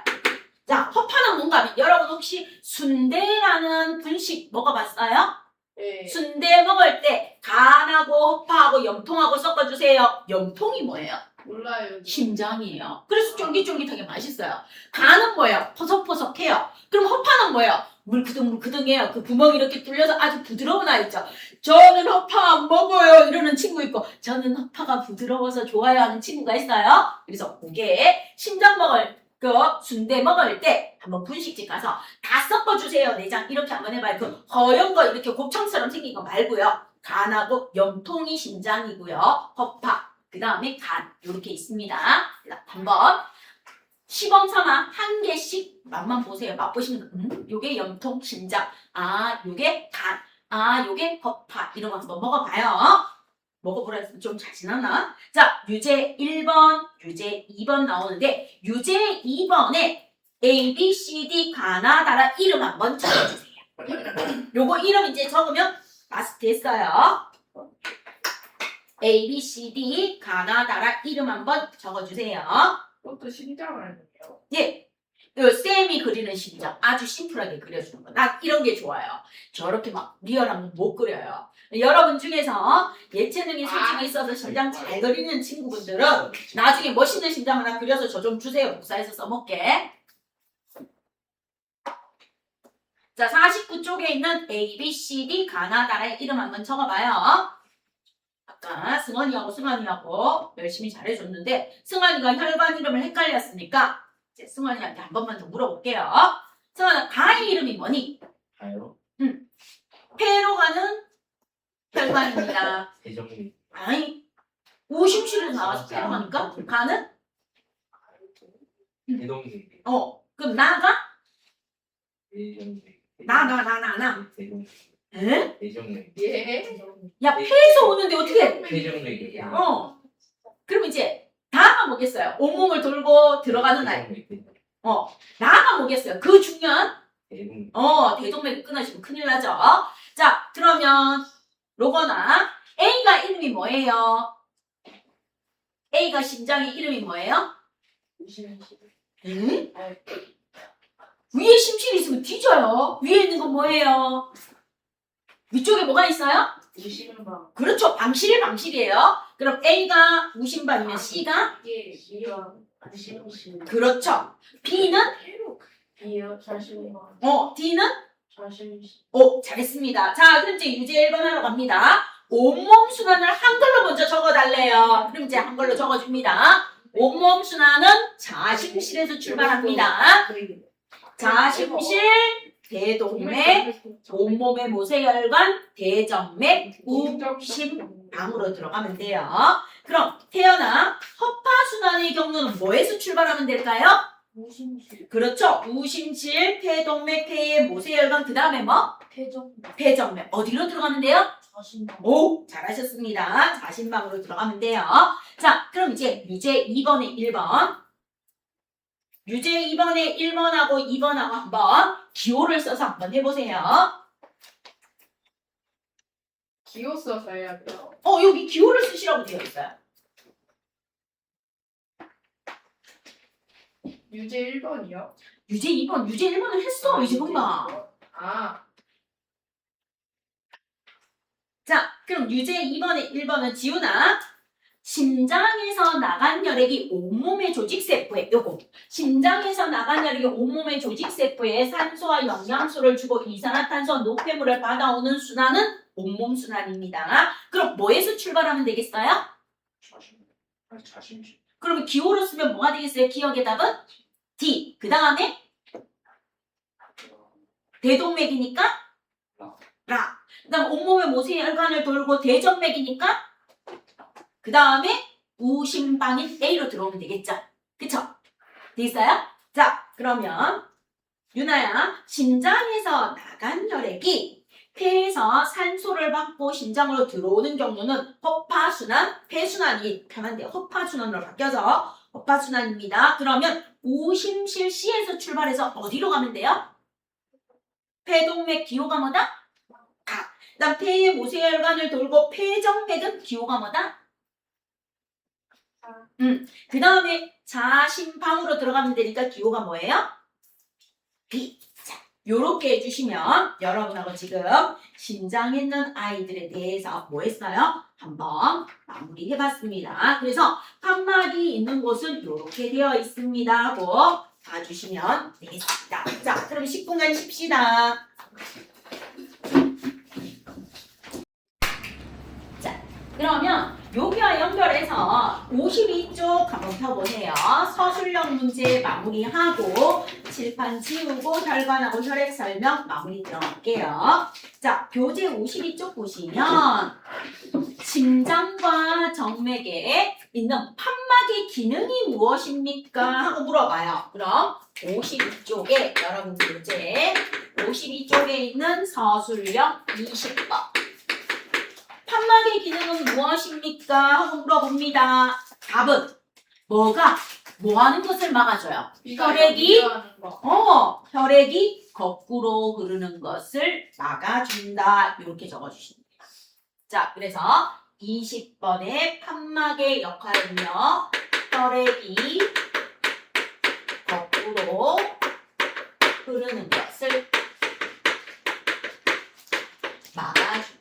자, 허파는 뭔가 하면 여러분 혹시 순대라는 분식 먹어봤어요? 네. 순대 먹을 때 간하고 허파하고 염통하고 섞어주세요. 염통이 뭐예요? 몰라요. 심장이에요. 그래서 쫄깃쫄깃하게 맛있어요. 간은 뭐예요? 퍼석퍼석해요. 그럼 허파는 뭐예요? 물크둥물크둥해요. 그 구멍이 이렇게 뚫려서 아주 부드러운 아이 있죠. 저는 허파 안 먹어요. 이러는 친구 있고 저는 허파가 부드러워서 좋아요 하는 친구가 있어요. 그래서 그게 심장 먹을 순대 먹을 때 한번 분식집 가서 다 섞어주세요. 내장 이렇게 한번 해봐요. 그 허연 거 이렇게 곱창처럼 생긴 거 말고요. 간하고 염통이 심장이고요. 허파. 그 다음에 간 이렇게 있습니다. 한번 시범 삼아 한 개씩 맛만 보세요. 맛보시면 요게 염통 심장, 요게 간, 요게 허파 이런 거 한번 먹어봐요. 먹어보라 했으면 좀 잘 지났나? 자, 유제 1번, 유제 2번 나오는데 유제 2번에 A, B, C, D, 가나, 다라 이름 한번 적어주세요. 요거 이름 이제 적으면 마스터 됐어요. A, B, C, D, 가나, 다라 이름 한번 적어주세요. 그것도 심장 아니에요? 예. 요 쌤이 그리는 심장 아주 심플하게 그려주는 거. 나 이런 게 좋아요. 저렇게 막 리얼한 거 못 그려요. 여러분 중에서 예체능이 솔직히 있어서 심장 잘 그리는 친구분들은 나중에 멋있는 심장 하나 그려서 저 좀 주세요. 복사해서 써먹게. 자, 49쪽에 있는 A, B, C, D, 가나다라의 이름 한번 적어봐요. 아까 승환이하고 열심히 잘해줬는데 승환이가 혈관 이름을 헷갈렸으니까 이제 승환이한테 한 번만 더 물어볼게요. 승환아, 가의 이름이 뭐니? 가요? 폐로 가는 혈관입니다. 대정맥. 아니, 오심실에서 나와서 폐로 가니까 가는? 대동맥. 그럼 나가? 대정맥. 나. 대동맥. 에? 대정맥. 예. 야, 폐에서 오는데 어떻게? 대정맥. 그럼 이제 다가 뭐겠어요? 온몸을 돌고 들어가는 아이. 나가 뭐겠어요? 그 중요한 대동맥. 대동맥이 끊어지면 큰일 나죠. 자, 그러면 로거나 A가 이름이 뭐예요? A가 심장의 이름이 뭐예요? 응? 위에 심실이 있으면 뒤져요. 위에 있는 건 뭐예요? 위쪽에 뭐가 있어요? 무심방. 그렇죠. 방실이에요. 그럼 A가 무심방이면 C가? 예. 이런. 무심. 그렇죠. B는? 이요. 자신감. D는? 자신. 잘했습니다. 자, 그럼 이제 유제 1번 하러 갑니다. 온몸 순환을 한글로 먼저 적어달래요. 그럼 이제 한글로 적어줍니다. 온몸 순환은 자심실에서 출발합니다. 자심실, 대동맥, 온몸의 모세혈관, 대정맥, 우심방으로 들어가면 돼요. 그럼 태연아, 허파순환의 경우는 뭐에서 출발하면 될까요? 무심실. 그렇죠. 우심실, 대동맥, 폐의 모세혈관, 그 다음에 뭐? 폐정맥. 어디로 들어가면 돼요? 자신감. 오, 잘하셨습니다. 자신방으로 들어가면 돼요. 자, 그럼 이제 유제 2번에 1번. 유제 2번에 1번하고 2번하고 한번 기호를 써서 한번 해보세요. 기호 써서 해야 돼요. 여기 기호를 쓰시라고 되어 있어요. 유제 1번이요? 유제 2번, 유제 1번을 했어. 이제 금방. 자, 그럼 유제 2번에 1번은 지훈아. 심장에서 나간 혈액이 온몸의 조직세포에 심장에서 나간 혈액이 온몸의 조직세포에 산소와 영양소를 주고 이산화탄소와 노폐물을 받아오는 순환은 온몸 순환입니다. 그럼 뭐에서 출발하면 되겠어요? 자심실. 그러면 기호로 쓰면 뭐가 되겠어요? 기억의 답은 D. 그 다음에 대동맥이니까 라. 그 다음 온몸의 모세혈관을 돌고 대정맥이니까 그 다음에 우심방인 A로 들어오면 되겠죠? 그쵸? 됐어요? 자, 그러면 유나야, 심장에서 나간 혈액이 폐에서 산소를 받고 심장으로 들어오는 경우는 허파순환, 폐순환이 편한데 허파순환으로 바뀌어서 허파순환입니다. 그러면 우심실 C에서 출발해서 어디로 가면 돼요? 폐동맥 기호가 뭐다? 가. 그다음 폐의 모세혈관을 돌고 폐정맥은 기호가 뭐다? 그 다음에 자심방으로 들어가면 되니까 기호가 뭐예요? B. 자, 요렇게 해주시면 여러분하고 지금 심장 있는 아이들에 대해서 뭐 했어요? 한번 마무리해봤습니다. 그래서 판막이 있는 곳은 요렇게 되어 있습니다 하고 봐주시면 되겠습니다. 자, 그럼 10분간 쉽시다. 자, 그러면 여기와 연결해서 52쪽 한번 펴보세요. 서술형 문제 마무리하고 칠판 지우고 혈관하고 혈액 설명 마무리 들어갈게요. 자, 교재 52쪽 보시면 심장과 정맥에 있는 판막의 기능이 무엇입니까? 하고 물어봐요. 그럼 52쪽에 여러분 교재 52쪽에 있는 서술형 20번 판막의 기능은 무엇입니까? 하고 물어봅니다. 답은 뭐가 뭐 하는 것을 막아줘요? 혈액이 혈액이 거꾸로 흐르는 것을 막아준다. 이렇게 적어주시면 돼요. 자, 그래서 20번의 판막의 역할은요. 혈액이 거꾸로 흐르는 것을 막아준다.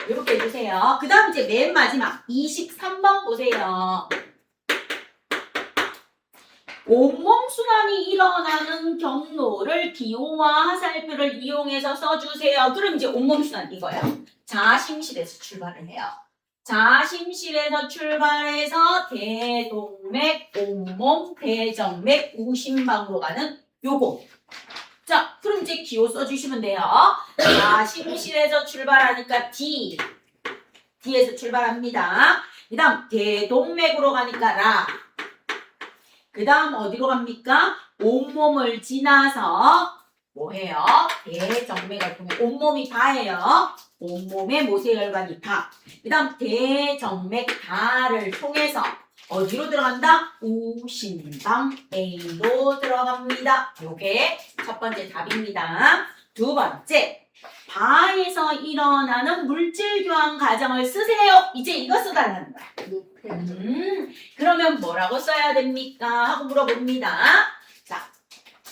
이렇게 해주세요. 그 다음 이제 맨 마지막 23번 보세요. 온몸 순환이 일어나는 경로를 기호와 화살표를 이용해서 써주세요. 그럼 이제 온몸 순환 이거예요. 자심실에서 출발을 해요. 자심실에서 출발해서 대동맥, 온몸, 대정맥, 우심방으로 가는 요거. 자, 그럼 이제 기호 써주시면 돼요. 자심실에서 출발하니까 D. D에서 출발합니다. 그 다음 대동맥으로 가니까 라. 그 다음 어디로 갑니까? 온몸을 지나서 뭐해요? 대정맥을 통해 온몸이 다예요. 온몸의 모세혈관이 다. 그 다음 대정맥 다를 통해서 어디로 들어간다? 우심방 A로 들어갑니다. 요게 첫 번째 답입니다. 두 번째, 바에서 일어나는 물질 교환 과정을 쓰세요. 이제 이거 써달라는 거야. 그러면 뭐라고 써야 됩니까? 하고 물어봅니다. 자,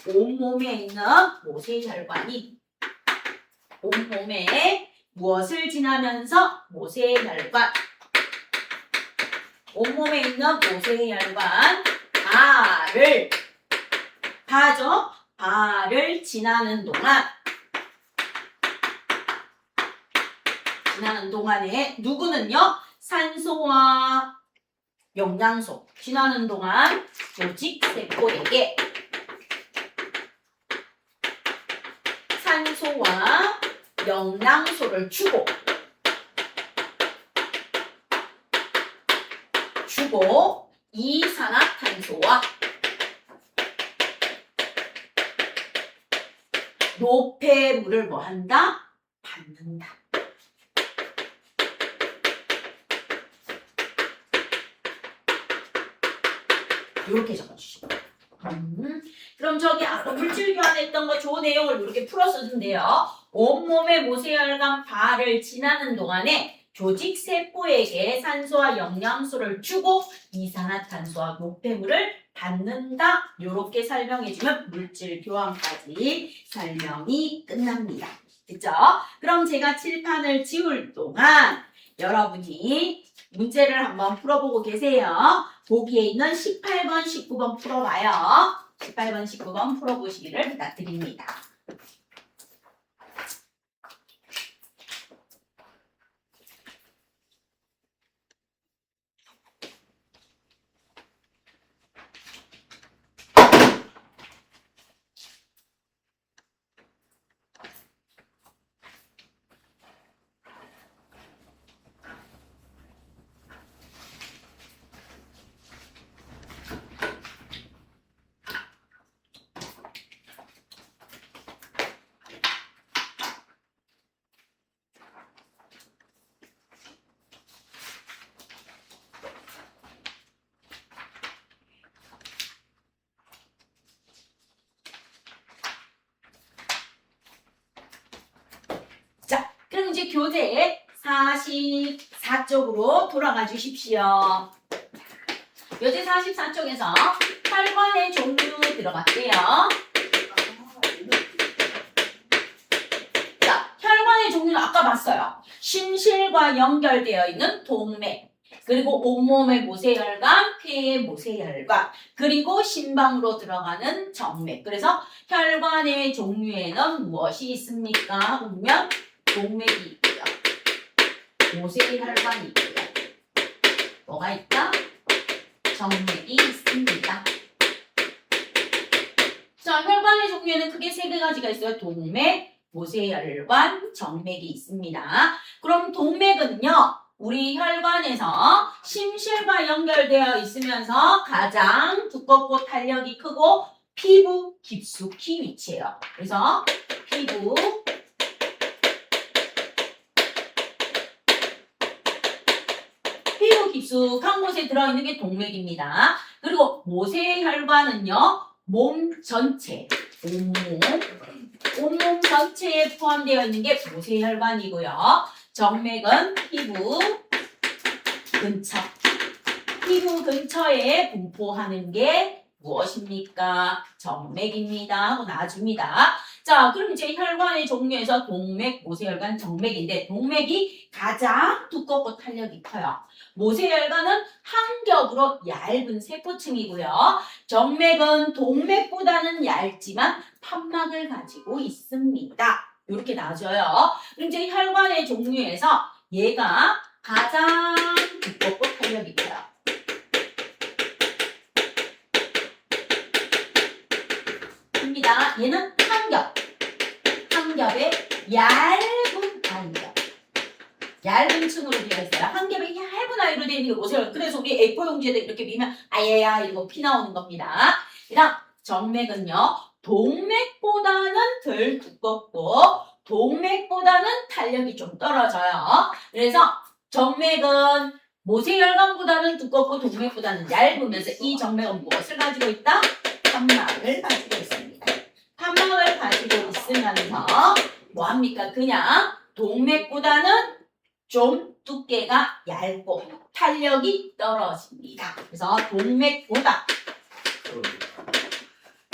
온몸에 있는 모세혈관이 온몸에 무엇을 지나면서 모세혈관 온몸에 있는 모세혈관 발을 지나는 동안에 누구는요? 산소와 영양소 지나는 동안 조직세포에게 산소와 영양소를 주고 이산화탄소와 노폐물을 뭐 한다? 받는다. 이렇게 적어주시면 돼요. 그럼 저기 아까 물질 교환했던 거 조 내용을 이렇게 풀어 쓰던데요. 온몸의 모세혈관 발을 지나는 동안에 조직세포에게 산소와 영양소를 주고 이산화탄소와 노폐물을 받는다. 이렇게 설명해주면 물질 교환까지 설명이 끝납니다. 됐죠? 그럼 제가 칠판을 지울 동안 여러분이 문제를 한번 풀어보고 계세요. 보기에 있는 18번, 19번 풀어봐요. 18번, 19번 풀어보시기를 부탁드립니다. 교재 44쪽으로 돌아가 주십시오. 교재 44쪽에서 혈관의 종류 들어갈게요. 자, 혈관의 종류는 아까 봤어요. 심실과 연결되어 있는 동맥, 그리고 온몸의 모세혈관, 폐의 모세혈관, 그리고 심방으로 들어가는 정맥. 그래서 혈관의 종류에는 무엇이 있습니까? 보면 동맥이 있고요. 모세혈관이 있고요. 뭐가 있다? 정맥이 있습니다. 자, 혈관의 종류에는 크게 세 가지가 있어요. 동맥, 모세혈관, 정맥이 있습니다. 그럼 동맥은요, 우리 혈관에서 심실과 연결되어 있으면서 가장 두껍고 탄력이 크고 피부 깊숙이 위치해요. 그래서 피부 깊숙한 곳에 들어있는 게 동맥입니다. 그리고 모세혈관은요, 몸 전체, 온몸 전체에 포함되어 있는 게 모세혈관이고요. 정맥은 피부 근처에 분포하는 게 무엇입니까? 정맥입니다. 하고 놔줍니다. 자, 그럼 이제 혈관의 종류에서 동맥, 모세혈관, 정맥인데 동맥이 가장 두껍고 탄력이 커요. 모세혈관은 한 겹으로 얇은 세포층이고요. 정맥은 동맥보다는 얇지만 판막을 가지고 있습니다. 이렇게 놔줘요. 그럼 이제 혈관의 종류에서 얘가 가장 두껍고 탄력이 커요. 입니다. 얘는 한 겹에 얇은 층으로 되어 있어요. 한 겹에 얇은 아이로 되어 있는 게 모세혈관. 그래서 우리 A4 용지에다 이렇게 밀면 아야야 이러고 피 나오는 겁니다. 그다음 정맥은요, 동맥보다는 덜 두껍고 동맥보다는 탄력이 좀 떨어져요. 그래서 정맥은 모세혈관보다는 두껍고 동맥보다는 얇으면서 이 정맥은 무엇을 가지고 있다? 판막을 가지고 있습니다. 판막을 가지고 있으면서 뭐합니까? 그냥 동맥보다는 좀 두께가 얇고 탄력이 떨어집니다. 그래서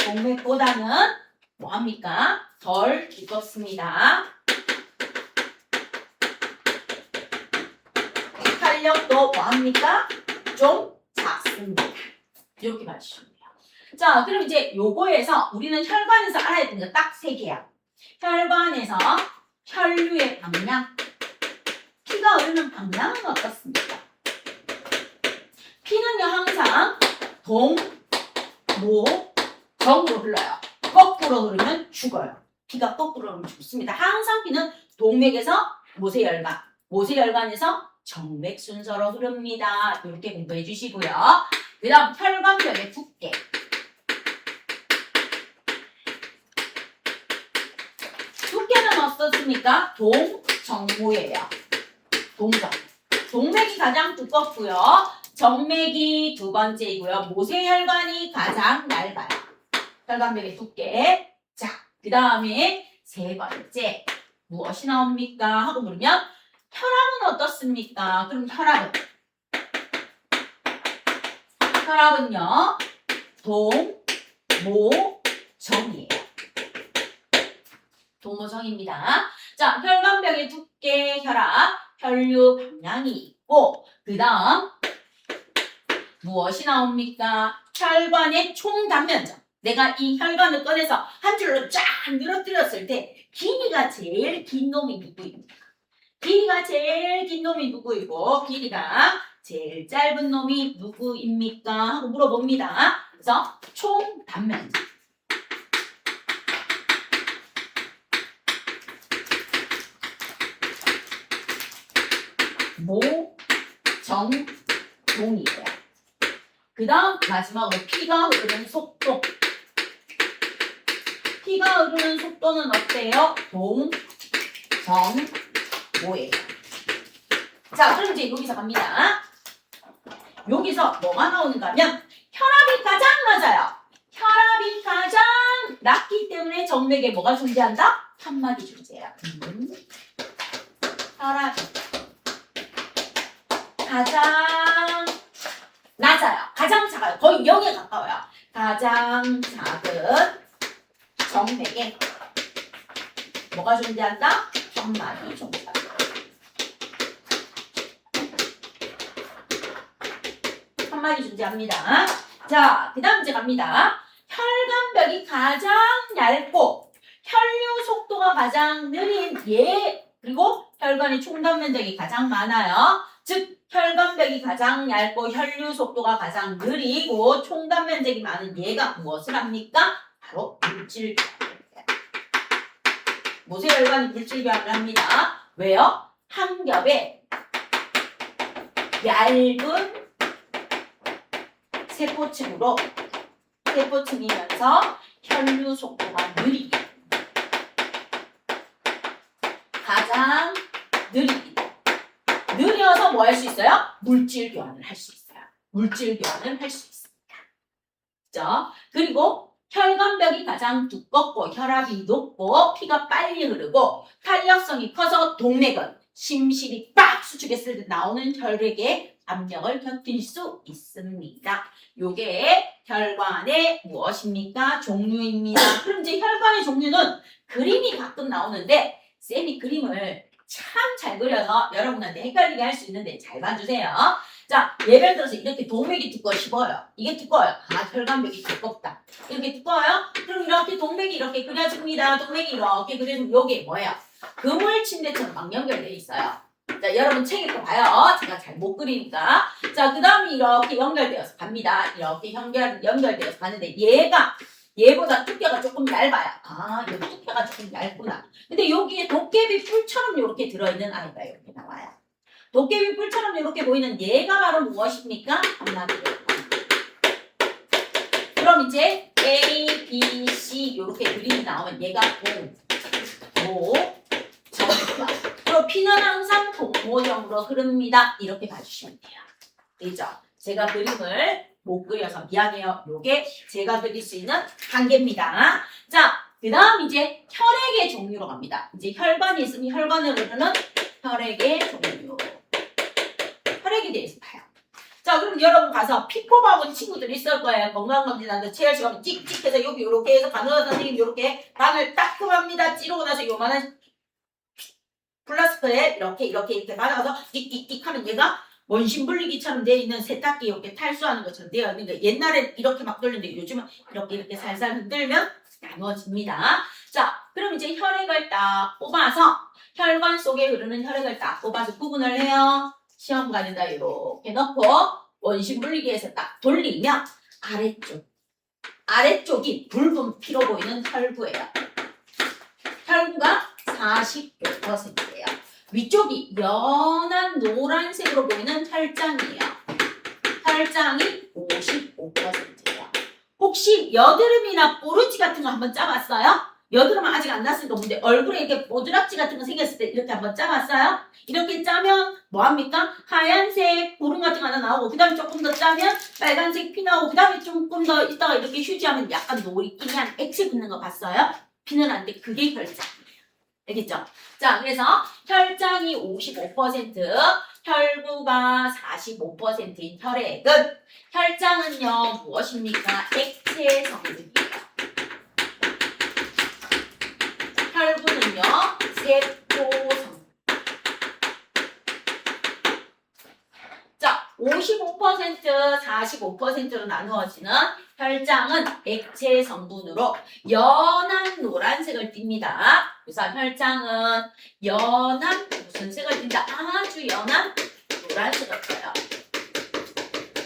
동맥보다는 뭐합니까? 덜 두껍습니다. 탄력도 뭐합니까? 좀 작습니다. 이렇게 봐주시면 돼요. 자, 그럼 이제 요거에서 우리는 혈관에서 알아야 되는 거 딱 3개야. 혈관에서 혈류의 방향, 피가 흐르는 방향은 어떻습니까? 피는요, 항상 동, 모, 정으로 흘러요. 거꾸로 흐르면 죽어요. 피가 거꾸로 흐르면 죽습니다. 항상 피는 동맥에서 모세혈관, 모세혈관에서 정맥 순서로 흐릅니다. 이렇게 공부해 주시고요. 그 다음 혈관벽의 두께. 두께는 어떻습니까? 동정모예요. 동맥이 가장 두껍고요. 정맥이 두 번째이고요. 모세혈관이 가장 얇아요. 혈관벽의 두께. 자, 그 다음에 세 번째 무엇이 나옵니까? 하고 물으면 혈압은 어떻습니까? 그럼 혈압은요, 동, 모, 정이에요. 동모정입니다. 자, 혈관벽의 두께, 혈압, 혈류 방향이 있고, 그 다음 무엇이 나옵니까? 혈관의 총 단면적. 내가 이 혈관을 꺼내서 한 줄로 쫙 늘어뜨렸을 때 길이가 제일 긴 놈이 누구입니까? 길이가 제일 긴 놈이 누구이고 길이가 제일 짧은 놈이 누구입니까? 하고 물어봅니다. 그래서 총 단면적. 모, 정, 동이에요. 그 다음 마지막으로 피가 흐르는 속도. 피가 흐르는 속도는 어때요? 동, 정, 모예요. 자, 그럼 이제 여기서 갑니다. 여기서 뭐가 나오는가 하면 혈압이 가장 낮아요. 혈압이 가장 낮기 때문에 정맥에 뭐가 존재한다? 판막이 존재해요. 혈압이 가장 낮아요. 가장 작아요. 거의 0에 가까워요. 가장 작은 정맥에 뭐가 존재한다? 혈관이 존재한다. 혈관이 존재합니다. 자, 그 다음 이제 갑니다. 혈관벽이 가장 얇고 혈류 속도가 가장 느린 그리고 혈관의 총단 면적이 가장 많아요. 즉 혈관벽이 가장 얇고 혈류 속도가 가장 느리고 총단 면적이 많은 얘가 무엇을 합니까? 바로 물질교환입니다. 모세혈관이 물질교환을 합니다. 왜요? 한 겹에 얇은 세포층이면서 혈류 속도가 느리게 가장 느려서 뭐 할 수 있어요? 물질 교환을 할 수 있어요. 물질 교환을 할 수 있습니다. 그죠? 그리고 혈관벽이 가장 두껍고 혈압이 높고 피가 빨리 흐르고 탄력성이 커서 동맥은 심실이 빡 수축했을 때 나오는 혈액의 압력을 견딜 수 있습니다. 요게 혈관의 무엇입니까? 종류입니다. 그럼 이제 혈관의 종류는 그림이 가끔 나오는데 쌤이 그림을 참 잘 그려서 여러분한테 헷갈리게 할 수 있는데 잘 봐주세요. 자, 예를 들어서 이렇게 동맥이 두꺼워 싶어요. 이게 두꺼워요. 혈관벽이 두껍다. 이렇게 두꺼워요? 그럼 이렇게 동맥이 이렇게 그려집니다. 동맥이 이렇게 그려지면 요게 뭐예요? 그물 침대처럼 막 연결되어 있어요. 자, 여러분 책에 또 봐요. 제가 잘 못 그리니까. 자, 그 다음에 이렇게 연결되어서 갑니다. 이렇게 연결되어서 가는데 얘보다 두께가 조금 얇아요. 여기 두께가 조금 얇구나. 근데 여기에 도깨비 뿔처럼 이렇게 들어있는 아이가 이렇게 나와요. 도깨비 뿔처럼 이렇게 보이는 얘가 바로 무엇입니까? 함막이에요. 그럼 이제 A, B, C 이렇게 그림이 나오면 얘가 정입니다. 그리고 피는 항상 동모형으로 흐릅니다. 이렇게 봐주시면 돼요. 되죠? 제가 그림을 못 그려서 미안해요. 요게 제가 그릴 수 있는 한계입니다. 자, 그 다음 이제 혈액의 종류로 갑니다. 이제 혈관이 있으면 혈관을 흐르는 혈액의 종류. 혈액에 대해서 봐요. 자, 그럼 여러분 가서 피 뽑아본 친구들이 있을 거예요. 건강검진하는데 체열 시간을 찍찍해서 여기 이렇게 해서 간호사 선생님 이렇게 방을 따끔합니다. 찌르고 나서 요만한 플라스크에 이렇게 받아서 띡띡띡 하면 얘가 원심분리기처럼 되어 있는 세탁기 이렇게 탈수하는 것처럼 되어 있는데 옛날엔 이렇게 막 돌리는데 요즘은 이렇게 살살 흔들면 나눠집니다. 자, 그럼 이제 혈액을 딱 뽑아서 혈관 속에 흐르는 혈액을 딱 뽑아서 구분을 해요. 시험관에다 이렇게 넣고 원심분리기에서 딱 돌리면 아래쪽이 붉은 피로 보이는 혈구예요. 혈구가 45%예요. 위쪽이 연한 노란색으로 보이는 혈장이에요. 혈장이 55%예요. 혹시 여드름이나 뽀루지 같은 거 한번 짜봤어요? 여드름은 아직 안 났으니까 뭔데 얼굴에 이렇게 보드락지 같은 거 생겼을 때 이렇게 한번 짜봤어요? 이렇게 짜면 뭐합니까? 하얀색 보름 같은 거 하나 나오고 그 다음에 조금 더 짜면 빨간색 피 나오고 그 다음에 조금 더 있다가 이렇게 휴지하면 약간 노리끼리한 액체 붙는 거 봤어요? 피는 안 돼. 그게 혈장이에요. 알겠죠? 자, 그래서 혈장이 55%, 혈구가 45%인 혈액은 혈장은요 무엇입니까? 액체 성분이에요. 혈구는요 세포 성분. 자, 55%, 45%로 나누어지는 혈장은 액체 성분으로 연한 노란색을 띱니다. 그래서 혈장은 연한 무슨 색을 띈다? 아주 연한 노란색을 띄어요.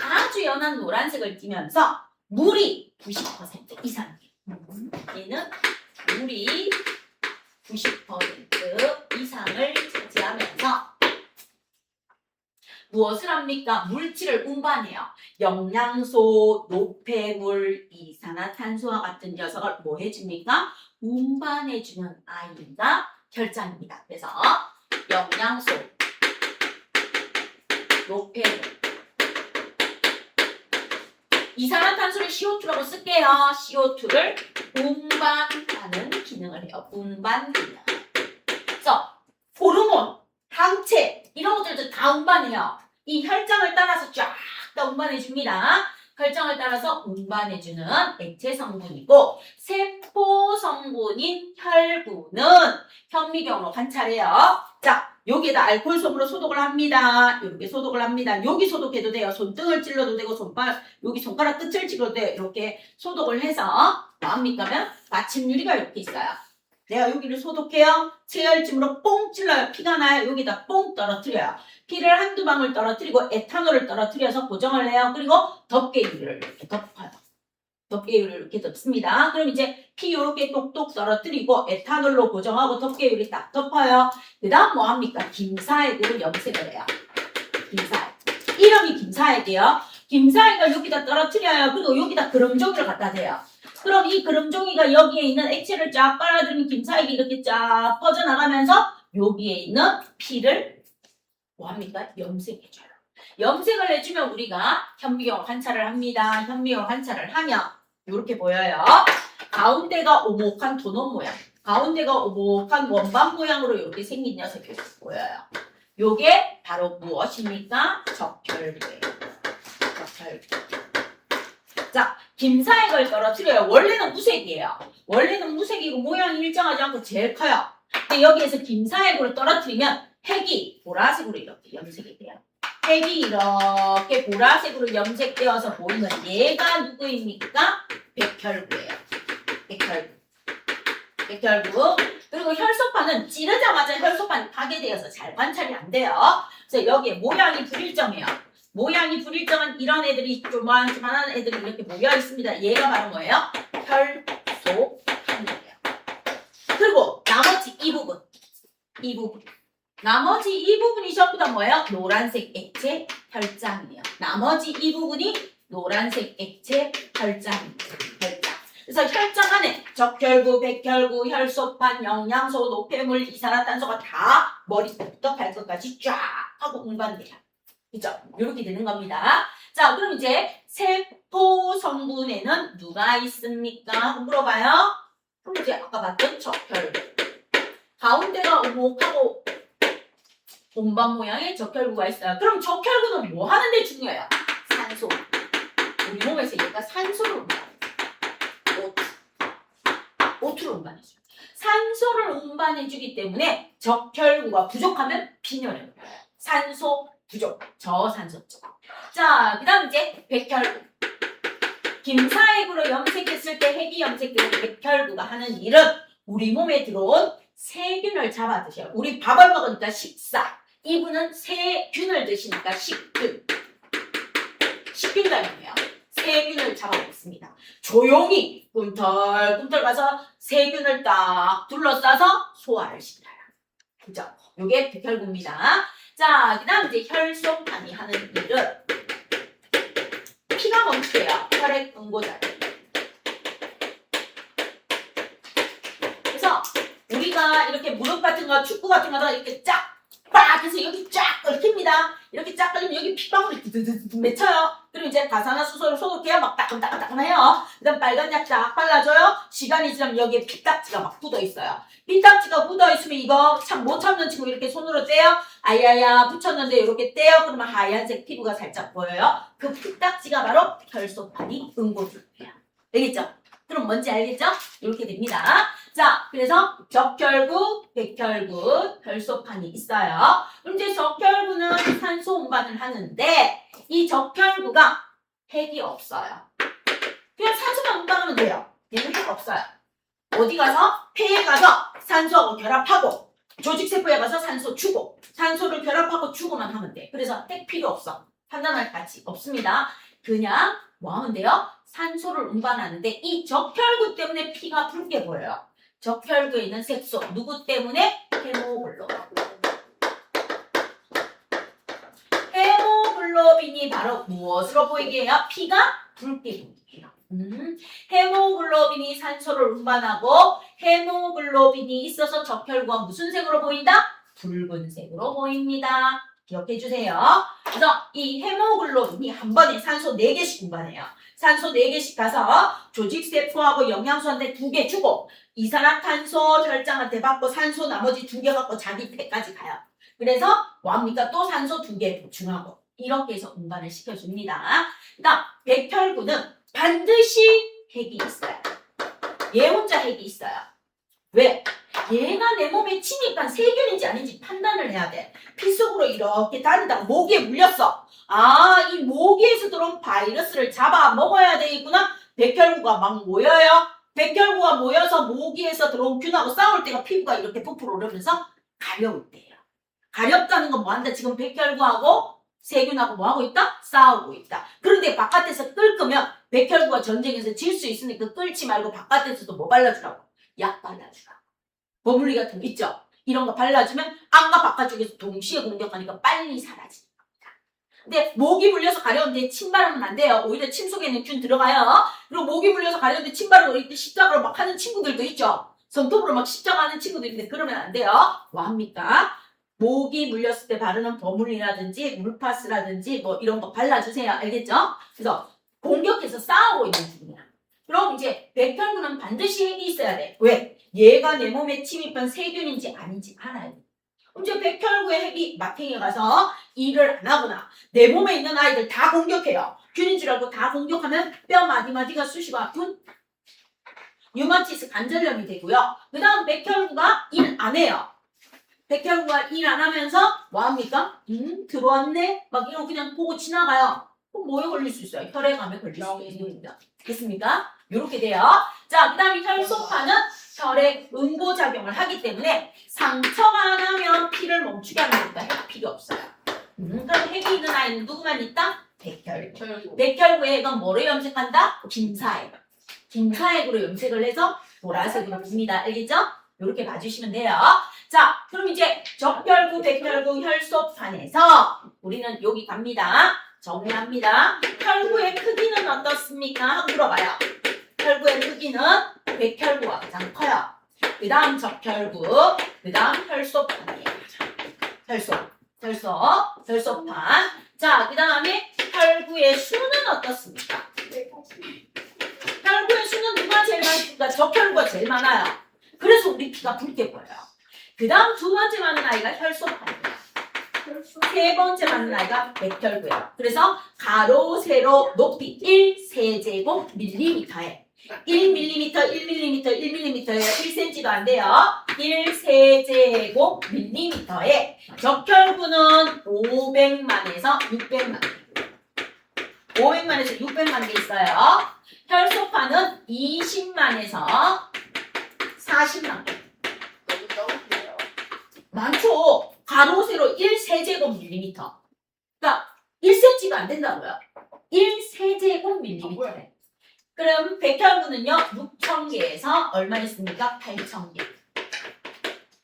아주 연한 노란색을 띠면서 물이 90% 이상이에요. 얘는 물이 90% 이상을 차지하면서 무엇을 합니까? 물질을 운반해요. 영양소, 노폐물, 이산화탄소와 같은 녀석을 뭐 해줍니까? 운반해주는 아이가 혈장입니다. 그래서 영양소, 노폐물, 이산화탄소를 CO2라고 쓸게요. CO2를 운반하는 기능을 해요. 운반 기능. 그래서 호르몬, 항체 이런 것들도 다 운반해요. 이 혈장을 따라서 쫙 다 운반해 줍니다. 혈장을 따라서 운반해주는 액체 성분이고 세포 성분인 혈구는 현미경으로 관찰해요. 자, 여기에다 알코올솜으로 소독을 합니다. 이렇게 소독을 합니다. 여기 소독해도 돼요. 손등을 찔러도 되고 여기 손가락 끝을 찔러도 돼요. 이렇게 소독을 해서 뭐합니까? 하면 마침 유리가 이렇게 있어요. 내가 여기를 소독해요. 체열찜으로 뽕 찔러요. 피가 나요. 여기다 뽕 떨어뜨려요. 피를 한두 방울 떨어뜨리고 에탄올을 떨어뜨려서 고정을 해요. 그리고 덮개유리를 이렇게 덮어요. 덮개유리를 이렇게 덮습니다. 그럼 이제 피 이렇게 똑똑 떨어뜨리고 에탄올로 고정하고 덮개유리 딱 덮어요. 그 다음 뭐합니까? 김사액으로 염색을 해요. 김사액. 이름이 김사액이에요. 김사액을 여기다 떨어뜨려요. 그리고 여기다 그름종이를 갖다 대요. 그럼 이 그름종이가 여기에 있는 액체를 쫙 빨아들이는 김사액이 이렇게 쫙 퍼져나가면서 여기에 있는 피를 뭐합니까? 염색해줘요. 염색을 해주면 우리가 현미경 관찰을 합니다. 현미경 관찰을 하면 이렇게 보여요. 가운데가 오목한 도넛 모양, 가운데가 오목한 원반 모양으로 이렇게 생긴 녀석이 보여요. 요게 바로 무엇입니까? 적혈구예요. 적혈구. 자, 김사액을 떨어뜨려요. 원래는 무색이에요. 원래는 무색이고 모양이 일정하지 않고 제일 커요. 근데 여기에서 김사액으로 떨어뜨리면 핵이 보라색으로 이렇게 염색이 돼요. 핵이 이렇게 보라색으로 염색되어서 보이는 얘가 누구입니까? 백혈구예요. 백혈구. 백혈구. 그리고 혈소판은 찌르자마자 혈소판이 파괴되어서 잘 관찰이 안 돼요. 그래서 여기에 모양이 불일정해요. 모양이 불일정한 이런 애들이 조만조만한 애들이 이렇게 모여 있습니다. 얘가 바로 뭐예요? 혈소판이에요. 그리고 나머지 이 부분. 나머지 이 부분이 전부 다 뭐예요? 노란색 액체 혈장이에요. 나머지 이 부분이 노란색 액체 혈장이에요. 혈장. 그래서 혈장 안에 적혈구, 백혈구, 혈소판, 영양소, 노폐물, 이산화탄소가 다 머리부터 발끝까지 쫙 하고 운반돼요. 그죠? 이렇게 되는 겁니다. 자, 그럼 이제 세포 성분에는 누가 있습니까? 한번 물어봐요. 그럼 이제 아까 봤던 적혈구. 가운데가 오목하고 본반 모양의 적혈구가 있어요. 그럼 적혈구는 뭐 하는데 중요해요? 산소. 우리 몸에서 얘가 산소를 운반해요. O2를 운반해줘요. 산소를 운반해주기 때문에 적혈구가 부족하면 빈혈을 해요. 산소 부족, 저산소증. 자, 그 다음 이제 백혈구. 김사액으로 염색했을 때 핵이 염색되는 백혈구가 하는 일은 우리 몸에 들어온 세균을 잡아 드셔요. 우리 밥을 먹으니까 식사. 이분은 세균을 드시니까 식균. 식균장이에요. 세균을 잡아 먹습니다. 조용히 꿈틀꿈틀 가서 세균을 딱 둘러싸서 소화를 시켜요. 그죠? 요게 백혈구입니다. 자, 그 다음 이제 혈소판이 하는 일은 피가 멈추게요. 혈액 응고자. 그래서 우리가 이렇게 무릎 같은 거, 축구 같은 거다 이렇게 쫙 해서 여기 쫙 끓입니다. 이렇게 쫙 끓이면 여기 핏방울이 드드드드 맺혀요. 그리고 이제 가산화수소를 소독해야 막 따끈따끈따끈해요. 그 다음 빨간 약 쫙 발라줘요. 시간이 지나면 여기에 피딱지가 막 묻어있어요. 피딱지가 묻어있으면 이거 참 못 참는 친구 이렇게 손으로 떼요. 아야야 붙였는데 이렇게 떼요. 그러면 하얀색 피부가 살짝 보여요. 그 피딱지가 바로 혈소판이 응고주예요. 알겠죠? 그럼 뭔지 알겠죠? 이렇게 됩니다. 자, 그래서 적혈구, 백혈구, 혈소판이 있어요. 그럼 이제 적혈구는 산소 운반을 하는데 이 적혈구가 핵이 없어요. 그냥 산소만 운반하면 돼요. 얘는 핵 없어요. 어디 가서? 폐에 가서 산소하고 결합하고 조직세포에 가서 산소 주고 산소를 결합하고 주고만 하면 돼. 그래서 핵 필요 없어. 판단할 가치 없습니다. 그냥 뭐 하면 돼요? 산소를 운반하는데 이 적혈구 때문에 피가 붉게 보여요. 적혈구에 있는 색소 누구 때문에? 헤모글로빈. 헤모글로빈이 바로 무엇으로 보이게 해요? 피가 붉게 보이게 해요. 헤모글로빈이 산소를 운반하고 헤모글로빈이 있어서 적혈구가 무슨 색으로 보인다? 붉은색으로 보입니다. 기억해 주세요. 그래서 이 헤모글로빈이 한 번에 산소 4개씩 운반해요. 산소 4개씩 가서 조직세포하고 영양소한테 2개 주고 이산화탄소 혈장한테 받고 산소 나머지 2개 갖고 자기 폐까지 가요. 그래서 뭐합니까? 또 산소 2개 보충하고 이렇게 해서 운반을 시켜줍니다. 그다음 백혈구는 반드시 핵이 있어요. 얘 혼자 핵이 있어요. 왜? 얘가 내 몸에 침입한 세균인지 아닌지 판단을 해야 돼. 피 속으로 이렇게 다니다가 모기에 물렸어. 아, 이 모기에서 들어온 바이러스를 잡아 먹어야 되겠구나. 백혈구가 막 모여요. 백혈구가 모여서 모기에서 들어온 균하고 싸울 때가 피부가 이렇게 부풀어 오르면서 가려울 때예요. 가렵다는 건 뭐한다? 지금 백혈구하고 세균하고 뭐하고 있다? 싸우고 있다. 그런데 바깥에서 끓으면 백혈구가 전쟁에서 질 수 있으니까 끓지 말고 바깥에서도 뭐 발라주라고? 약 발라주라고. 버물리 같은 거 있죠? 이런 거 발라주면 안과 바깥쪽에서 동시에 공격하니까 빨리 사라집니다. 근데 모기 물려서 가려운데 침 바르면 안 돼요. 오히려 침 속에 있는 균 들어가요. 그리고 모기 물려서 가려운데 침 바르고 이때 십자가로 막 하는 친구들도 있죠. 손톱으로 막 십자가 하는 친구들인데 그러면 안 돼요. 뭐 합니까? 모기 물렸을 때 바르는 버물리라든지 물파스라든지 뭐 이런 거 발라주세요. 알겠죠? 그래서 공격해서 싸우고 있는 중이야. 그럼 이제 백혈구는 반드시 핵이 있어야 돼. 왜? 얘가 내 몸에 침입한 세균인지 아닌지 알아야 돼. 이제 백혈구의 핵이 마탱이에 가서 일을 안 하거나 내 몸에 있는 아이들 다 공격해요. 균인 줄 알고 다 공격하면 뼈 마디마디가 쑤시고 아픈 류마티스 관절염이 되고요. 그 다음 백혈구가 일 안 해요. 백혈구가 일 안 하면서 뭐합니까? 들어왔네? 막 이러고 그냥 보고 지나가요. 그럼 뭐에 걸릴 수 있어요? 혈액암에 걸릴 수 있습니다. 됐습니까? 이렇게 돼요. 자, 그 다음에 혈소판은 혈액 응고작용을 하기 때문에 상처가 안 하면 피를 멈추게 합니다. 핵 필요 없어요. 그럼 핵이 있는 아이는 누구만 있다? 백혈구. 백혈구의 핵은 뭐로 염색한다? 김사액. 김사액으로 염색을 해서 보라색으로 봅니다. 알겠죠? 이렇게 봐주시면 돼요. 자, 그럼 이제 적혈구, 백혈구, 혈소판에서 우리는 여기 갑니다. 정리합니다. 혈구의 크기는 어떻습니까? 하고 물어봐요. 혈구의 크기는 백혈구가 가장 커요. 그 다음 적혈구, 그 다음 혈소판이에요. 혈소판. 자, 그 다음에 혈구의 수는 어떻습니까? 혈구의 수는 누가 제일 많습니까? 적혈구가 제일 많아요. 그래서 우리 피가 붉게 보여요. 그 다음 두 번째 많은 아이가 혈소판이에요. 세 번째 많은 아이가 백혈구예요. 그래서 가로, 세로, 높이 1세제곱 밀리미터에 1mm, 1mm, 1mm에 1cm도 안 돼요. 1세제곱 밀리미터에 적혈구는 500만에서 600만 개. 500만에서 600만 개 있어요. 혈소판은 20만에서 40만 개. 너무 적은데요. 많죠. 가로, 세로 1세제곱 밀리미터. 그러니까 1cm가 안 된다고요. 1세제곱 밀리미터래. 그럼 백혈구는요, 6,000개에서 얼마 있습니까? 8,000개.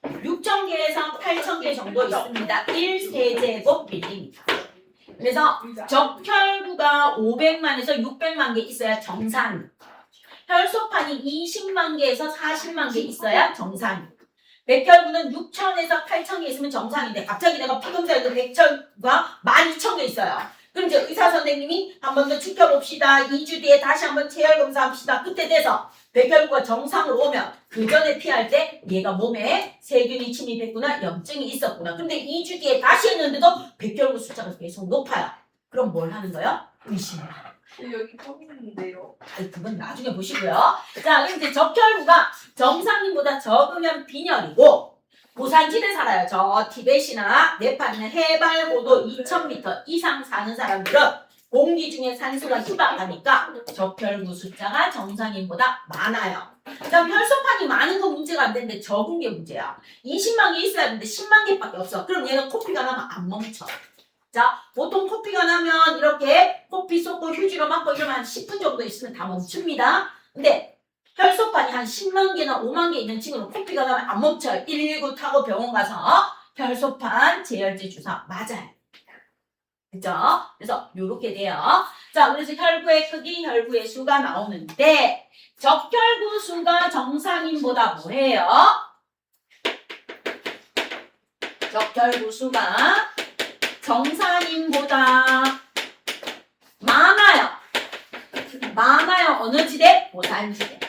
6,000개에서 8,000개 정도 있습니다. 1세제곱 밀리미터. 그래서 적혈구가 500만에서 600만 개 있어야 정상. 혈소판이 20만 개에서 40만 개 있어야 정상. 백혈구는 6,000에서 8,000개 있으면 정상인데 갑자기 내가 피검사에서 백혈구가 12,000개 있어요. 그럼 이제 의사 선생님이 한 번 더 지켜봅시다. 2주 뒤에 다시 한번 체열 검사합시다. 그때 돼서 백혈구가 정상으로 오면 그 전에 피할 때 얘가 몸에 세균이 침입했구나, 염증이 있었구나. 근데 2주 뒤에 다시 했는데도 백혈구 숫자가 계속 높아요. 그럼 뭘 하는 거예요? 의심을. 여기 떴는데요. 그건 나중에 보시고요. 자, 그럼 이제 적혈구가 정상인보다 적으면 빈혈이고 고산지대 살아요. 저 티벳이나 네팔이나 해발 고도 2,000m 이상 사는 사람들은 공기 중에 산소가 희박하니까 적혈구 숫자가 정상인보다 많아요. 그다음 혈소판이 많은 건 문제가 안 되는데 적은 게 문제야. 20만 개 있어야 되는데 10만 개밖에 없어. 그럼 얘는 코피가 나면 안 멈춰. 자, 보통 코피가 나면 이렇게 코피 쏟고 휴지로 막고 이러면 한 10분 정도 있으면 다 멈춥니다. 근데 혈소판이 한 10만 개나 5만 개 있는 친구는 코피가 나면 안 멈춰요. 119 타고 병원 가서 혈소판 제열제 주사 맞아요. 그죠? 그래서 요렇게 돼요. 자, 그래서 혈구의 크기, 혈구의 수가 나오는데 적혈구 수가 정상인보다 뭐예요? 적혈구 수가 정상인보다 많아요. 많아요. 어느 지대? 고산지대.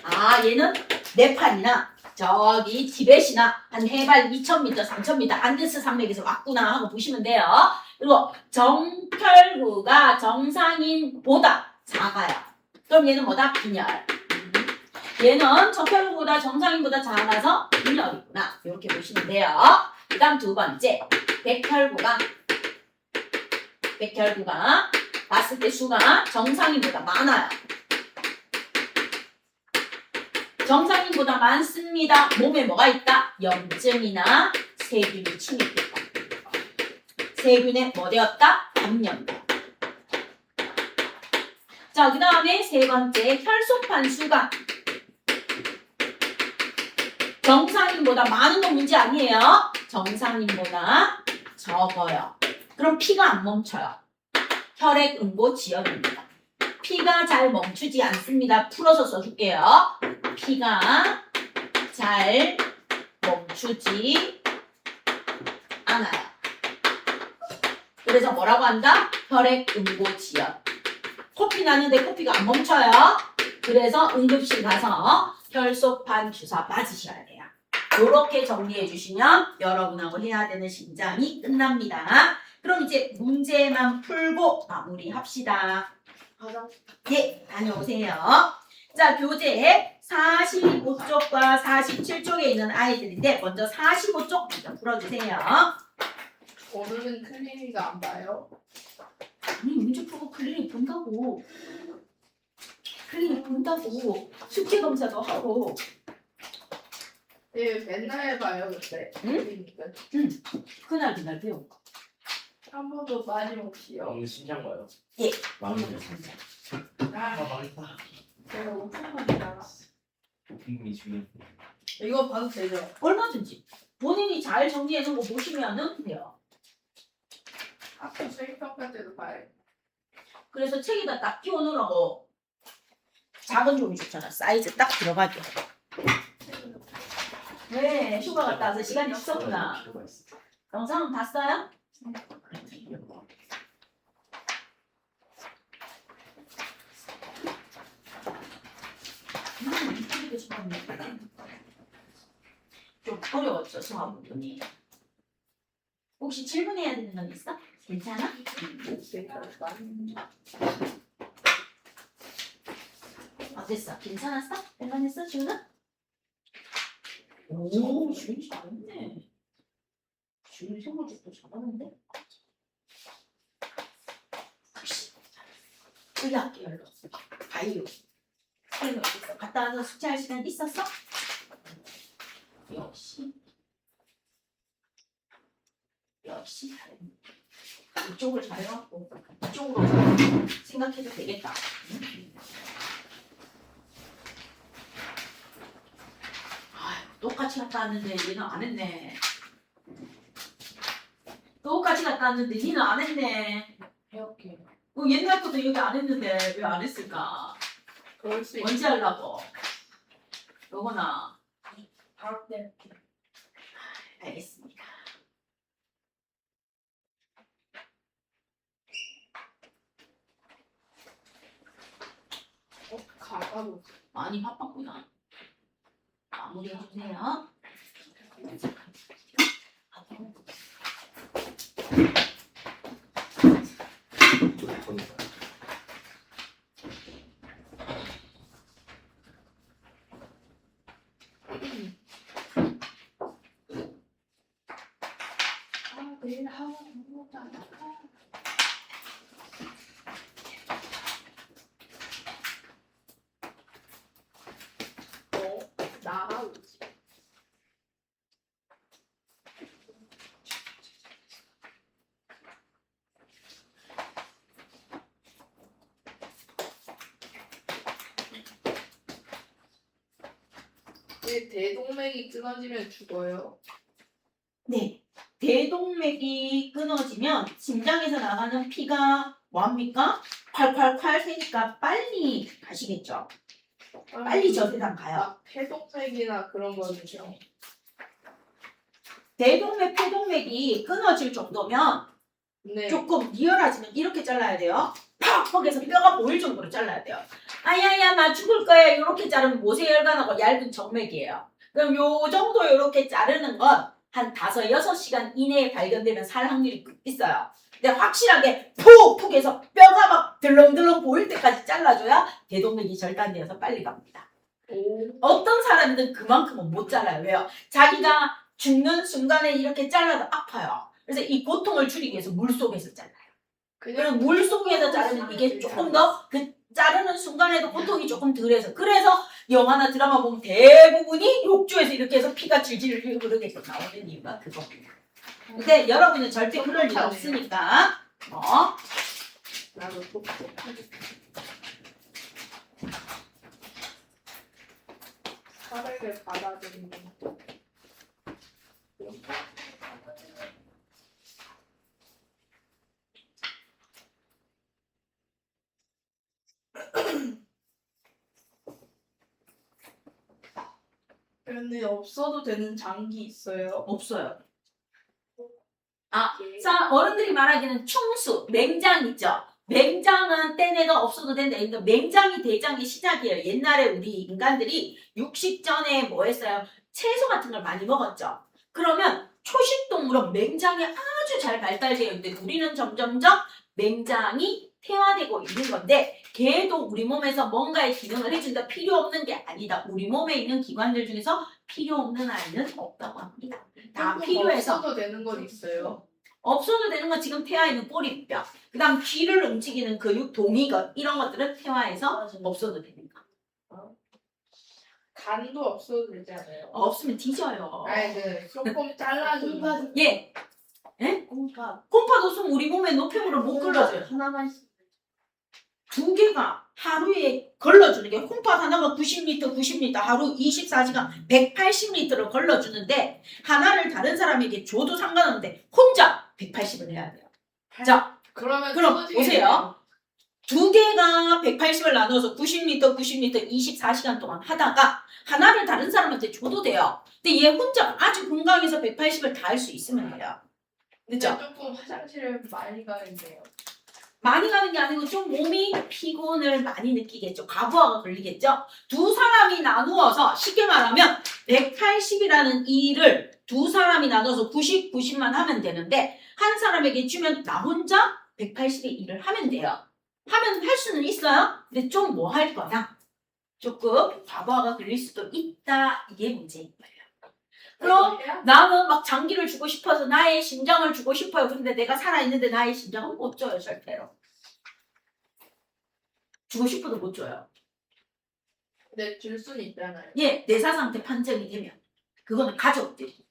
아, 얘는 네팔이나 저기 티벳이나 한 해발 2,000m, 3,000m 안데스 산맥에서 왔구나 하고 보시면 돼요. 그리고 정혈구가 정상인보다 작아요. 그럼 얘는 뭐다? 빈혈. 얘는 정혈구보다 정상인보다 작아서 빈혈이구나. 이렇게 보시면 돼요. 그 다음 두 번째, 백혈구가 봤을 때 수가 정상인보다 많아요. 정상인보다 많습니다. 몸에 뭐가 있다? 염증이나 세균이 침입했다. 세균에 뭐 되었다? 감염다. 자, 그 다음에 세 번째, 혈소판 수가 정상인보다 많은 건 문제 아니에요. 정상인보다 적어요. 그럼 피가 안 멈춰요. 혈액응고지연입니다. 피가 잘 멈추지 않습니다. 풀어서 써줄게요. 피가 잘 멈추지 않아요. 그래서 뭐라고 한다? 혈액응고지연. 코피 나는데 코피가 안 멈춰요. 그래서 응급실 가서 혈소판 주사 맞으셔야 돼요. 이렇게 정리해 주시면 여러분하고 해야 되는 심장이 끝납니다. 그럼 이제 문제만 풀고 마무리합시다. 예, 다녀오세요. 자, 교재 45쪽과 47쪽에 있는 아이들인데 먼저 45쪽 먼저 풀어주세요. 오늘은 클리닉 안 봐요? 아니, 문제 풀고 클리닉 본다고. 클리닉 본다고. 숙제 검사도 하고. 예, 맨날 봐요, 근데. 응? 클리닉은. 그날 배우고. 한 번도 빠짐없이요. 오늘 신장 봐요. 예. 망했네. 아, 망했다. 제가 5분만이잖아. 도핑이 중요해. 이거 봐도 되죠? 얼마든지. 본인이 잘 정리해 놓은 거 보시면은 돼요. 학교 수행평가 때도 봐요. 그래서 책에다 딱 끼워 놓으라고. 작은 종이 좋잖아. 사이즈 딱 들어가게. 네, 휴가 갔다 와서 시간이 없었구나. 영상 봤어요? 좀 어려웠죠, 수학 부분이. 혹시 질문해야 되는 건 있어? 괜찮아? 어땠어? 괜찮았어? 할만했어, 지훈아? 오, 지훈이 잘했네. 지훈이 생물적도 잘하는데? 의학 계열로 바이오 스크린 어딨어? 갔다 와서 숙제할 시간 있었어? 역시 잘했네. 이쪽을 잘해갖고 이쪽으로 생각해도 되겠다. 똑같이 갔다 왔는데 얘는 안 했네. 똑같이 갔다 왔는데 니는 안 했네. 이렇게. 옛날 것도 여기 안 했는데 왜 안 했을까? 그럴 수 있어. 언제 하려고? 요거나. 바로 때. 알겠습니다. 가가고. 많이 바빴구나. 마무리해주세요. 내일 하고 먹자. 나하고 있지. 대동맥이 끊어지면 죽어요. 네. 대동맥이 끊어지면 심장에서 나가는 피가 뭐합니까? 콸콸콸 새니까 빨리 가시겠죠. 빨리 저 세상 가요. 막 폐동맥이나 그런 거는요. 대동맥, 폐동맥이 끊어질 정도면 네. 조금 리얼하지만 이렇게 잘라야 돼요. 팍! 해서 뼈가 보일 정도로 잘라야 돼요. 아야야 나 죽을 거야 이렇게 자르면 모세혈관하고 얇은 정맥이에요. 그럼 요 정도 이렇게 자르는 건 한 5-6시간 이내에 발견되면 살 확률이 있어요. 근데 확실하게 푹 해서 뼈가 막 들렁들렁 보일 때까지 잘라줘야 대동맥이 절단되어서 빨리 갑니다. 어떤 사람들은 그만큼은 못 잘라요. 왜요? 자기가 죽는 순간에 이렇게 잘라도 아파요. 그래서 이 고통을 줄이기 위해서 물속에서 잘라요. 그럼 물속에서 자르면 이게 조금 더 그 자르는 순간에도 고통이 조금 덜해서, 그래서 영화나 드라마 보면 대부분이 욕조에서 이렇게 해서 피가 질질 흐르게 나오는 이유가 그겁니다. 근데 여러분은 절대 그럴 일 없으니까 나도 사례를 받아들이는 근데 없어도 되는 장기 있어요? 없어요. 자, 어른들이 말하기는 충수, 맹장 있죠. 맹장은 떼내가 없어도 된다. 그러니까 맹장이 대장의 시작이에요. 옛날에 우리 인간들이 육식 전에 뭐 했어요? 채소 같은 걸 많이 먹었죠. 그러면 초식동물은 맹장이 아주 잘 발달되어 있는데 우리는 점점점 맹장이 퇴화되고 있는 건데 걔도 우리 몸에서 뭔가의 기능을 해준다. 필요 없는 게 아니다. 우리 몸에 있는 기관들 중에서 필요 없는 아이는 없다고 합니다. 다 필요해서 없어도 되는 건 있어요. 없어도 되는 건 지금 퇴화있는 꼬리뼈, 그 다음 귀를 움직이는 근육, 동의근 이런 것들은 퇴화해서 없어도 됩니다. 간도 없어도 되잖아요. 없으면 뒤져요. 아니 조금 잘라주면 예. 예? 콩팥 없으면 우리 몸에 노폐물을 못 걸러줘요. 하나만 2개가 하루에 걸러주는 게 콩팥 하나가 90리터 하루 24시간 180리터를 걸러주는데 하나를 다른 사람에게 줘도 상관없는데 혼자 180을 해야 돼요. 자, 그럼 보세요. 2개가 180을 나눠서 90리터 24시간 동안 하다가 하나를 다른 사람한테 줘도 돼요. 근데 얘 혼자 아주 건강해서 180을 다 할 수 있으면 돼요. 그죠? 조금 화장실을 많이 가는데요. 많이 가는 게 아니고 좀 몸이 피곤을 많이 느끼겠죠. 과부하가 걸리겠죠. 2사람이 나누어서 쉽게 말하면 180이라는 일을 2사람이 나눠서 90만 하면 되는데 한 사람에게 주면 나 혼자 180의 일을 하면 돼요. 하면 할 수는 있어요. 근데 좀 뭐 할 거냐? 조금 과부하가 걸릴 수도 있다. 이게 문제인 거예요. 그럼 나는 막 장기를 주고 싶어서 나의 심장을 주고 싶어요. 근데 내가 살아있는데 나의 심장은 못 줘요. 절대로. 주고 싶어도 못 줘요. 근데 줄 수는 있잖아요. 예, 내사 상태 판정이 되면 그거는 가족들이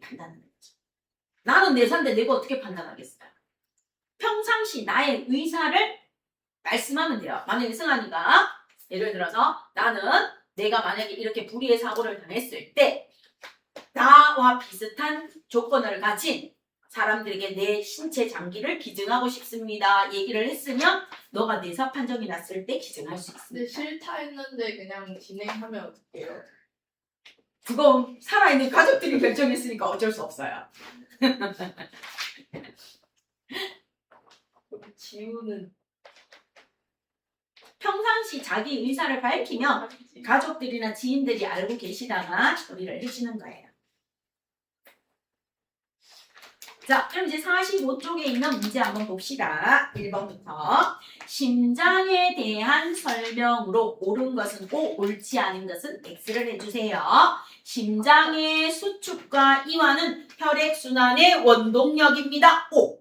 판단하는 거죠. 나는 내사인데 내가 어떻게 판단하겠어요? 평상시 나의 의사를 말씀하면 돼요. 만약에 승환이가 예를 들어서 나는 내가 만약에 이렇게 불의의 사고를 당했을 때 나와 비슷한 조건을 가진 사람들에게 내 신체 장기를 기증하고 싶습니다. 얘기를 했으면 너가 내사 판정이 났을 때 기증할 수 근데 있습니다. 싫다 했는데 그냥 진행하면 어떡해요? 그건 살아있는 가족들이 결정했으니까 어쩔 수 없어요. 지우는 평상시 자기 의사를 밝히면 가족들이나 지인들이 알고 계시다가 처리를 해주는 거예요. 자, 그럼 이제 45쪽에 있는 문제 한번 봅시다. 1번부터. 심장에 대한 설명으로 옳은 것은 O, 옳지 않은 것은 X를 해주세요. 심장의 수축과 이완은 혈액순환의 원동력입니다. O.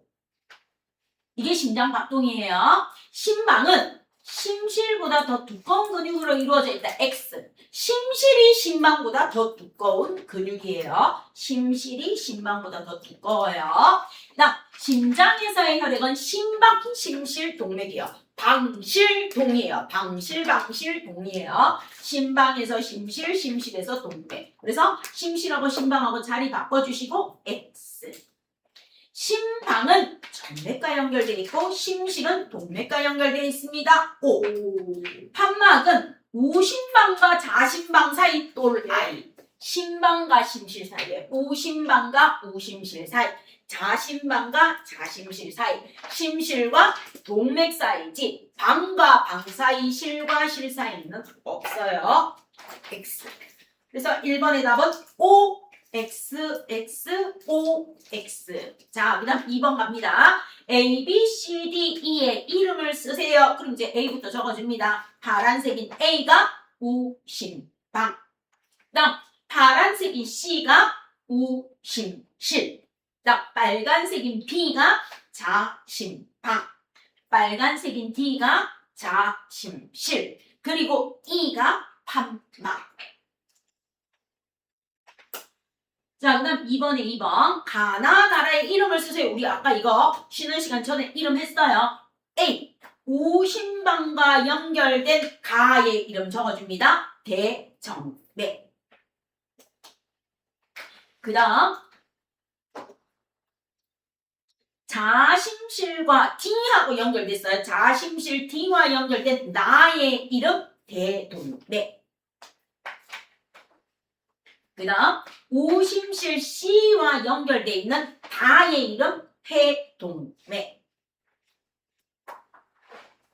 이게 심장 박동이에요. 심방은 심실보다 더 두꺼운 근육으로 이루어져 있다. X. 심실이 심방보다 더 두꺼운 근육이에요. 심실이 심방보다 더 두꺼워요. 그다음 심장에서의 혈액은 심박, 심실, 동맥이에요. 방실동이에요. 방실동이에요. 심방에서 심실, 심실에서 동맥. 그래서 심실하고 심방하고 자리 바꿔주시고 X. 심방은 정맥과 연결되어 있고 심실은 동맥과 연결되어 있습니다. O. 판막은 우심방과 자심방 사이 똘 I. 심방과 심실 사이에 우심방과 우심실 사이, 자심방과 자심실 사이, 심실과 동맥 사이지 방과 방 사이, 실과 실 사이는 없어요. X. 그래서 1번의 답은 O, X, X, O, X. 자, 그 다음 2번 갑니다. A, B, C, D, E의 이름을 쓰세요. 그럼 이제 A부터 적어줍니다. 파란색인 A가 우심방. 그 다음 파란색인 C가 우심실. 그다음 빨간색인 B가 자심방. 빨간색인 D가 자심실. 그리고 E가 판막. 자, 그 다음 2번에 2번. 가나 나라의 이름을 쓰세요. 우리 아까 이거 쉬는 시간 전에 이름 했어요. A. 우심방과 연결된 가의 이름 적어줍니다. 대정맥. 그 다음 자심실과 D하고 연결됐어요. 자심실 D와 연결된 나의 이름 대동맥. 그 다음 우심실 C와 연결되어 있는 다의 이름 회동맥.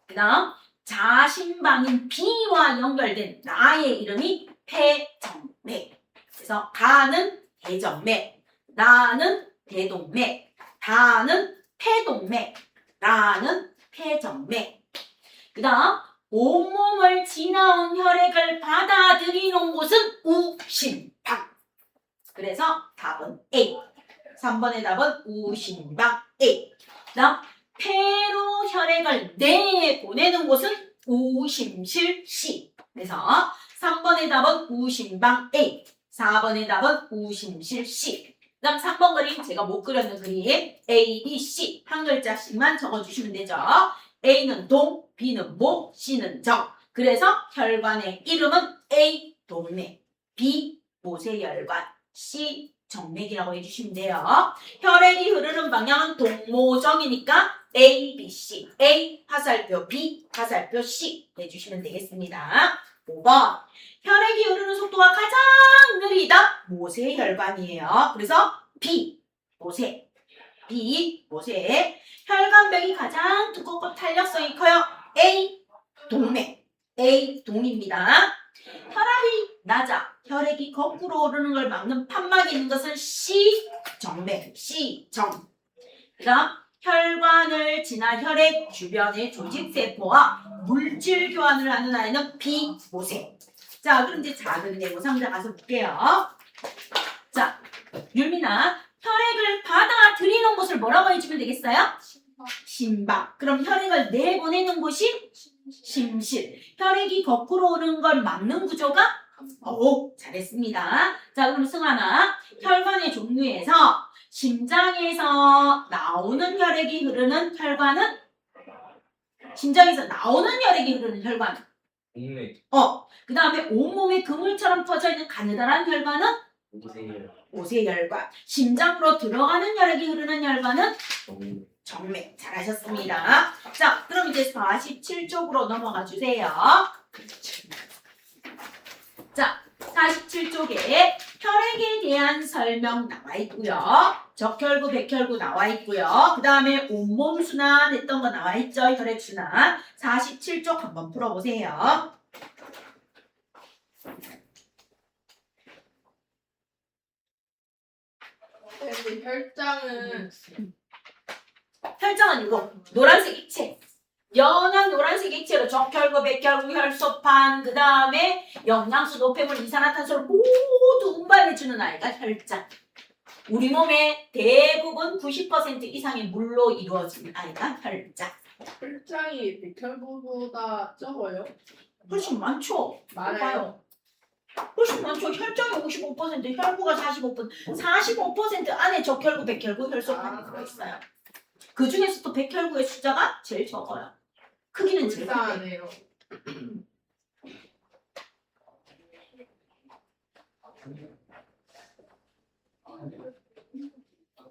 그 다음 자심방인 B와 연결된 나의 이름이 폐정맥. 그래서 가는 대정맥, 나는 대동맥, 다는 폐동맥, 라는 폐정맥. 그 다음 온몸을 지나온 혈액을 받아들이는 곳은 우심방. 그래서 답은 A. 3번의 답은 우심방 A. 그 다음 폐로 혈액을 내보내는 곳은 우심실 C. 그래서 3번의 답은 우심방 A. 4번의 답은 우심실 C. 그 다음 3번 그림 제가 못 그렸는 그림 A, B, C 한 글자씩만 적어주시면 되죠. A는 동, B는 모, C는 정. 그래서 혈관의 이름은 A, 동맥, B, 모세혈관, C, 정맥이라고 해주시면 돼요. 혈액이 흐르는 방향은 동모정이니까 A, B, C. A, 화살표 B, 화살표 C 해주시면 되겠습니다. 5번. 혈액이 흐르는 속도가 가장 느리다. 모세혈관이에요. 그래서 B, 모세. B, 모세. 혈관벽이 가장 두껍고 탄력성이 커요. A, 동맥. A, 동입니다. 혈압이 낮아. 혈액이 거꾸로 오르는 걸 막는 판막이 있는 것은 C, 정맥. C, 정. 그 다음 혈관을 지나 혈액 주변의 조직세포와 물질 교환을 하는 아이는 B, 모세. 자, 그럼 이제 작은 네모 상자 가서 볼게요. 자, 율미나 혈액을 받아들이는 곳을 뭐라고 해주면 되겠어요? 심방. 그럼 혈액을 내보내는 곳이 심실. 혈액이 거꾸로 오는 걸 막는 구조가 오, 잘했습니다. 자, 그럼 승환아, 혈관의 종류에서 심장에서 나오는 혈액이 흐르는 혈관은 심장에서 나오는 혈액이 흐르는 혈관. 동맥. 그 다음에 온몸에 그물처럼 퍼져 있는 가느다란 혈관은 모세혈. 모세혈관. 심장으로 들어가는 혈액이 흐르는 혈관은 정맥. 정맥. 잘하셨습니다. 자, 그럼 이제 47쪽으로 넘어가 주세요. 자, 47쪽에 혈액에 대한 설명 나와 있고요. 적혈구, 백혈구 나와 있고요. 그 다음에 온몸 순환 했던 거 나와 있죠. 혈액 순환. 47쪽 한번 풀어보세요. 근데 혈장은 혈장은 이거 노란색 액체. 연한 노란색 액체로 적혈구, 백혈구, 혈소판, 그 다음에 영양소, 노폐물, 이산화탄소를 모두 운반해주는 아이가 혈장. 우리 몸의 대부분 90% 이상의 물로 이루어진 아이가 혈장. 혈장이 백혈구보다 적어요? 훨씬 많죠? 많아요. 훨씬 많죠. 혈장이 55%, 혈구가 45%, 45% 안에 적혈구, 백혈구, 혈소판이 들어있어요. 그 중에서도 백혈구의 숫자가 제일 적어요. 크기는 제일 크고. 불쌍하네요.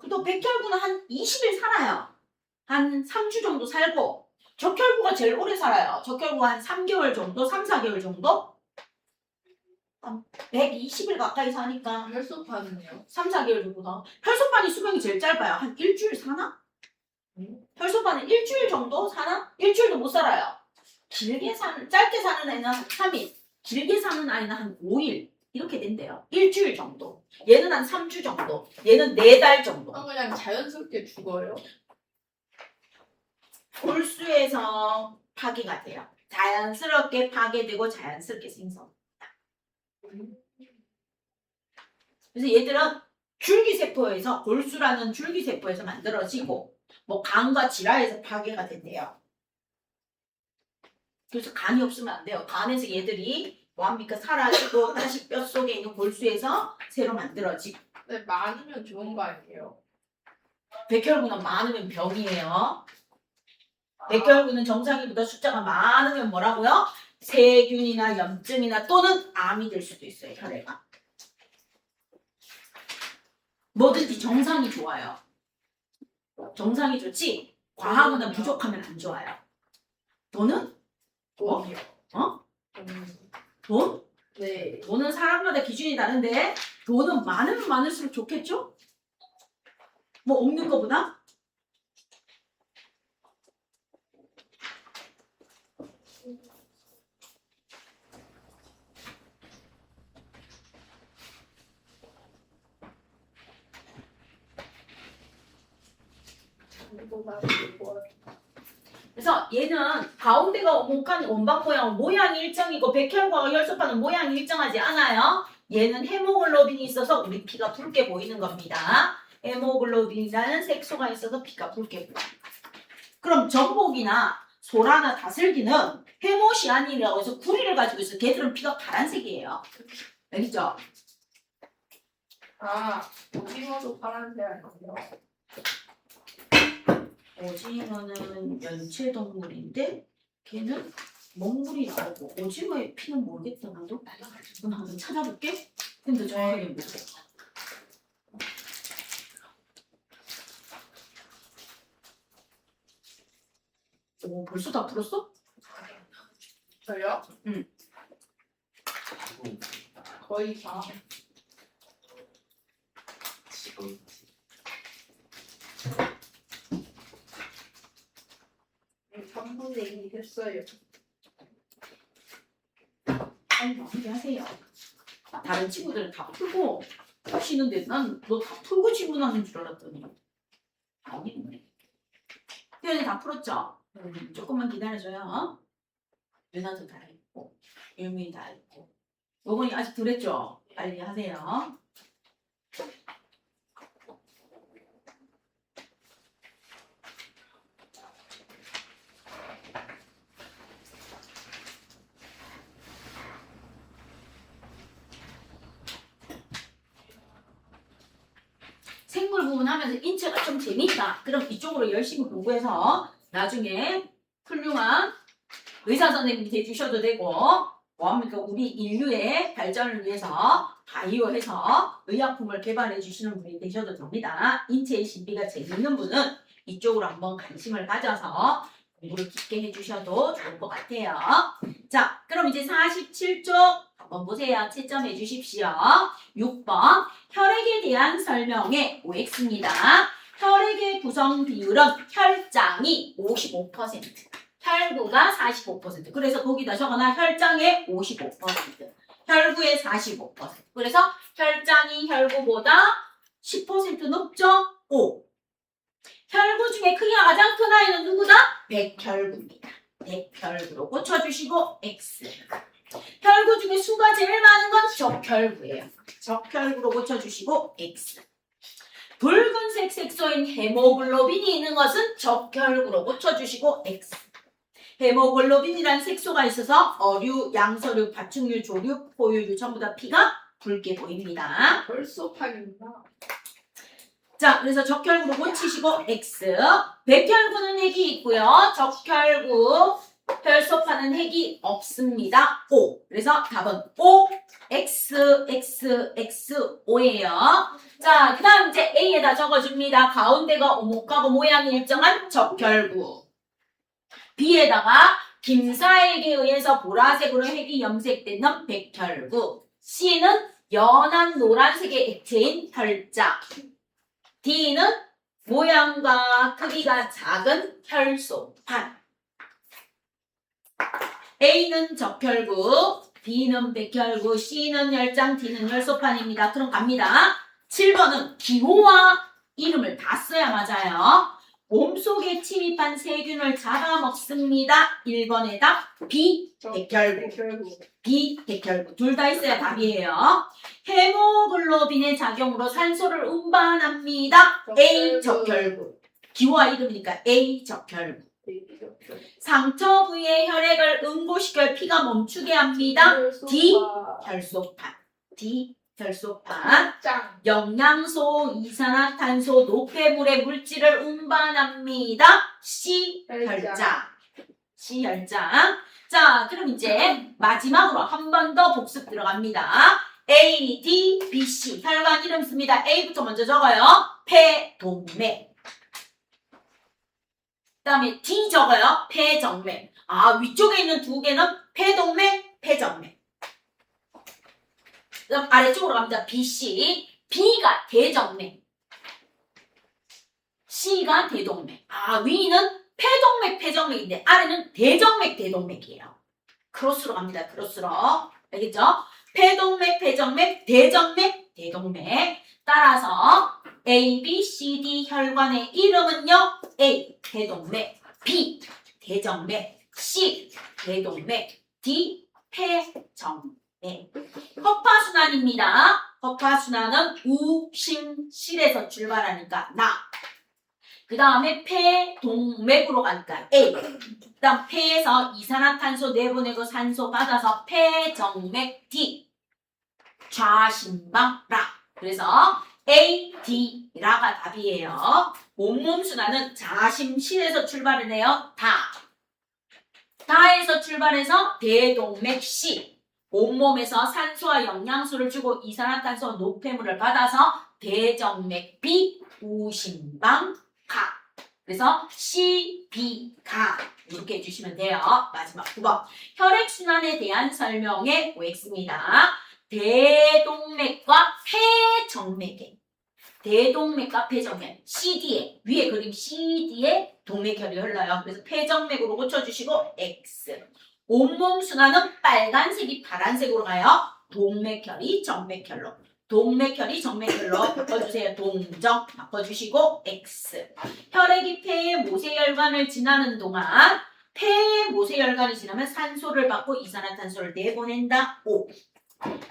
또 백혈구는 한 20일 살아요. 한 3주 정도 살고 적혈구가 제일 오래 살아요. 적혈구가 한 3개월 정도, 3, 4개월 정도? 120일 가까이 사니까 혈소판은요? 3, 4개월 정도 더. 혈소판이 수명이 제일 짧아요. 한 일주일 사나? 혈소판은 일주일 정도 사나? 일주일도 못 살아요. 짧게 사는 애는 한 3일. 길게 사는 아이는 한 5일 이렇게 된대요. 일주일 정도. 얘는 한 3주 정도. 얘는 4달 정도. 그냥 자연스럽게 죽어요. 골수에서 파괴가 돼요. 자연스럽게 파괴되고 자연스럽게 생성. 그래서 얘들은 줄기세포에서 골수라는 줄기세포에서 만들어지고 뭐 간과 지라에서 파괴가 된대요. 그래서 간이 없으면 안 돼요. 간에서 얘들이 뭐합니까? 사라지고 다시 뼛속에 있는 골수에서 새로 만들어지고. 근데 많으면 좋은 거 아니에요? 백혈구는 많으면 병이에요. 백혈구는 정상인보다 숫자가 많으면 뭐라고요? 세균이나 염증이나 또는 암이 될 수도 있어요. 혈액암. 뭐든지 정상이 좋아요. 정상이 좋지 과하거나 부족하면 안 좋아요. 돈은? 돈이요. 어? 돈. 돈? 네. 돈은 사람마다 기준이 다른데 돈은 많으면 많을수록 좋겠죠? 뭐 없는 것보다? 그래서 얘는 가운데가 오목한 원박 모양, 모양이 일정이고 백혈과가 혈소판은 모양이 일정하지 않아요. 얘는 헤모글로빈이 있어서 우리 피가 붉게 보이는 겁니다. 헤모글로빈이라는 색소가 있어서 피가 붉게 보여요. 그럼 전복이나 소라나 다슬기는 헤모시아닌이라고 해서 구리를 가지고 있어요. 걔들은 피가 파란색이에요. 알겠죠? 아, 오징어도 파란색 아니에요? 오징어는 연체동물인데 걔는 먹물이 나오고 오징어의 피는 모르겠다 나도. 그럼 한번 찾아볼게. 근데 정확하게 모르겠어. 오 벌써 다 풀었어? 저요? 응. 거의 다. 지금 3분의 2 했어요. 빨리 마무리하세요. 다른 친구들은 다 풀고 쉬는데 난 너 다 풀고 질문하는 줄 알았더니 아니네. 태연이 다 풀었죠? 조금만 기다려줘요. 유나도 다 했고 유민이 다 했고 요건이 아직 덜 했죠? 빨리 하세요. 생물 구분하면서 인체가 좀 재밌다. 그럼 이쪽으로 열심히 공부해서 나중에 훌륭한 의사 선생님이 돼주셔도 되고 뭐합니까? 우리 인류의 발전을 위해서 바이오해서 의약품을 개발해 주시는 분이 되셔도 됩니다. 인체의 신비가 재밌는 분은 이쪽으로 한번 관심을 가져서 공부를 깊게 해주셔도 좋을 것 같아요. 자, 그럼 이제 47쪽 한번 보세요. 채점해 주십시오. 6번 혈액에 대한 설명의 OX입니다. 혈액의 구성 비율은 혈장이 55%, 혈구가 45%. 그래서 거기다 적어놔. 혈장의 55%, 혈구의 45%. 그래서 혈장이 혈구보다 10% 높죠? 5. 혈구 중에 크기가 가장 큰 아이는 누구다? 백혈구입니다. 백혈구로 고쳐주시고 X. 혈구 중에 수가 제일 많은 건 적혈구예요. 적혈구로 고쳐주시고 X. 붉은색 색소인 헤모글로빈이 있는 것은 적혈구로 고쳐주시고 X. 헤모글로빈이라는 색소가 있어서 어류, 양서류, 파충류, 조류, 포유류 전부 다 피가 붉게 보입니다. 벌써 파는구나. 자, 그래서 적혈구로 고치시고 X. 백혈구는 핵이 있고요. 적혈구, 혈소판은 핵이 없습니다. O. 그래서 답은 O, X, X, X, O예요. 자, 그 다음 이제 A에다 적어줍니다. 가운데가 오목하고 모양이 일정한 적혈구. B에다가 김사액에 의해서 보라색으로 핵이 염색되는 백혈구. C는 연한 노란색의 액체인 혈장. D는 모양과 크기가 작은 혈소판. A는 적혈구, B는 백혈구, C는 열장, D는 열소판입니다. 그럼 갑니다. 7번은 기호와 이름을 다 써야 맞아요. 몸속에 침입한 세균을 잡아먹습니다. 1번의 답 B, 백혈구. 백혈구. B, 백혈구. 둘 다 있어야 답이에요. 헤모글로빈의 작용으로 산소를 운반합니다. A, 적혈구. 기호와 이름이니까 A, 적혈구. 상처 부위의 혈액을 응고시켜 피가 멈추게 합니다. D, 혈소판. D, 혈소판. 짱. 영양소, 이산화탄소, 노폐물의 물질을 운반합니다. C, 혈장. C, 혈장. 자, 그럼 이제 마지막으로 한 번 더 복습 들어갑니다. A, D, B, C. 혈관 이름 씁니다. A부터 먼저 적어요. 폐동맥. 그 다음에 D 적어요. 폐정맥. 아, 위쪽에 있는 두 개는 폐동맥, 폐정맥. 그다음 아래쪽으로 갑니다. B, C. B가 대정맥. C가 대동맥. 아, 위는 폐동맥, 폐정맥인데 아래는 대정맥, 대동맥이에요. 크로스로 갑니다. 크로스로. 알겠죠? 폐동맥, 폐정맥, 대정맥, 대동맥. 따라서 A, B, C, D 혈관의 이름은요. A, 대동맥. B, 대정맥. C, 대동맥. D, 폐정맥. 허파순환입니다. 허파순환은 우심실에서 출발하니까 나. 그 다음에 폐동맥으로 가니까 A. 그 다음 폐에서 이산화탄소 내보내고 산소 받아서 폐정맥 D. 좌심방 라. 그래서 A, D, 라가 답이에요. 온몸 순환은 자심실에서 출발을 해요. 다에서 출발해서 대동맥 C. 온몸에서 산소와 영양소를 주고 이산화탄소 노폐물을 받아서 대정맥 B. 우심방 가. 그래서 C, B, 가. 이렇게 해주시면 돼요. 마지막 9번. 혈액순환에 대한 설명의 OX입니다. 대동맥과 폐정맥에 대동맥과 폐정맥 CD에 위에 그림 CD에 동맥혈이 흘러요. 그래서 폐정맥으로 고쳐주시고 X. 온몸 순환은 빨간색이 파란색으로 가요. 동맥혈이 정맥혈로. 동맥혈이 정맥혈로 바꿔주세요. 동정 바꿔주시고 X. 혈액이 폐의 모세혈관을 지나는 동안 폐의 모세혈관이 지나면 산소를 받고 이산화탄소를 내보낸다. O.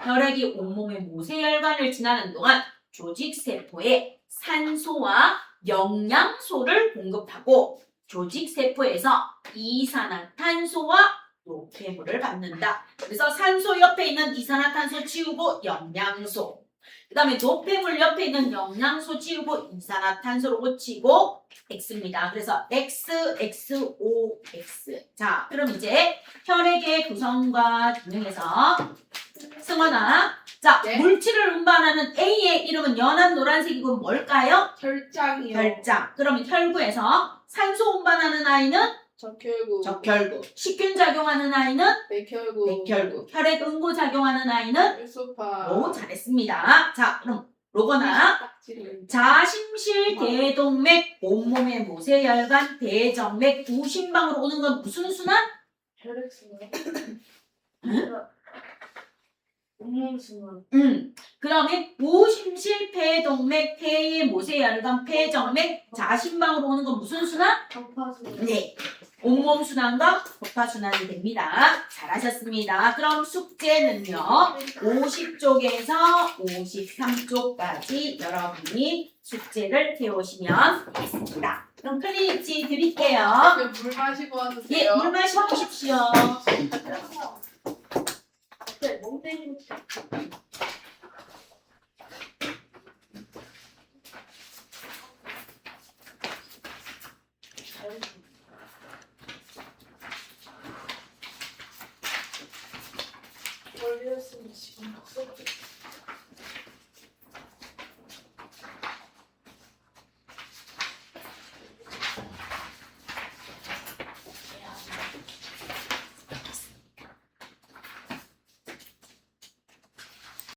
혈액이 온몸의 모세혈관을 지나는 동안 조직세포에 산소와 영양소를 공급하고 조직세포에서 이산화탄소와 노폐물을 받는다. 그래서 산소 옆에 있는 이산화탄소 지우고 영양소. 그 다음에 노폐물 옆에 있는 영양소 지우고 이산화탄소로 고치고 X입니다. 그래서 X, X, O, X. 자, 그럼 이제 혈액의 구성과 기능에서 승원아. 자, 네. 물질을 운반하는 A의 이름은 연한 노란색이고 뭘까요? 혈장이요. 혈장. 그러면 혈구에서 산소 운반하는 아이는 적혈구. 적혈구. 식균 작용하는 아이는 백혈구. 백혈구. 혈액 응고 작용하는 아이는 혈소파. 오, 잘했습니다. 자, 그럼 로건아. 딱지를. 자심실 대동맥 온몸의 모세혈관 대정맥 우심방으로 오는 건 무슨 순환? 혈액순환. 온몸순환. 그 다음에 우심실 폐동맥 폐의 모세혈관 폐정맥 자심방으로 오는 건 무슨 순환? 적파순환. 네. 온몸 순환과 복파 순환이 됩니다. 잘하셨습니다. 그럼 숙제는요. 50쪽에서 53쪽까지 여러분이 숙제를 태우시면 되겠습니다. 그럼 클리닉지 드릴게요. 물 마시고 예, 와주세요. 물 마시고 오십시오. 네, 멍때리고 걸렸으면 지금 없었겠지.